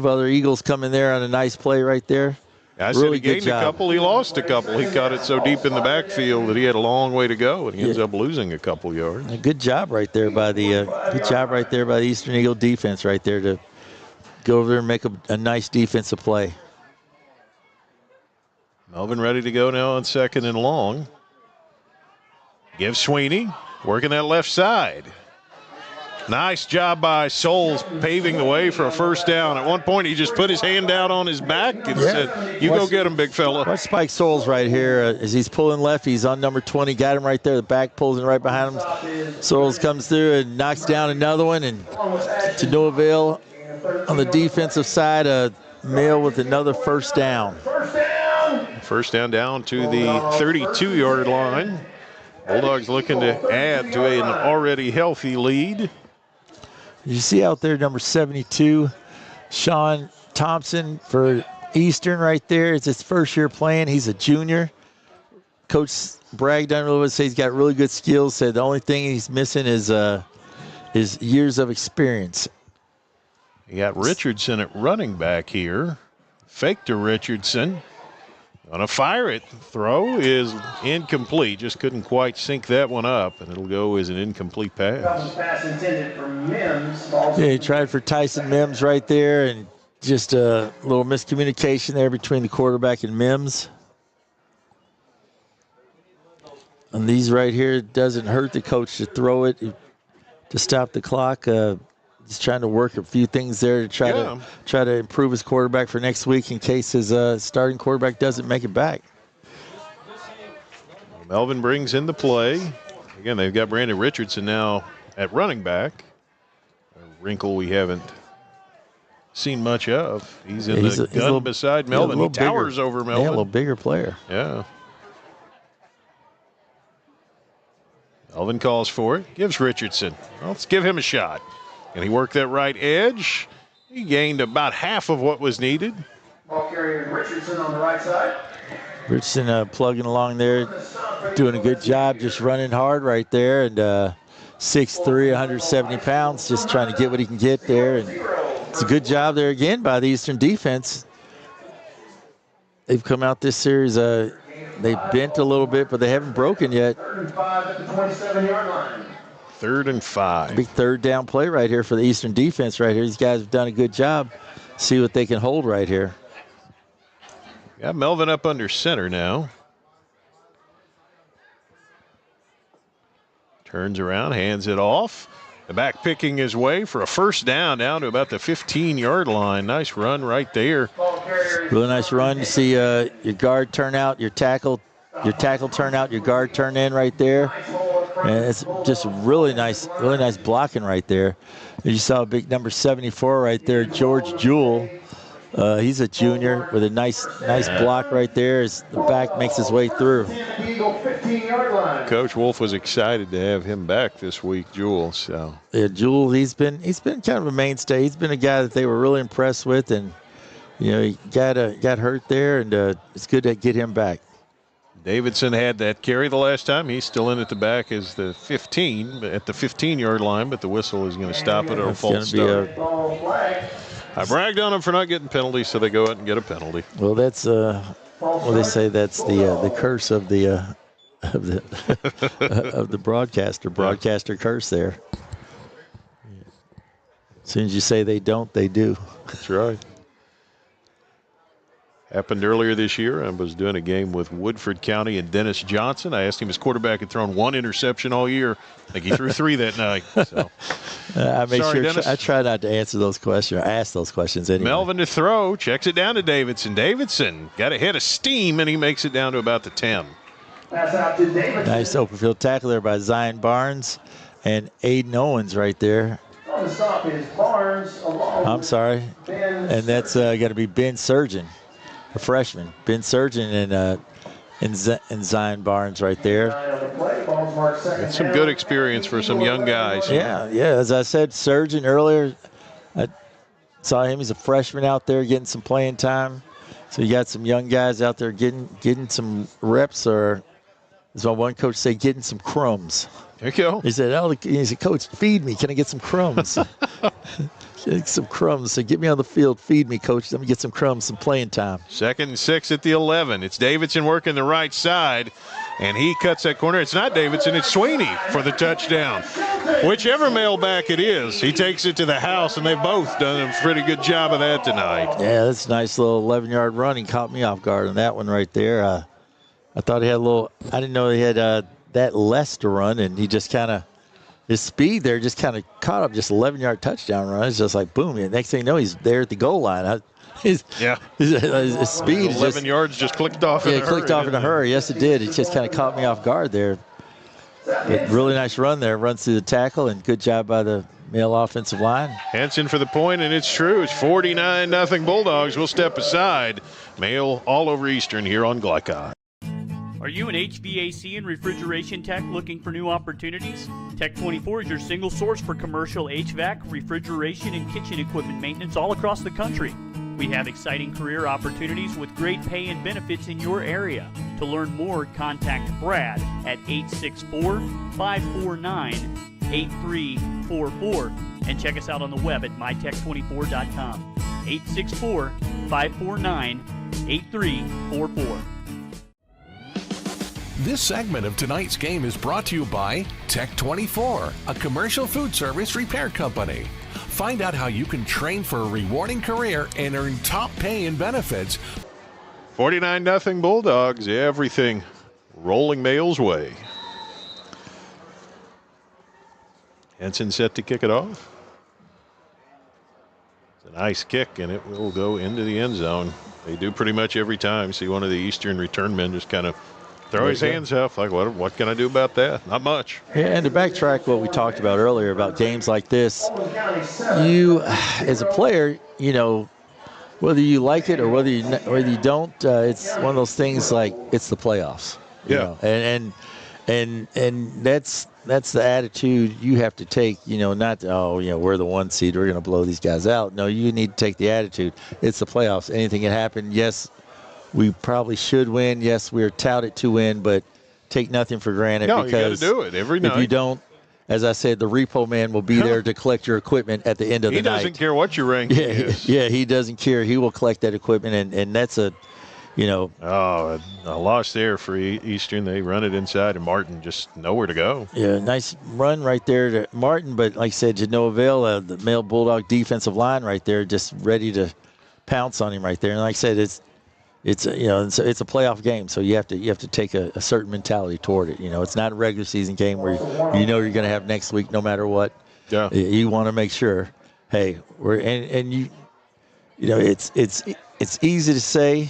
other Eagles come in there on a nice play right there. I said he gained a couple, he lost a couple. He caught it so deep in the backfield that he had a long way to go, and he ends up losing a couple yards. A good job right there by the Eastern Eagle defense right there to go over there and make a nice defensive play. Melvin ready to go now on 2nd and long. Give Sweeney, working that left side. Nice job by Souls paving the way for a first down. At one point, he just put his hand out on his back and said, you go get him, big fella. Watch Spike Souls right here as he's pulling left. He's on number 20. Got him right there. The back pulls him right behind him. Souls comes through and knocks down another one. And to no avail on the defensive side, Mail with another first down. First down to the 32-yard line. Bulldogs looking to add to an already healthy lead. You see out there number 72, Sean Thompson for Eastern right there. It's his first year playing. He's a junior. Coach bragged on him a little bit, said he's got really good skills. Said the only thing he's missing is years of experience. You got Richardson at running back here. Fake to Richardson. Gonna fire it. Throw is incomplete. Just couldn't quite sync that one up, and it'll go as an incomplete pass. Pass intended for Mims. Yeah, he tried for Tyson Mims right there, and just a little miscommunication there between the quarterback and Mims. And these right here, it doesn't hurt the coach to throw it to stop the clock. Just trying to work a few things there to try to improve his quarterback for next week in case his starting quarterback doesn't make it back. Melvin brings in the play. Again, they've got Brandon Richardson now at running back. A wrinkle we haven't seen much of. He's in the gun beside Melvin. He towers over Melvin. Yeah, a little bigger player. Yeah. Melvin calls for it. Gives Richardson. Well, let's give him a shot. And he worked that right edge. He gained about half of what was needed. Ball carrier Richardson on the right side. Richardson plugging along there, doing a good job, just running hard right there. And 6'3", 170 pounds, just trying to get what he can get there. And it's a good job there again by the Eastern defense. They've come out this series, they bent a little bit, but they haven't broken yet. 35 at the 27-yard line. 3rd and 5. Big third down play right here for the Eastern defense right here. These guys have done a good job. See what they can hold right here. Got Melvin up under center now. Turns around, hands it off. The back picking his way for a first down to about the 15-yard line. Nice run right there. Really nice run. You see your guard turn out, your tackle turn out, your guard turn in right there. And it's just really nice blocking right there. You saw a big number 74 right there, George Jewell. He's a junior with a nice block right there as the back makes his way through. Coach Wolf was excited to have him back this week, Jewell. So yeah, Jewell, he's been kind of a mainstay. He's been a guy that they were really impressed with, and he got hurt there, and it's good to get him back. Davidson had that carry the last time. He's still in at the back as the 15 at the 15-yard line, but the whistle is going to stop it or a false start. I bragged on them for not getting penalties, so they go out and get a penalty. Well, that's they say that's the curse of the of the broadcaster curse there. As soon as you say they don't, they do. That's right. Happened earlier this year. I was doing a game with Woodford County and Dennis Johnson. I asked him his quarterback had thrown 1 interception all year. I think he threw 3 that night. So. I try not to answer those questions or ask those questions anyway. Melvin to throw, checks it down to Davidson. Davidson got a hit of steam, and he makes it down to about the 10. Nice open field tackle there by Zion Barnes and Aiden Owens right there. I'm sorry. And that's got to be Ben Surgeon, a freshman. Ben Surgeon and Zion Barnes right there. It's some good experience for some young guys. Yeah. As I said, Surgeon earlier, I saw him. He's a freshman out there getting some playing time. So you got some young guys out there getting some reps, or as one coach say, getting some crumbs. There you go. He said, Coach, feed me. Can I get some crumbs? Get some crumbs. So get me on the field. Feed me, Coach. Let me get some crumbs, some playing time. 2nd and 6 at the 11. It's Davidson working the right side, and he cuts that corner. It's not Davidson. It's Sweeney for the touchdown. Whichever mailback it is, he takes it to the house, and they've both done a pretty good job of that tonight. Yeah, that's a nice little 11-yard run. He caught me off guard on that one right there. I thought he had I didn't know he had that less to run, and he just kind of, his speed there just kind of caught up, just 11-yard touchdown run. It's just like, boom. And next thing you know, he's there at the goal line. His speed 11 yards just clicked off in a hurry. Yeah, clicked off in a hurry. Yes, it did. It just kind of caught me off guard there. But really nice run there. Runs through the tackle, and good job by the Male offensive line. Hanson for the point, and it's true. It's 49-0 Bulldogs. We'll step aside. Male all over Eastern here on Glycod. Are you an HVAC and refrigeration tech looking for new opportunities? Tech24 is your single source for commercial HVAC, refrigeration, and kitchen equipment maintenance all across the country. We have exciting career opportunities with great pay and benefits in your area. To learn more, contact Brad at 864-549-8344 and check us out on the web at mytech24.com. 864-549-8344. This segment of tonight's game is brought to you by Tech24, a commercial food service repair company. Find out how you can train for a rewarding career and earn top pay and benefits. 49-0 Bulldogs. Everything rolling Male's way. Henson set to kick it off. It's a nice kick, and it will go into the end zone. They do pretty much every time. See one of the Eastern return men just kind of throw his hands up, like, what can I do about that? Not much. Yeah, and to backtrack what we talked about earlier about games like this, you, as a player, you know, whether you like it or whether you don't, it's one of those things like it's the playoffs. You know? And that's the attitude you have to take. You know, not we're the 1 seed, we're going to blow these guys out. No, you need to take the attitude. It's the playoffs. Anything can happen. Yes, we probably should win. Yes, we're touted to win, but take nothing for granted. No, because you got to do it every night. If you don't, as I said, the repo man will be there to collect your equipment at the end of the night. He doesn't care what your ranking is. Yeah, he doesn't care. He will collect that equipment, and that's a Oh, a loss there for Eastern. They run it inside, and Martin just nowhere to go. Yeah, nice run right there to Martin, but like I said, to no avail. The male Bulldog defensive line right there, just ready to pounce on him right there. And like I said, it's a playoff game, so you have to take a certain mentality toward it. It's not a regular season game where you're going to have next week no matter what. Yeah. You want to make sure, hey, it's easy to say,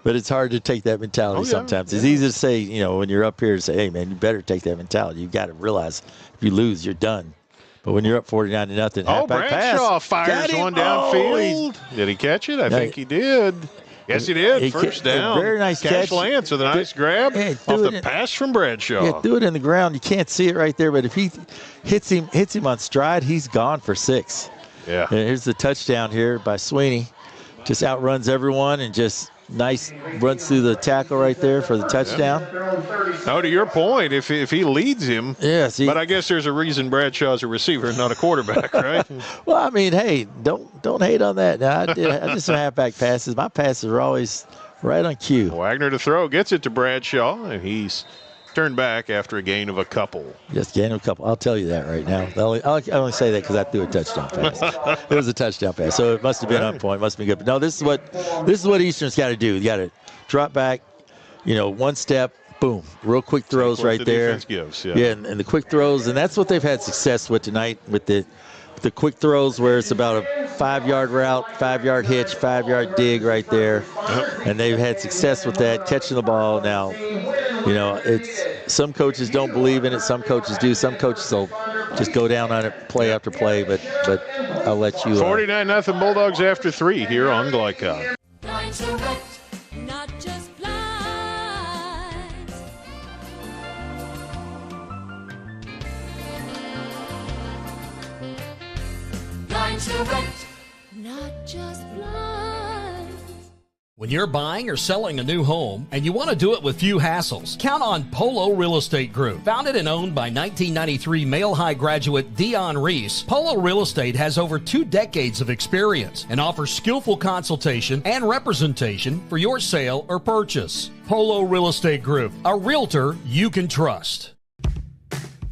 but it's hard to take that mentality sometimes. It's easy to say, when you're up here to say, hey, man, you better take that mentality. You've got to realize if you lose, you're done. But when you're up 49-0, halfback Bradshaw pass, fires one downfield. Did he catch it? I think he did. Yes, he did. First down. Very nice catch. Lance with a nice grab off the pass from Bradshaw. Yeah, threw it in the ground. You can't see it right there, but if he hits him on stride, he's gone for 6. Yeah. And here's the touchdown here by Sweeney. Just outruns everyone and just nice runs through the tackle right there for the touchdown. Oh, to your point, if he leads him. Yes. But I guess there's a reason Bradshaw's a receiver and not a quarterback, right? Well, I mean, hey, don't hate on that. Now, I did some halfback passes. My passes are always right on cue. Wagner to throw, gets it to Bradshaw, and he's turned back after a gain of a couple. Yes, gain of a couple. I'll tell you that right now. I only say that because I threw a touchdown pass. It was a touchdown pass, so it must have been on point. Must have been good. But no, this is what Eastern's got to do. You got to drop back, one step, boom, real quick throws right there. Gives, and the quick throws, and that's what they've had success with tonight with the quick throws where it's about a 5-yard route, 5-yard hitch, 5-yard dig right there, and they've had success with that, catching the ball. Now, it's some coaches don't believe in it, some coaches do, some coaches will just go down on it play after play, but I'll let you. 49-0 Bulldogs after 3 here on Glycon. Not just blinds. Blinds Direct, not just blinds. When you're buying or selling a new home and you want to do it with few hassles, count on Polo Real Estate Group. Founded and owned by 1993 Male High graduate Dion Reese, Polo Real Estate has over 2 decades of experience and offers skillful consultation and representation for your sale or purchase. Polo Real Estate Group, a realtor you can trust.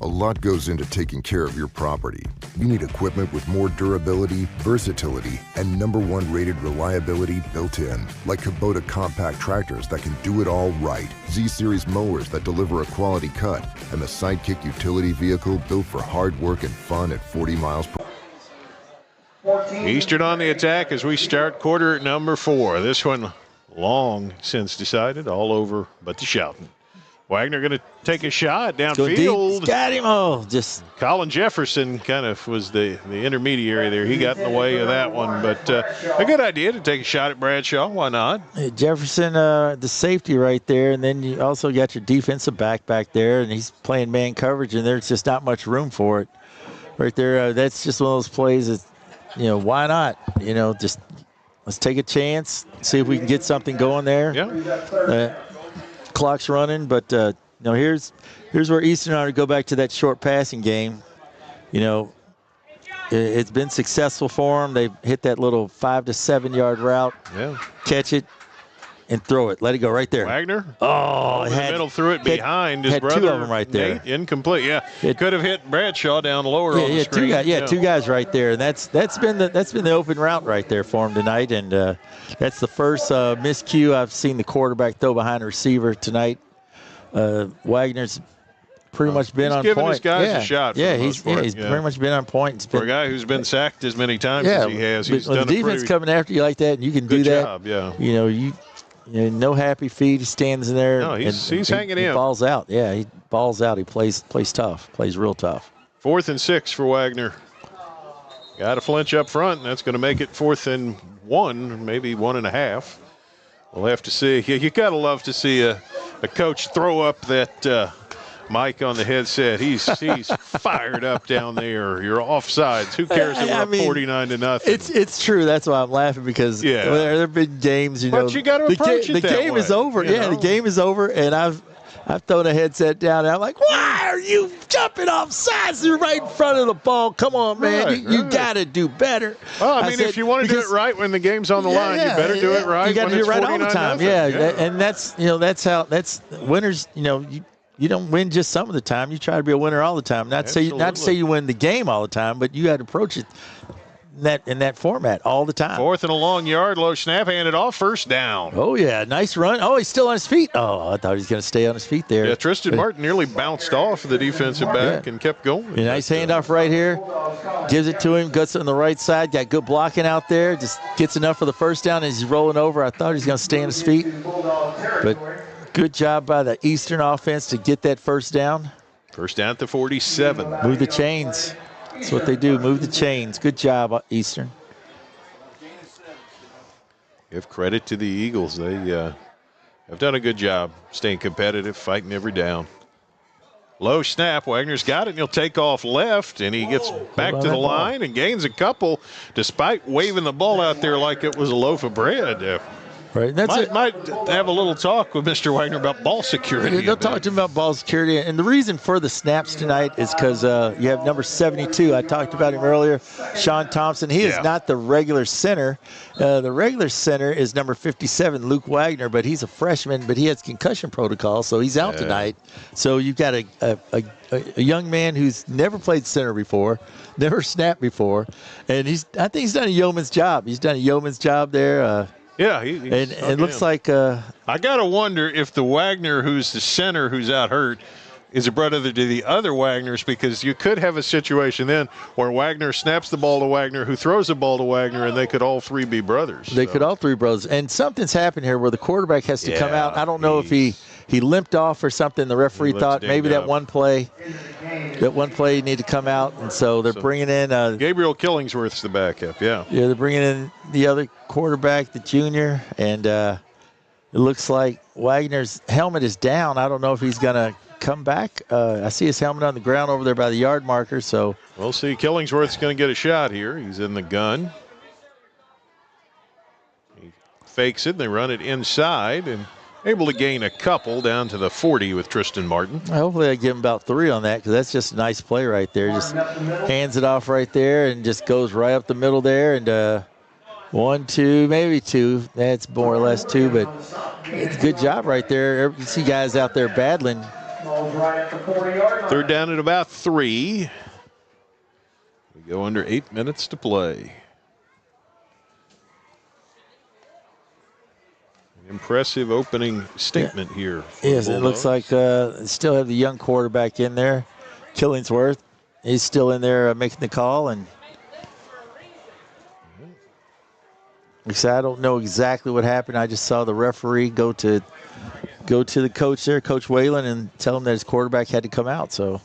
A lot goes into taking care of your property. You need equipment with more durability, versatility, and #1 rated reliability built in, like Kubota compact tractors that can do it all right, Z-Series mowers that deliver a quality cut, and the Sidekick utility vehicle built for hard work and fun at 40 miles per hour. Eastern on the attack as we start quarter number 4. This one long since decided, all over but the shouting. Wagner going to take a shot downfield. Got him. Oh, just Colin Jefferson kind of was the intermediary there. He got in the way of that one, but a good idea to take a shot at Bradshaw. Why not? Jefferson, the safety right there, and then you also got your defensive back there, and he's playing man coverage, and there's just not much room for it right there. That's just one of those plays that, why not? Just let's take a chance, see if we can get something going there. Yeah. Clock's running, but here's where Eastern ought to go back to that short passing game. It's been successful for them. They've hit that little 5 to 7 yard route. Yeah. Catch it and throw it. Let it go right there. Wagner. Oh, in the middle, threw it behind his brother. 2 of them right there. Nate, incomplete. Yeah, it could have hit Bradshaw down lower on the screen. 2 guys right there, and that's been the open route right there for him tonight, and that's the first miscue I've seen the quarterback throw behind a receiver tonight. Wagner's pretty much been on point. He's given his guys a shot. He's pretty much been on point. For a guy who's been sacked as many times as he has, he's done the defense coming after you like that, and you can do that. Good job, no happy feet. He stands in there. No, he's hanging in. He balls out. Yeah, he balls out. He plays tough. Plays real tough. 4th and 6 for Wagner. Got to flinch up front, and that's going to make it 4th and 1, maybe 1.5. We'll have to see. You got to love to see a coach throw up that mic on the headset. He's fired up down there. You're offsides. Who cares that we're 49-0? It's true. That's why I'm laughing, because there have been games, But you got to approach it the that game way, is over. The game is over, and I've thrown a headset down, and I'm like, why are you jumping off sides? You're right in front of the ball. Come on, man. You got to do better. Well, I mean, if you want to do it right when the game's on the line, you better do it right. You got to do it right all the time. Yeah, and that's winners. You don't win just some of the time. You try to be a winner all the time. Not to say you win the game all the time, but you got to approach it in that format all the time. 4th and a long yard. Low snap, handed off. First down. Oh, yeah. Nice run. Oh, he's still on his feet. Oh, I thought he was going to stay on his feet there. Yeah, Tristan Martin nearly bounced off the defensive back and kept going. Yeah, nice handoff right here. Gives it to him. Guts on the right side. Got good blocking out there. Just gets enough for the first down as he's rolling over. I thought he was going to stay on his feet. But good job by the Eastern offense to get that first down. First down at the 47. Move the chains. That's what they do. Move the chains. Good job, Eastern. Give credit to the Eagles. They have done a good job staying competitive, fighting every down. Low snap. Wagner's got it, and he'll take off left, and he gets back to the line and gains a couple despite waving the ball out there like it was a loaf of bread. Right. Might have a little talk with Mr. Wagner about ball security. They'll talk to him about ball security. And the reason for the snaps tonight is because you have number 72. I talked about him earlier, Sean Thompson. He is not the regular center. The regular center is number 57, Luke Wagner, but he's a freshman, but he has concussion protocol, so he's out tonight. So you've got a young man who's never played center before, never snapped before, and I think he's done a yeoman's job. He's done a yeoman's job there. Yeah, and it looks like I gotta wonder if the Wagner who's the center who's out hurt is a brother to the other Wagners, because you could have a situation then where Wagner snaps the ball to Wagner, who throws the ball to Wagner, and they could all three be brothers. They could all three brothers. And something happened here where the quarterback has to come out. I don't know if he limped off or something. The referee thought maybe that one play needed to come out, and so they're bringing in Gabriel Killingsworth's the backup. Yeah, they're bringing in the other quarterback, the junior, and it looks like Wagner's helmet is down. I don't know if he's going to come back. I see his helmet on the ground over there by the yard marker, so we'll see. Killingsworth's going to get a shot here. He's in the gun. He fakes it. They run it inside and able to gain a couple down to the 40 with Tristan Martin. Hopefully I give him about 3 on that, because that's just a nice play right there. Just hands it off right there and just goes right up the middle there. And 1, 2, maybe 2. That's more or less 2, but it's a good job right there. You see guys out there battling. Third down at about 3. We go under 8 minutes to play. Impressive opening statement here. Yes, it looks like still have the young quarterback in there, Killingsworth. He's still in there making the call, and I don't know exactly what happened. I just saw the referee go to the coach there, Coach Whalen, and tell him that his quarterback had to come out. So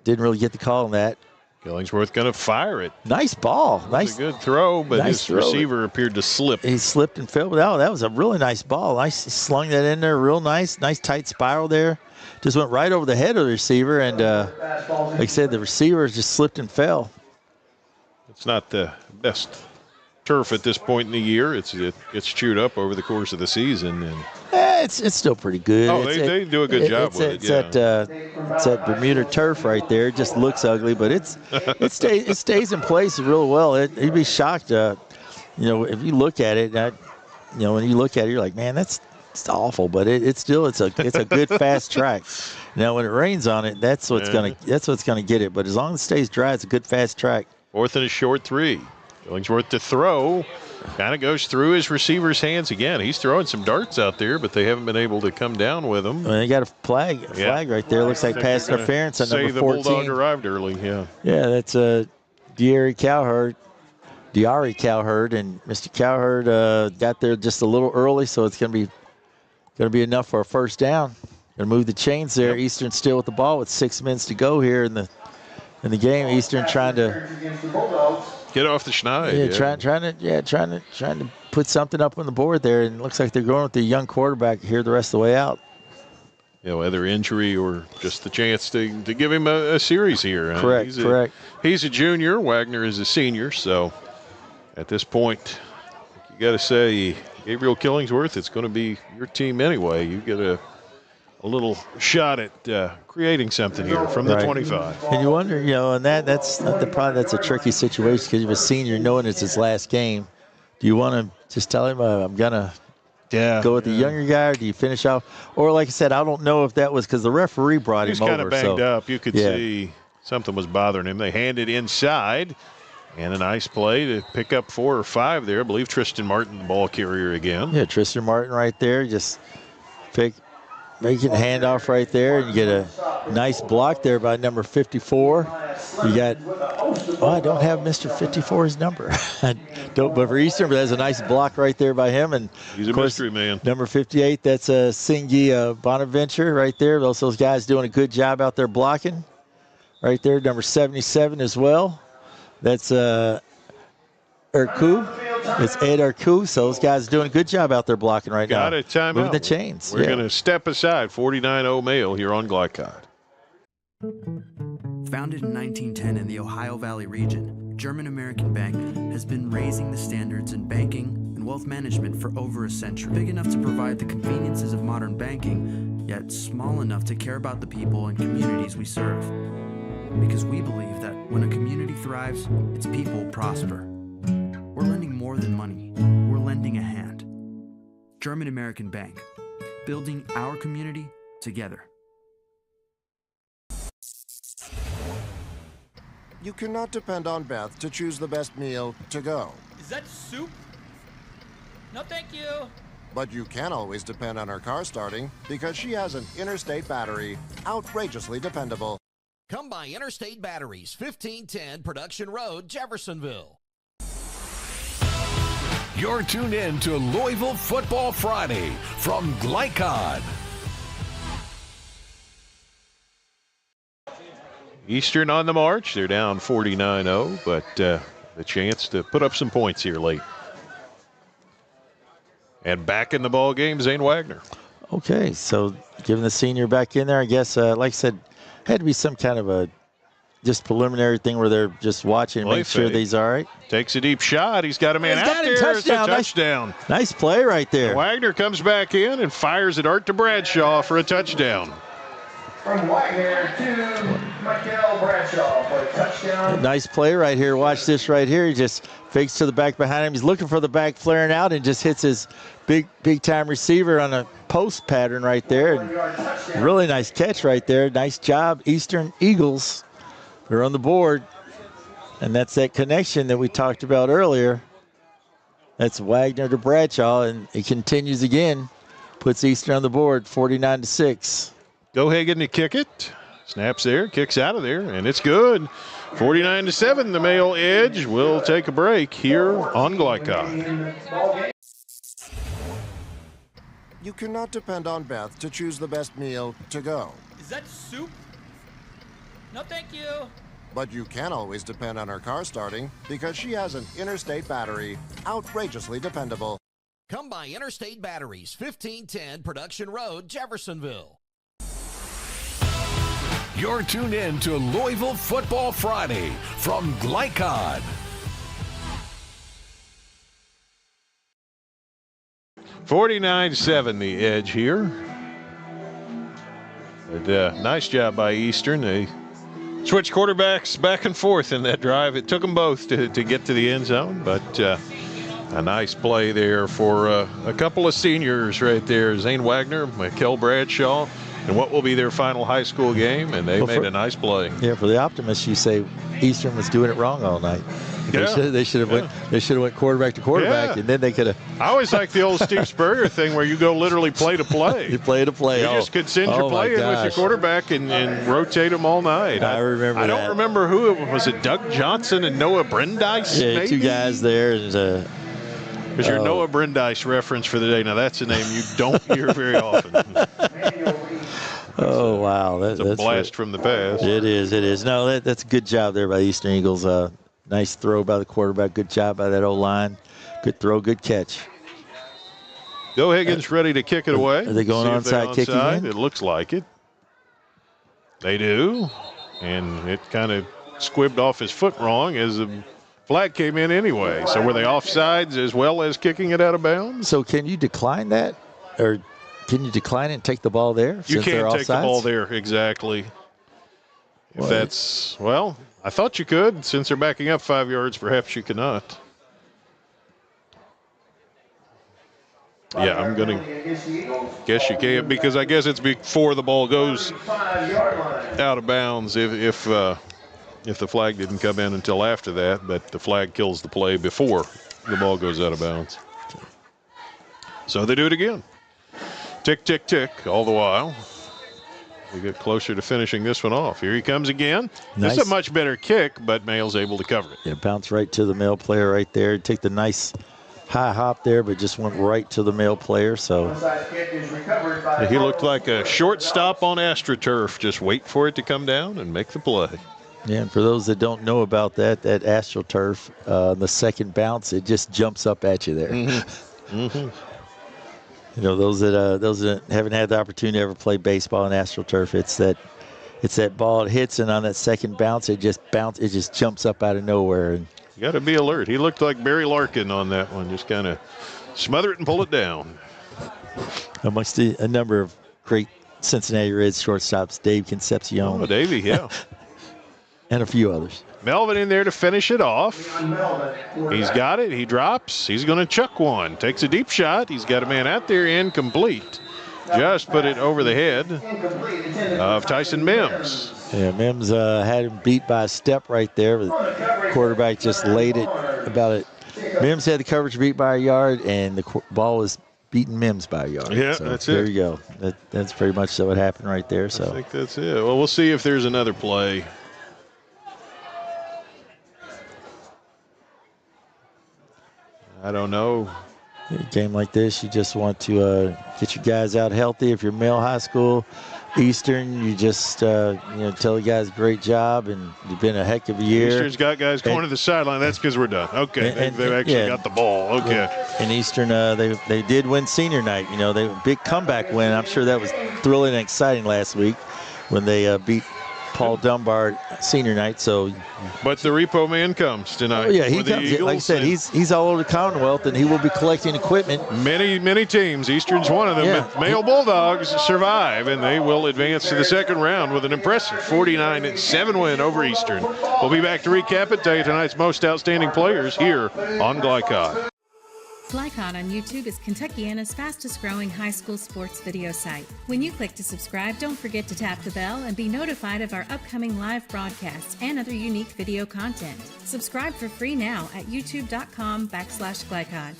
didn't really get the call on that. Killingsworth going to fire it. Nice ball. Nice. A good throw, but his receiver appeared to slip. He slipped and fell. Oh, that was a really nice ball. Nice. He slung that in there real nice. Nice tight spiral there. Just went right over the head of the receiver. And like I said, the receiver just slipped and fell. It's not the best turf at this point in the year. It's chewed up over the course of the season. And it's still pretty good. Oh, they do a good job with it. It's that Bermuda turf right there. It just looks ugly, but it stays in place real well. You'd be shocked, if you look at it. When you look at it, you're like, man, it's awful. But it's a good fast track. Now, when it rains on it, that's what's gonna get it. But as long as it stays dry, it's a good fast track. 4th and a short 3. Killingsworth to throw. Kind of goes through his receiver's hands again. He's throwing some darts out there, but they haven't been able to come down with him. Well, they got a flag right there. Looks like pass interference on number 14. The Bulldog arrived early, yeah. Yeah, that's Diari Cowherd, and Mr. Cowherd got there just a little early, so it's going to be enough for a first down. Going to move the chains there. Yep. Eastern still with the ball with 6 minutes to go here in the game. Eastern trying to get off the schneid. Trying to put something up on the board there, and it looks like they're going with the young quarterback here the rest of the way out. Whether injury or just the chance to give him a series here. Correct. He's a junior. Wagner is a senior, so at this point, you got to say, Gabriel Killingsworth, it's going to be your team anyway. You got to a little shot at creating something here from the 25. And you wonder, and that's a tricky situation because you're a senior knowing it's his last game. Do you want to just tell him, I'm going to go with the younger guy, or do you finish off? Or like I said, I don't know if that was because the referee brought him over. He was kind of banged up. You could see something was bothering him. They handed inside, and a nice play to pick up 4 or 5 there. I believe Tristan Martin, the ball carrier again. Yeah, Tristan Martin right there. Just making a handoff right there, and you get a nice block there by number 54. You got, I don't have Mr. 54's number. But for Eastern, but that's a nice block right there by him. And he's a mystery man. Number 58, that's a Singi Bonaventure right there. Those guys doing a good job out there blocking. Right there, number 77 as well. That's Urku. It's Ed Urku. So those guys are doing a good job out there blocking right now. Got a timeout. Moving the chains. We're going to step aside. 49-0 Male here on Glycod. Founded in 1910 in the Ohio Valley region, German-American Bank has been raising the standards in banking and wealth management for over a century. Big enough to provide the conveniences of modern banking, yet small enough to care about the people and communities we serve. Because we believe that when a community thrives, its people prosper. We're lending more than money. We're lending a hand. German-American Bank, building our community together. You cannot depend on Beth to choose the best meal to go. Is that soup? No, thank you. But you can always depend on her car starting because she has an Interstate battery, outrageously dependable. Come by Interstate Batteries, 1510 Production Road, Jeffersonville. You're tuned in to Louisville Football Friday from Glycod. Eastern on the march. They're down 49-0, but the chance to put up some points here late. And back in the ball game, Zane Wagner. Okay, so giving the senior back in there, I guess, like I said, had to be some kind of a just preliminary thing where they're just watching and make sure that he's all right. Takes a deep shot. He's got a man out there. Touchdown. It's a touchdown. Nice play right there. And Wagner comes back in and fires it Art to Bradshaw for a touchdown. From Wagner to Michael Bradshaw for a touchdown. Nice play right here. Watch this right here. He just fakes to the back behind him. He's looking for the back flaring out and just hits his big time receiver on a post pattern right there. And really nice catch right there. Nice job, Eastern Eagles. They're on the board. And that's that connection that we talked about earlier. That's Wagner to Bradshaw, and it continues again. Puts Eastern on the board, 49-6. Gohagen to kick it. Snaps there, kicks out of there, and it's good. 49-7, the Male Edge will take a break here on Glycod. You cannot depend on Beth to choose the best meal to go. Is that soup? No, thank you. But you can always depend on her car starting because she has an Interstate battery, outrageously dependable. Come by Interstate Batteries, 1510 Production Road, Jeffersonville. You're tuned in to Louisville Football Friday from Glycod. $49-7 the Edge here. And, nice job by Eastern. They switched quarterbacks back and forth in that drive. It took them both to get to the end zone, but a nice play there for a couple of seniors right there. Zane Wagner, Mikel Bradshaw, and what will be their final high school game, and they made a nice play. Yeah, for the optimists, you say Eastern was doing it wrong all night. Yeah. They should have went quarterback to quarterback, and then they could have. I always like the old Steve Spurrier thing where you go literally play to play. You play to play. You just could send your play in with your quarterback and rotate them all night. I remember. I don't remember who it was. It Doug Johnson and Noah Brandeis? Yeah, maybe? two guys there. There's your Noah Brandeis reference for the day. Now that's a name you don't hear very often. Oh, wow. That's a blast from the past. It is. No, that's a good job there by the Eastern Eagles. Nice throw by the quarterback. Good job by that O-line. Good throw, good catch. Gohagen's ready to kick it away. Are they going onside kick again? It looks like it. They do. And it kind of squibbed off his foot wrong as the flag came in anyway. So were they offsides as well as kicking it out of bounds? So can you decline that? Or Can you decline it and take the ball there? You can't take the offsides? ball there, exactly. If Well, that's, well, I thought you could. Since they're backing up 5 yards, perhaps you cannot. Yeah, I'm going to guess you can't, because I guess it's before the ball goes out of bounds if the flag didn't come in until after that, but the flag kills the play before the ball goes out of bounds. So they do it again. Tick, tick, tick, all the while. We get closer to finishing this one off. Here he comes again. Nice. This is a much better kick, but Mail's able to cover it. Yeah, bounce right to the Mail player right there. Take the nice high hop there, but just went right to the Mail player. So He looked like a shortstop on AstroTurf. Just wait for it to come down and make the play. yeah, and for those that don't know about that AstroTurf, the second bounce, it just jumps up at you there. Mm-hmm. Mm-hmm. You know, those that haven't had the opportunity to ever play baseball on AstroTurf, it's that ball it hits, and on that second bounce, it just jumps up out of nowhere. And You got to be alert. He looked like Barry Larkin on that one. Just kind of smother it and pull it down. amongst a number of great Cincinnati Reds shortstops, Dave Concepcion. Oh, Davey, yeah. And a few others. Melvin in there to finish it off. He's got it. He drops. He's going to chuck one. Takes a deep shot. He's got a man out there, incomplete. Just put it over the head of Tyson Mims. Yeah, Mims had him beat by a step right there. The quarterback just laid it about it. Mims had the coverage beat by a yard, and the ball was beating Mims by a yard. Yeah, so that's there it. you go. That's pretty much what happened right there. So I think that's it. Well, we'll see if there's another play. I don't know. a game like this, you just want to get your guys out healthy. If you're Male High School, Eastern, you just tell the guys great job, and you've been a heck of a year. Eastern's got guys going to the sideline. That's because we're done. Okay, they've actually got the ball. Okay. In Eastern, they did win senior night. They big comeback win. I'm sure that was thrilling and exciting last week when they beat Paul Dunbar senior night. So, but the repo man comes tonight. Oh, yeah, he comes. Like I said, he's all over the Commonwealth, and he will be collecting equipment. Many teams. Eastern's one of them. Yeah. But Male Bulldogs survive, and they will advance to the second round with an impressive 49-7 win over Eastern. We'll be back to recap it, tell you tonight's most outstanding players here on Glycod. Glycod on YouTube is Kentuckiana's fastest growing high school sports video site. When you click to subscribe, don't forget to tap the bell and be notified of our upcoming live broadcasts and other unique video content. Subscribe for free now at youtube.com/Glycod.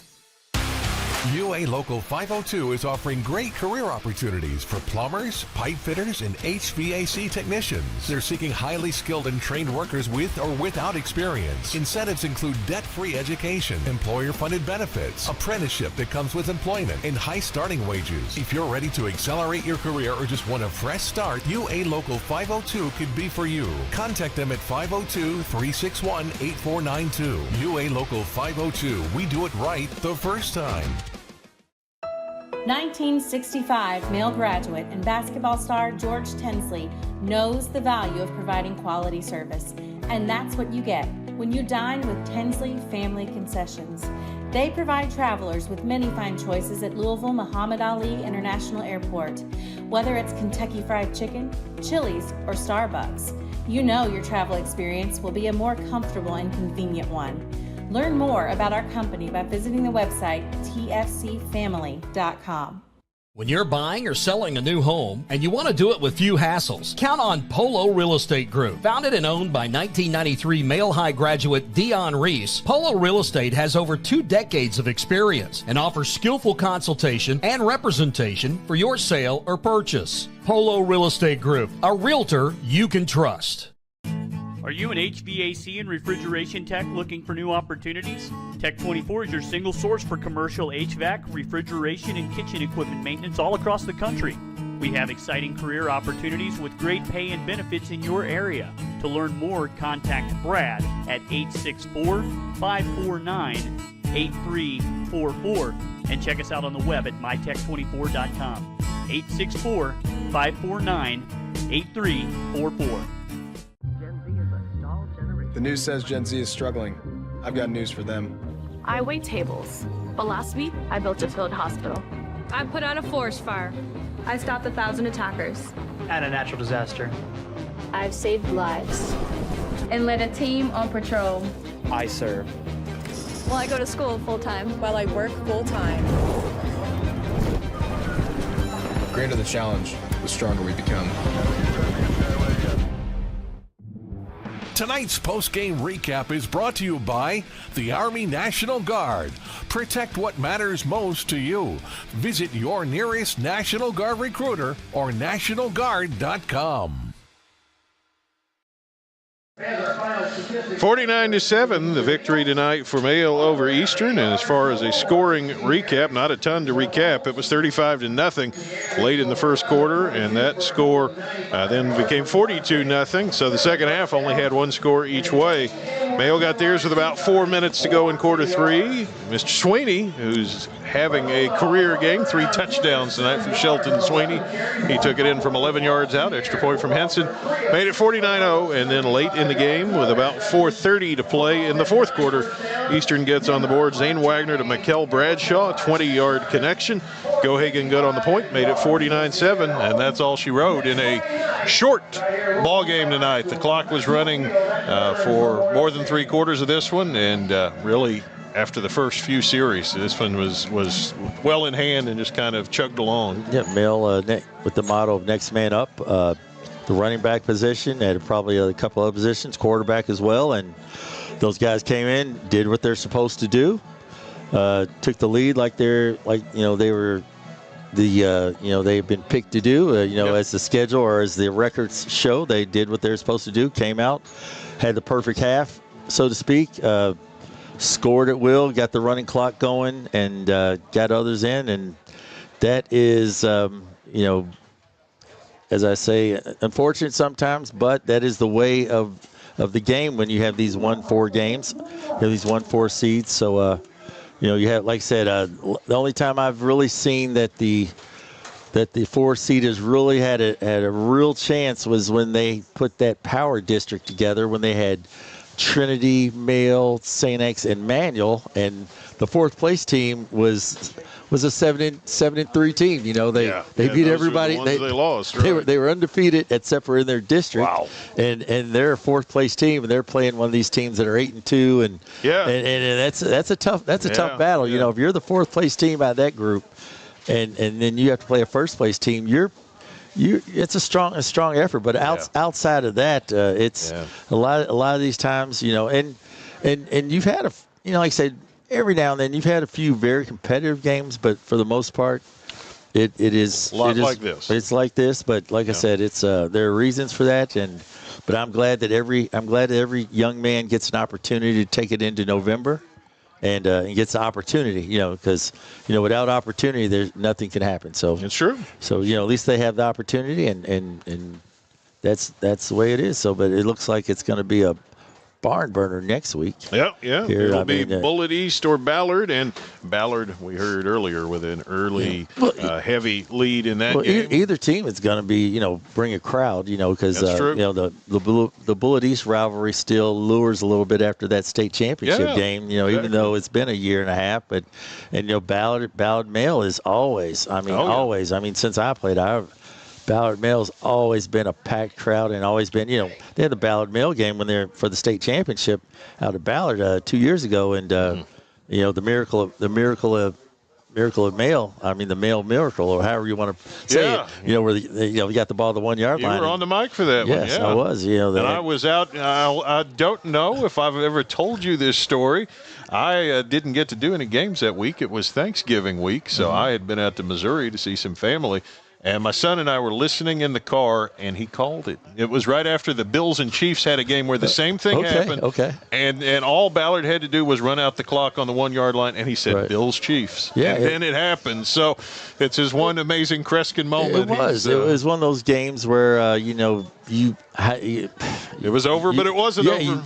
UA Local 502 is offering great career opportunities for plumbers, pipe fitters, and HVAC technicians. They're seeking highly skilled and trained workers with or without experience. Incentives include debt-free education, employer-funded benefits, apprenticeship that comes with employment, and high starting wages. If you're ready to accelerate your career or just want a fresh start, UA Local 502 could be for you. Contact them at 502-361-8492. UA Local 502. We do it right the first time. 1965 male graduate and basketball star George Tensley knows the value of providing quality service. And that's what you get when you dine with Tensley Family Concessions. They provide travelers with many fine choices at Louisville Muhammad Ali International Airport. Whether it's Kentucky Fried Chicken, Chili's, or Starbucks, you know your travel experience will be a more comfortable and convenient one. Learn more about our company by visiting the website tfcfamily.com. When you're buying or selling a new home and you want to do it with few hassles, count on Polo Real Estate Group. Founded and owned by 1993 Male High graduate Dion Reese, Polo Real Estate has over 2 decades of experience and offers skillful consultation and representation for your sale or purchase. Polo Real Estate Group, a realtor you can trust. Are you an HVAC and refrigeration tech looking for new opportunities? Tech 24 is your single source for commercial HVAC, refrigeration, and kitchen equipment maintenance all across the country. We have exciting career opportunities with great pay and benefits in your area. To learn more, contact Brad at 864-549-8344 and check us out on the web at mytech24.com. 864-549-8344. The news says Gen Z is struggling. I've got news for them. I wait tables, but last week I built a field hospital. I put out a forest fire. I stopped 1,000 attackers. At a natural disaster. I've saved lives. And led a team on patrol. I serve. Well, I go to school full-time. While I work full-time. The greater the challenge, the stronger we become. Tonight's post-game recap is brought to you by the Army National Guard. Protect what matters most to you. Visit your nearest National Guard recruiter or nationalguard.com. 49-7, the victory tonight for Mayo over Eastern. And as far as a scoring recap, not a ton to recap. It was 35-0 late in the first quarter, and that score then became 42-0. So the second half only had one score each way. Mayo got theirs with about 4 minutes to go in quarter three. Mr. Sweeney, who's having a career game, 3 touchdowns tonight for Shelton Sweeney. He took it in from 11 yards out, extra point from Henson. Made it 49-0, and then late in the game with about 4:30 to play in the fourth quarter, Eastern gets on the board. Zane Wagner to Mikel Bradshaw, 20-yard connection. Gohagan good on the point, made it 49-7, and that's all she wrote in a short ball game tonight. The clock was running for more than 3 quarters of this one, and really after the first few series, this one was well in hand and just kind of chugged along. Yeah, Mill with the motto of next man up. The running back position, and probably a couple other positions, quarterback as well, and those guys came in, did what they're supposed to do, took the lead like they were they've been picked to do, as the schedule or as the records show. They did what they're supposed to do, came out, had the perfect half, so to speak, scored at will, got the running clock going, and got others in, and that is, as I say, unfortunate sometimes, but that is the way of the game when you have these 1-4 games, these 1-4 seeds. So, you have, like I said, the only time I've really seen that the 4 seed has really had a real chance was when they put that power district together, when they had Trinity, Mayo, St. X, and Manual, and the 4th place team was a 7-3 team. They beat everybody. They lost. Right? They were undefeated except for in their district. Wow. And they're a 4th place team, and they're playing one of these teams that are 8-2, and that's a tough battle. Yeah. If you're the 4th place team out of that group, and then you have to play a 1st place team, it's a strong effort. But outside of that, it's a lot of these times, and you've had like I said, every now and then you've had a few very competitive games, but for the most part, it is like this. It's like this, but like I said, it's there are reasons for that, but I'm glad that every young man gets an opportunity to take it into November, and gets the opportunity, because without opportunity, there's nothing can happen. So it's true. So at least they have the opportunity, and that's the way it is. So, but it looks like it's going to be a barn burner next week. Yeah. It'll be Bullitt East or Ballard, and Ballard we heard earlier with an early heavy lead in that game. Either team is going to be bring a crowd, because the Bullitt East rivalry still lures a little bit after that state championship game. Exactly. Even though it's been a year and a half, but Ballard Mail is always. Since I played, Ballard Mail's always been a packed crowd, and always been, they had the Ballard Mail game when they're for the state championship out of Ballard 2 years ago, and the miracle of Mail. The Mail miracle, or however you want to say it. Where we got the ball at the 1 yard line. You were on the mic for that one. Yes, I was. And I was out. I don't know if I've ever told you this story. I didn't get to do any games that week. It was Thanksgiving week, so I had been out to Missouri to see some family. And my son and I were listening in the car, and he called it. It was right after the Bills and Chiefs had a game where the same thing happened. Okay. And all Ballard had to do was run out the clock on the 1 yard line, and he said, Bills Chiefs. Yeah. And then it happened. So it's his one amazing Kreskin moment. It was. It was one of those games where, it was over, but it wasn't over.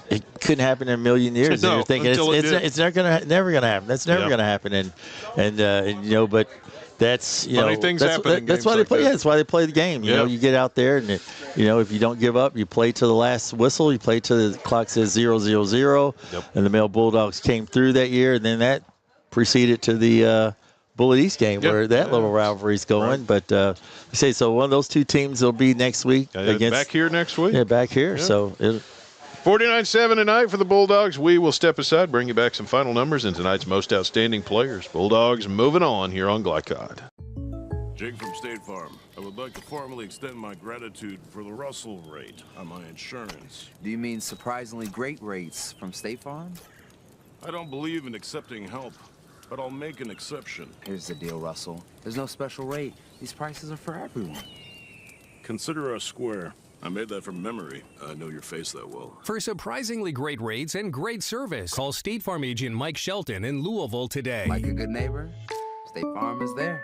It couldn't happen in a million years. No, and you're thinking it's never going to happen. That's never going to happen. But that's funny things happen. That's why they play. That's why they play the game. You get out there, and if you don't give up, you play to the last whistle. You play till the clock says 0-0-0. And the Mail Bulldogs came through that year, and then that preceded to the Bullet East game where that little rivalry's going. Right. But you say so one of those two teams will be next week against back here next week. Yeah, back here. Yeah. So 49-7 tonight for the Bulldogs. We will step aside, bring you back some final numbers and tonight's most outstanding players. Bulldogs moving on here on Glycod. Jake from State Farm. I would like to formally extend my gratitude for the Russell rate on my insurance. Do you mean surprisingly great rates from State Farm? I don't believe in accepting help, but I'll make an exception. Here's the deal, Russell. There's no special rate. These prices are for everyone. Consider us square. I made that from memory. I know your face that well. For surprisingly great rates and great service, call State Farm agent Mike Shelton in Louisville today. Like a good neighbor, State Farm is there.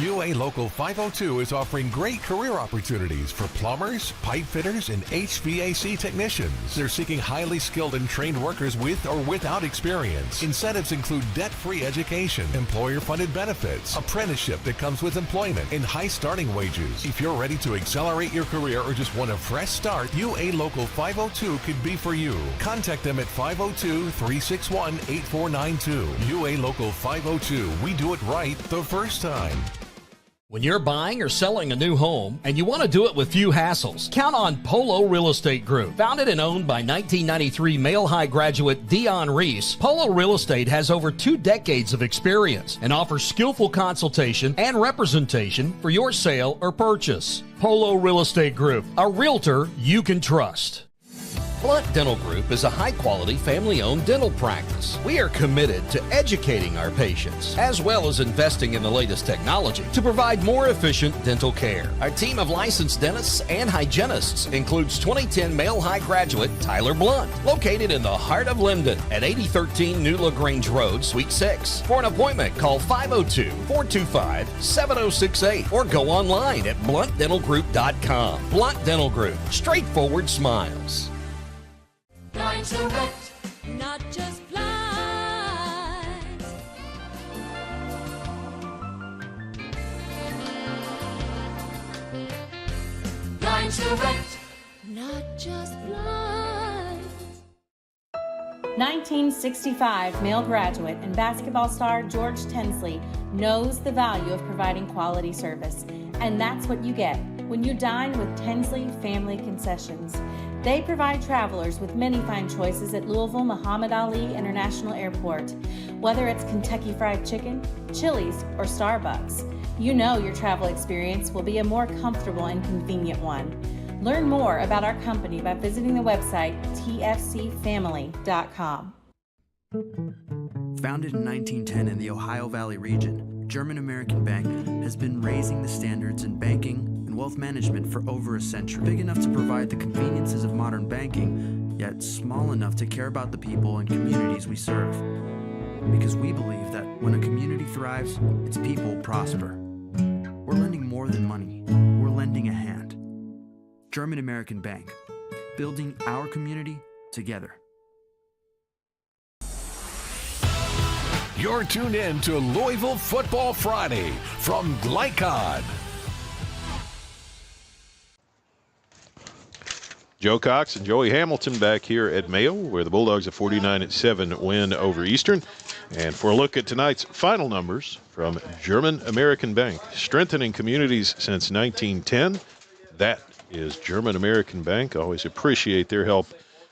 UA Local 502 is offering great career opportunities for plumbers, pipe fitters, and HVAC technicians. They're seeking highly skilled and trained workers with or without experience. Incentives include debt-free education, employer-funded benefits, apprenticeship that comes with employment, and high starting wages. If you're ready to accelerate your career or just want a fresh start, UA Local 502 could be for you. Contact them at 502-361-8492. UA Local 502. We do it right the first time. When you're buying or selling a new home and you want to do it with few hassles, count on Polo Real Estate Group. Founded and owned by 1993 Male High graduate Dion Reese, Polo Real Estate has over 2 decades of experience and offers skillful consultation and representation for your sale or purchase. Polo Real Estate Group, a realtor you can trust. Blunt Dental Group is a high-quality, family-owned dental practice. We are committed to educating our patients, as well as investing in the latest technology to provide more efficient dental care. Our team of licensed dentists and hygienists includes 2010 Male High graduate Tyler Blunt, located in the heart of Linden at 8013 New LaGrange Road, Suite 6. For an appointment, call 502-425-7068 or go online at bluntdentalgroup.com. Blunt Dental Group, straightforward smiles. Direct, not just blinds. Direct, not just blinds. 1965 male graduate and basketball star George Tensley knows the value of providing quality service, and that's what you get when you dine with Tensley Family Concessions. They provide travelers with many fine choices at Louisville Muhammad Ali International Airport. Whether it's Kentucky Fried Chicken, Chili's, or Starbucks, you know your travel experience will be a more comfortable and convenient one. Learn more about our company by visiting the website tfcfamily.com. Founded in 1910 in the Ohio Valley region, German American Bank has been raising the standards in banking and wealth management for over a century. Big enough to provide the conveniences of modern banking, yet small enough to care about the people and communities we serve. Because we believe that when a community thrives, its people prosper. We're lending more than money. We're lending a hand. German American Bank, building our community together. You're tuned in to Louisville Football Friday from Glycod. Joe Cox and Joey Hamilton back here at Mayo, where the Bulldogs a 49-7 win over Eastern. And for a look at tonight's final numbers from German American Bank, strengthening communities since 1910. That is German American Bank. Always appreciate their help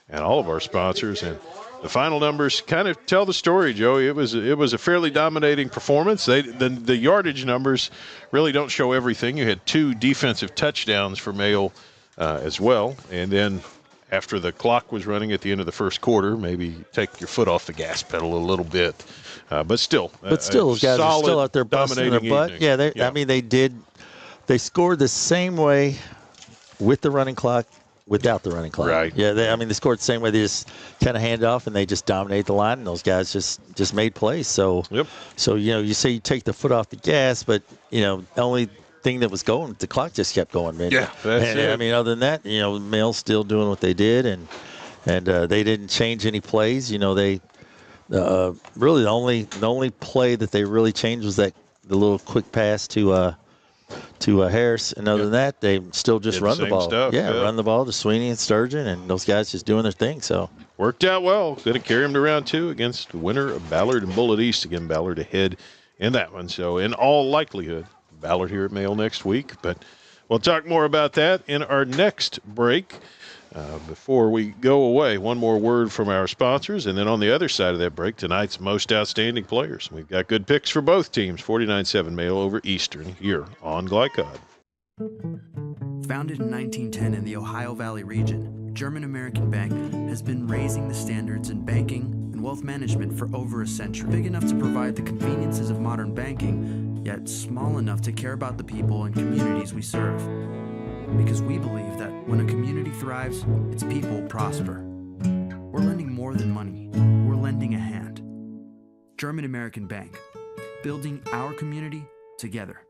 and all of our sponsors. And the final numbers kind of tell the story, Joey. It was a fairly dominating performance. The yardage numbers really don't show everything. You had 2 defensive touchdowns for Mayo as well. And then after the clock was running at the end of the first quarter, maybe take your foot off the gas pedal a little bit. But still, those guys are still out there busting their butt. Evening. Yeah, I mean, they scored the same way with the running clock, without the running clock. Right. Yeah, they scored the same way. They just kind of hand off, and they just dominate the line, and those guys just made plays. So, you say you take the foot off the gas, but, the only thing that was going, the clock just kept going, man. Yeah, that's it. I mean, other than that, Mail's still doing what they did, and they didn't change any plays. They really the only play that they really changed was the little quick pass to Harris, and other than that, they still just run the ball. Run the ball to Sweeney and Sturgeon, and those guys just doing their thing. So worked out well. Going to carry them to round 2 against the winner of Ballard and Bullitt East. Again, Ballard ahead in that one. So in all likelihood, Ballard here at Mail next week. But we'll talk more about that in our next break. Before we go away, one more word from our sponsors, and then on the other side of that break, tonight's most outstanding players. We've got good picks for both teams, 49-7 Mail over Eastern here on Glycod. Founded in 1910 in the Ohio Valley region, German American Bank has been raising the standards in banking and wealth management for over a century. Big enough to provide the conveniences of modern banking, yet small enough to care about the people and communities we serve. Because we believe that when a community thrives, its people prosper. We're lending more than money. We're lending a hand. German American Bank, building our community together.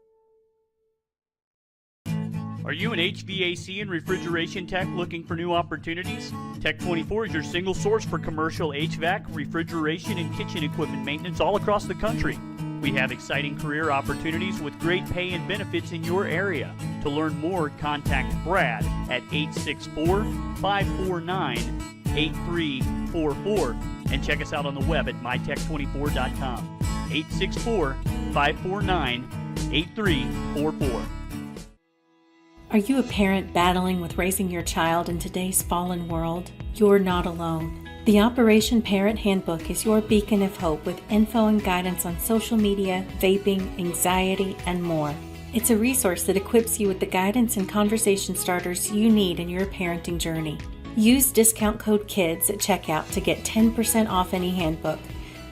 Are you an HVAC and refrigeration tech looking for new opportunities? Tech 24 is your single source for commercial HVAC, refrigeration, and kitchen equipment maintenance all across the country. We have exciting career opportunities with great pay and benefits in your area. To learn more, contact Brad at 864-549-8344 and check us out on the web at mytech24.com. 864-549-8344. Are you a parent battling with raising your child in today's fallen world? You're not alone. The Operation Parent Handbook is your beacon of hope with info and guidance on social media, vaping, anxiety, and more. It's a resource that equips you with the guidance and conversation starters you need in your parenting journey. Use discount code KIDS at checkout to get 10% off any handbook.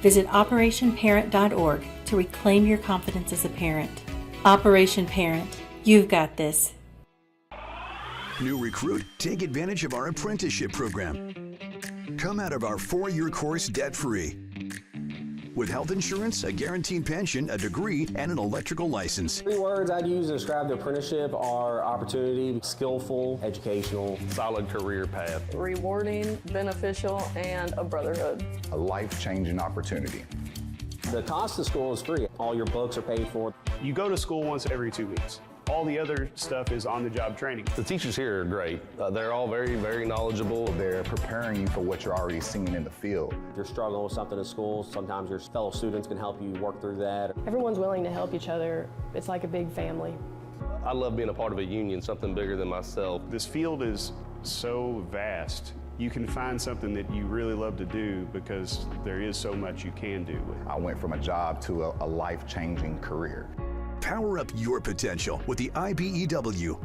Visit operationparent.org to reclaim your confidence as a parent. Operation Parent, you've got this. New recruit, take advantage of our apprenticeship program. Come out of our 4-year course debt-free. With health insurance, a guaranteed pension, a degree, and an electrical license. 3 words I'd use to describe the apprenticeship are opportunity, skillful, educational, solid career path, rewarding, beneficial, and a brotherhood. A life-changing opportunity. The cost of school is free. All your books are paid for. You go to school once every 2 weeks. All the other stuff is on-the-job training. The teachers here are great. They're all very, very knowledgeable. They're preparing you for what you're already seeing in the field. If you're struggling with something at school, sometimes your fellow students can help you work through that. Everyone's willing to help each other. It's like a big family. I love being a part of a union, something bigger than myself. This field is so vast. You can find something that you really love to do because there is so much you can do. I went from a job to a life-changing career. Power up your potential with the IBEW.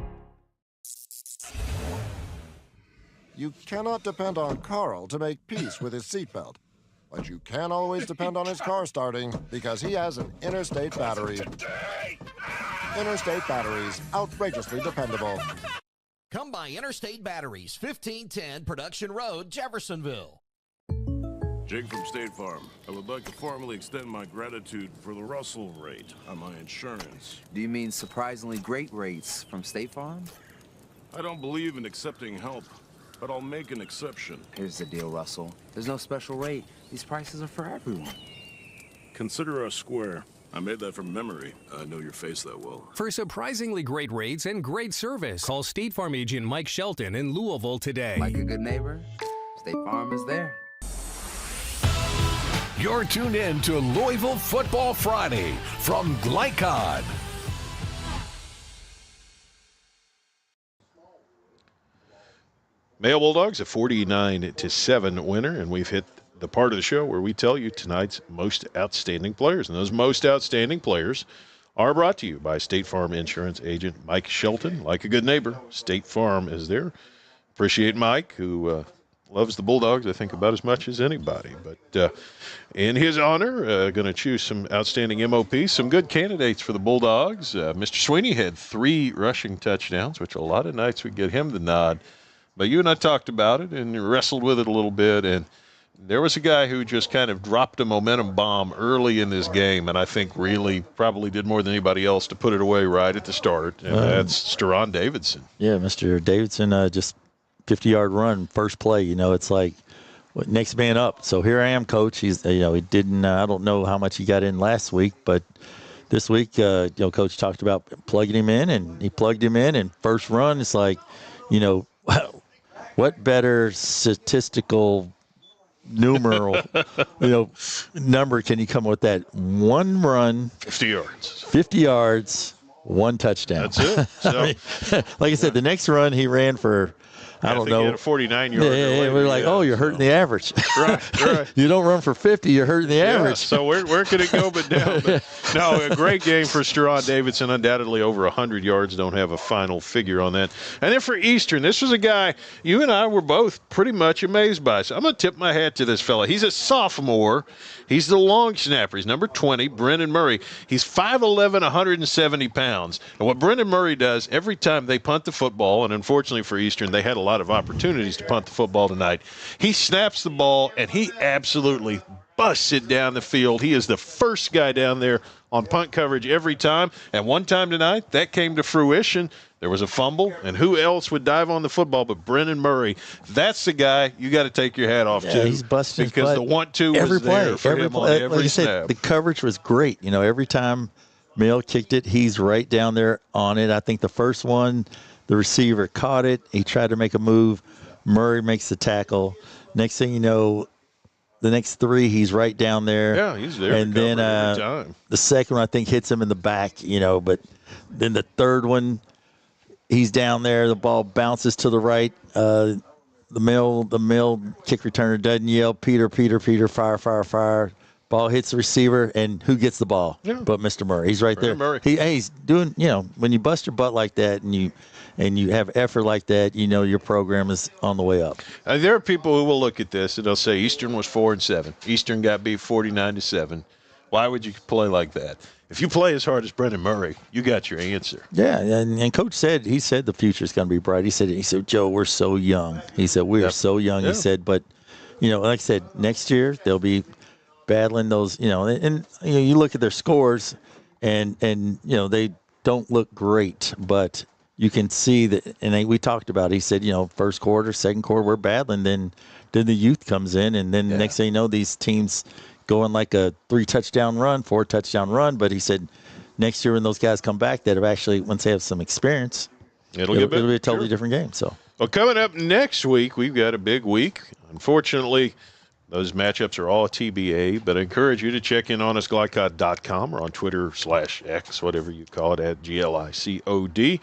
You cannot depend on Carl to make peace with his seatbelt, but you can always depend on his car starting because he has an Interstate battery. Interstate batteries, outrageously dependable. Come by Interstate Batteries, 1510 Production Road, Jeffersonville. Jake from State Farm. I would like to formally extend my gratitude for the Russell rate on my insurance. Do you mean surprisingly great rates from State Farm? I don't believe in accepting help, but I'll make an exception. Here's the deal, Russell. There's no special rate. These prices are for everyone. Consider us square. I made that from memory. I know your face that well. For surprisingly great rates and great service, call State Farm agent Mike Shelton in Louisville today. Like a good neighbor, State Farm is there. You're tuned in to Louisville Football Friday from Glycod. Mail Bulldogs, a 49-7 winner, and we've hit the part of the show where we tell you tonight's most outstanding players. And those most outstanding players are brought to you by State Farm Insurance agent Mike Shelton. Like a good neighbor, State Farm is there. Appreciate Mike, who loves the Bulldogs, I think, about as much as anybody. But in his honor, going to choose some outstanding MOPs, some good candidates for the Bulldogs. Mr. Sweeney had 3 rushing touchdowns, which a lot of nights we get him the nod. But you and I talked about it and wrestled with it a little bit, and there was a guy who just kind of dropped a momentum bomb early in this game, and I think really probably did more than anybody else to put it away right at the start, and that's Steron Davidson. Yeah, Mr. Davidson, just 50-yard run, first play. You know, it's like next man up. So here I am, Coach. He's, he didn't. I don't know how much he got in last week, but this week, Coach talked about plugging him in, and he plugged him in. And first run, it's like, what better statistical numeral, number can you come up with that? One run, 50 yards. 50 yards, one touchdown. That's it. So, like I said, the next run he ran for, I don't know. He had a 49-yarder. Yeah, we're like, you're hurting the average. Right. You don't run for 50, you're hurting the average. So where could it go but down? But, no, a great game for Steron Davidson. Undoubtedly over 100 yards. Don't have a final figure on that. And then for Eastern, this was a guy you and I were both pretty much amazed by. So I'm going to tip my hat to this fella. He's a sophomore. He's the long snapper. He's number 20, Brendan Murray. He's 5'11", 170 pounds. And what Brendan Murray does every time they punt the football, and unfortunately for Eastern, they had a lot of opportunities to punt the football tonight, he snaps the ball, and he absolutely busts it down the field. He is the first guy down there on punt coverage every time. And one time tonight, that came to fruition. There was a fumble, and who else would dive on the football but Brendan Murray? That's the guy you got to take your hat off to. He's busting his because butt. the 1-2 was every there play, for him on every like you snap. said, the coverage was great. Every time Mail kicked it, he's right down there on it. I think the first one, the receiver caught it. He tried to make a move. Murray makes the tackle. Next thing you know, the next three, he's right down there. Yeah, he's there. And then every time. The second one, I think, hits him in the back, but then the third one, he's down there. The ball bounces to the right. The mill kick returner doesn't yell, Peter, fire. Ball hits the receiver, and who gets the ball? Yeah. But Mr. Murray. He's right there. Murray. He's doing, when you bust your butt like that and you have effort like that, your program is on the way up. There are people who will look at this and they'll say Eastern was 4-7. Eastern got beat 49-7. Why would you play like that? If you play as hard as Brendan Murray, you got your answer. Yeah, and Coach said the future is going to be bright. He said, Joe, we're so young. He said, we are so young. Yeah. He said, but, like I said, next year they'll be battling those, and you look at their scores and they don't look great, but you can see that, and we talked about it. He said, first quarter, second quarter, we're battling. Then the youth comes in, and then the next thing you know, these teams going like a 4-touchdown run. But he said next year when those guys come back that have actually, once they have some experience, it'll be a totally different game. So, well, coming up next week, we've got a big week. Unfortunately, those matchups are all TBA, but I encourage you to check in on us, glycod.com, or on Twitter/X, whatever you call it, at GLICOD.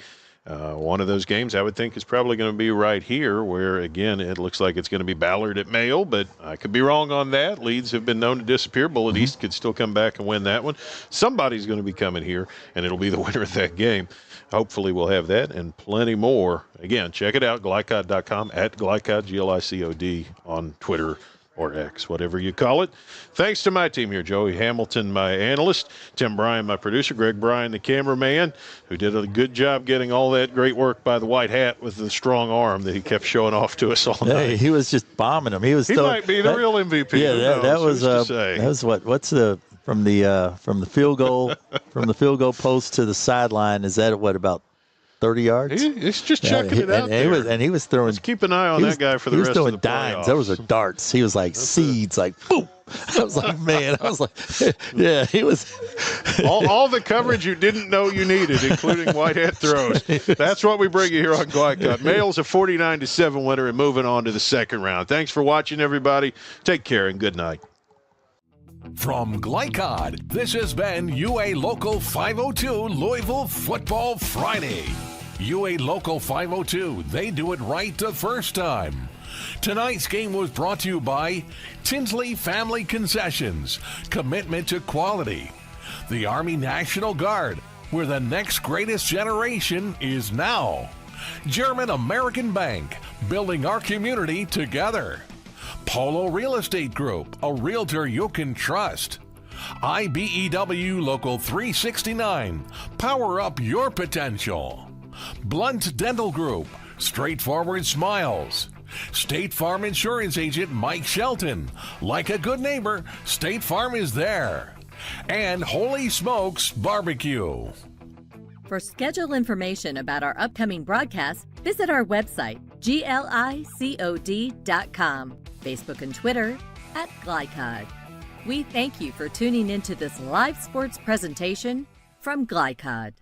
One of those games I would think is probably going to be right here, where, again, it looks like it's going to be Ballard at Mayo, but I could be wrong on that. Leads have been known to disappear. Bullitt East could still come back and win that one. Somebody's going to be coming here, and it'll be the winner of that game. Hopefully we'll have that and plenty more. Again, check it out, glycod.com, at glycod, GLICOD, on Twitter or X, whatever you call it. Thanks to my team here, Joey Hamilton, my analyst, Tim Bryan, my producer, Greg Bryan, the cameraman, who did a good job getting all that great work by the white hat with the strong arm that he kept showing off to us all night. Hey, he was just bombing them. He might be the real MVP. Yeah, that was what's the from the field goal post to the sideline, is that about 30 yards? He's just checking it out there. And he was throwing. Let's keep an eye on that guy for the rest of the playoffs. He was throwing dimes. Those were darts. He was like seeds, like boom. I was like, man. I was like, yeah. He was. all the coverage you didn't know you needed, including white hat throws. That's what we bring you here on Glycod. Mail's a 49-7 winner, and moving on to the second round. Thanks for watching, everybody. Take care and good night. From Glycod, this has been UA Local 502 Louisville Football Friday. UA Local 502, they do it right the first time. Tonight's game was brought to you by Tinsley Family Concessions, commitment to quality. The Army National Guard, where the next greatest generation is now. German American Bank, building our community together. Polo Real Estate Group, a realtor you can trust. IBEW Local 369, power up your potential. Blunt Dental Group, straightforward smiles. State Farm Insurance Agent Mike Shelton, like a good neighbor, State Farm is there. And Holy Smokes Barbecue. For schedule information about our upcoming broadcasts, visit our website, glicod.com, Facebook and Twitter @Glycod. We thank you for tuning into this live sports presentation from Glycod.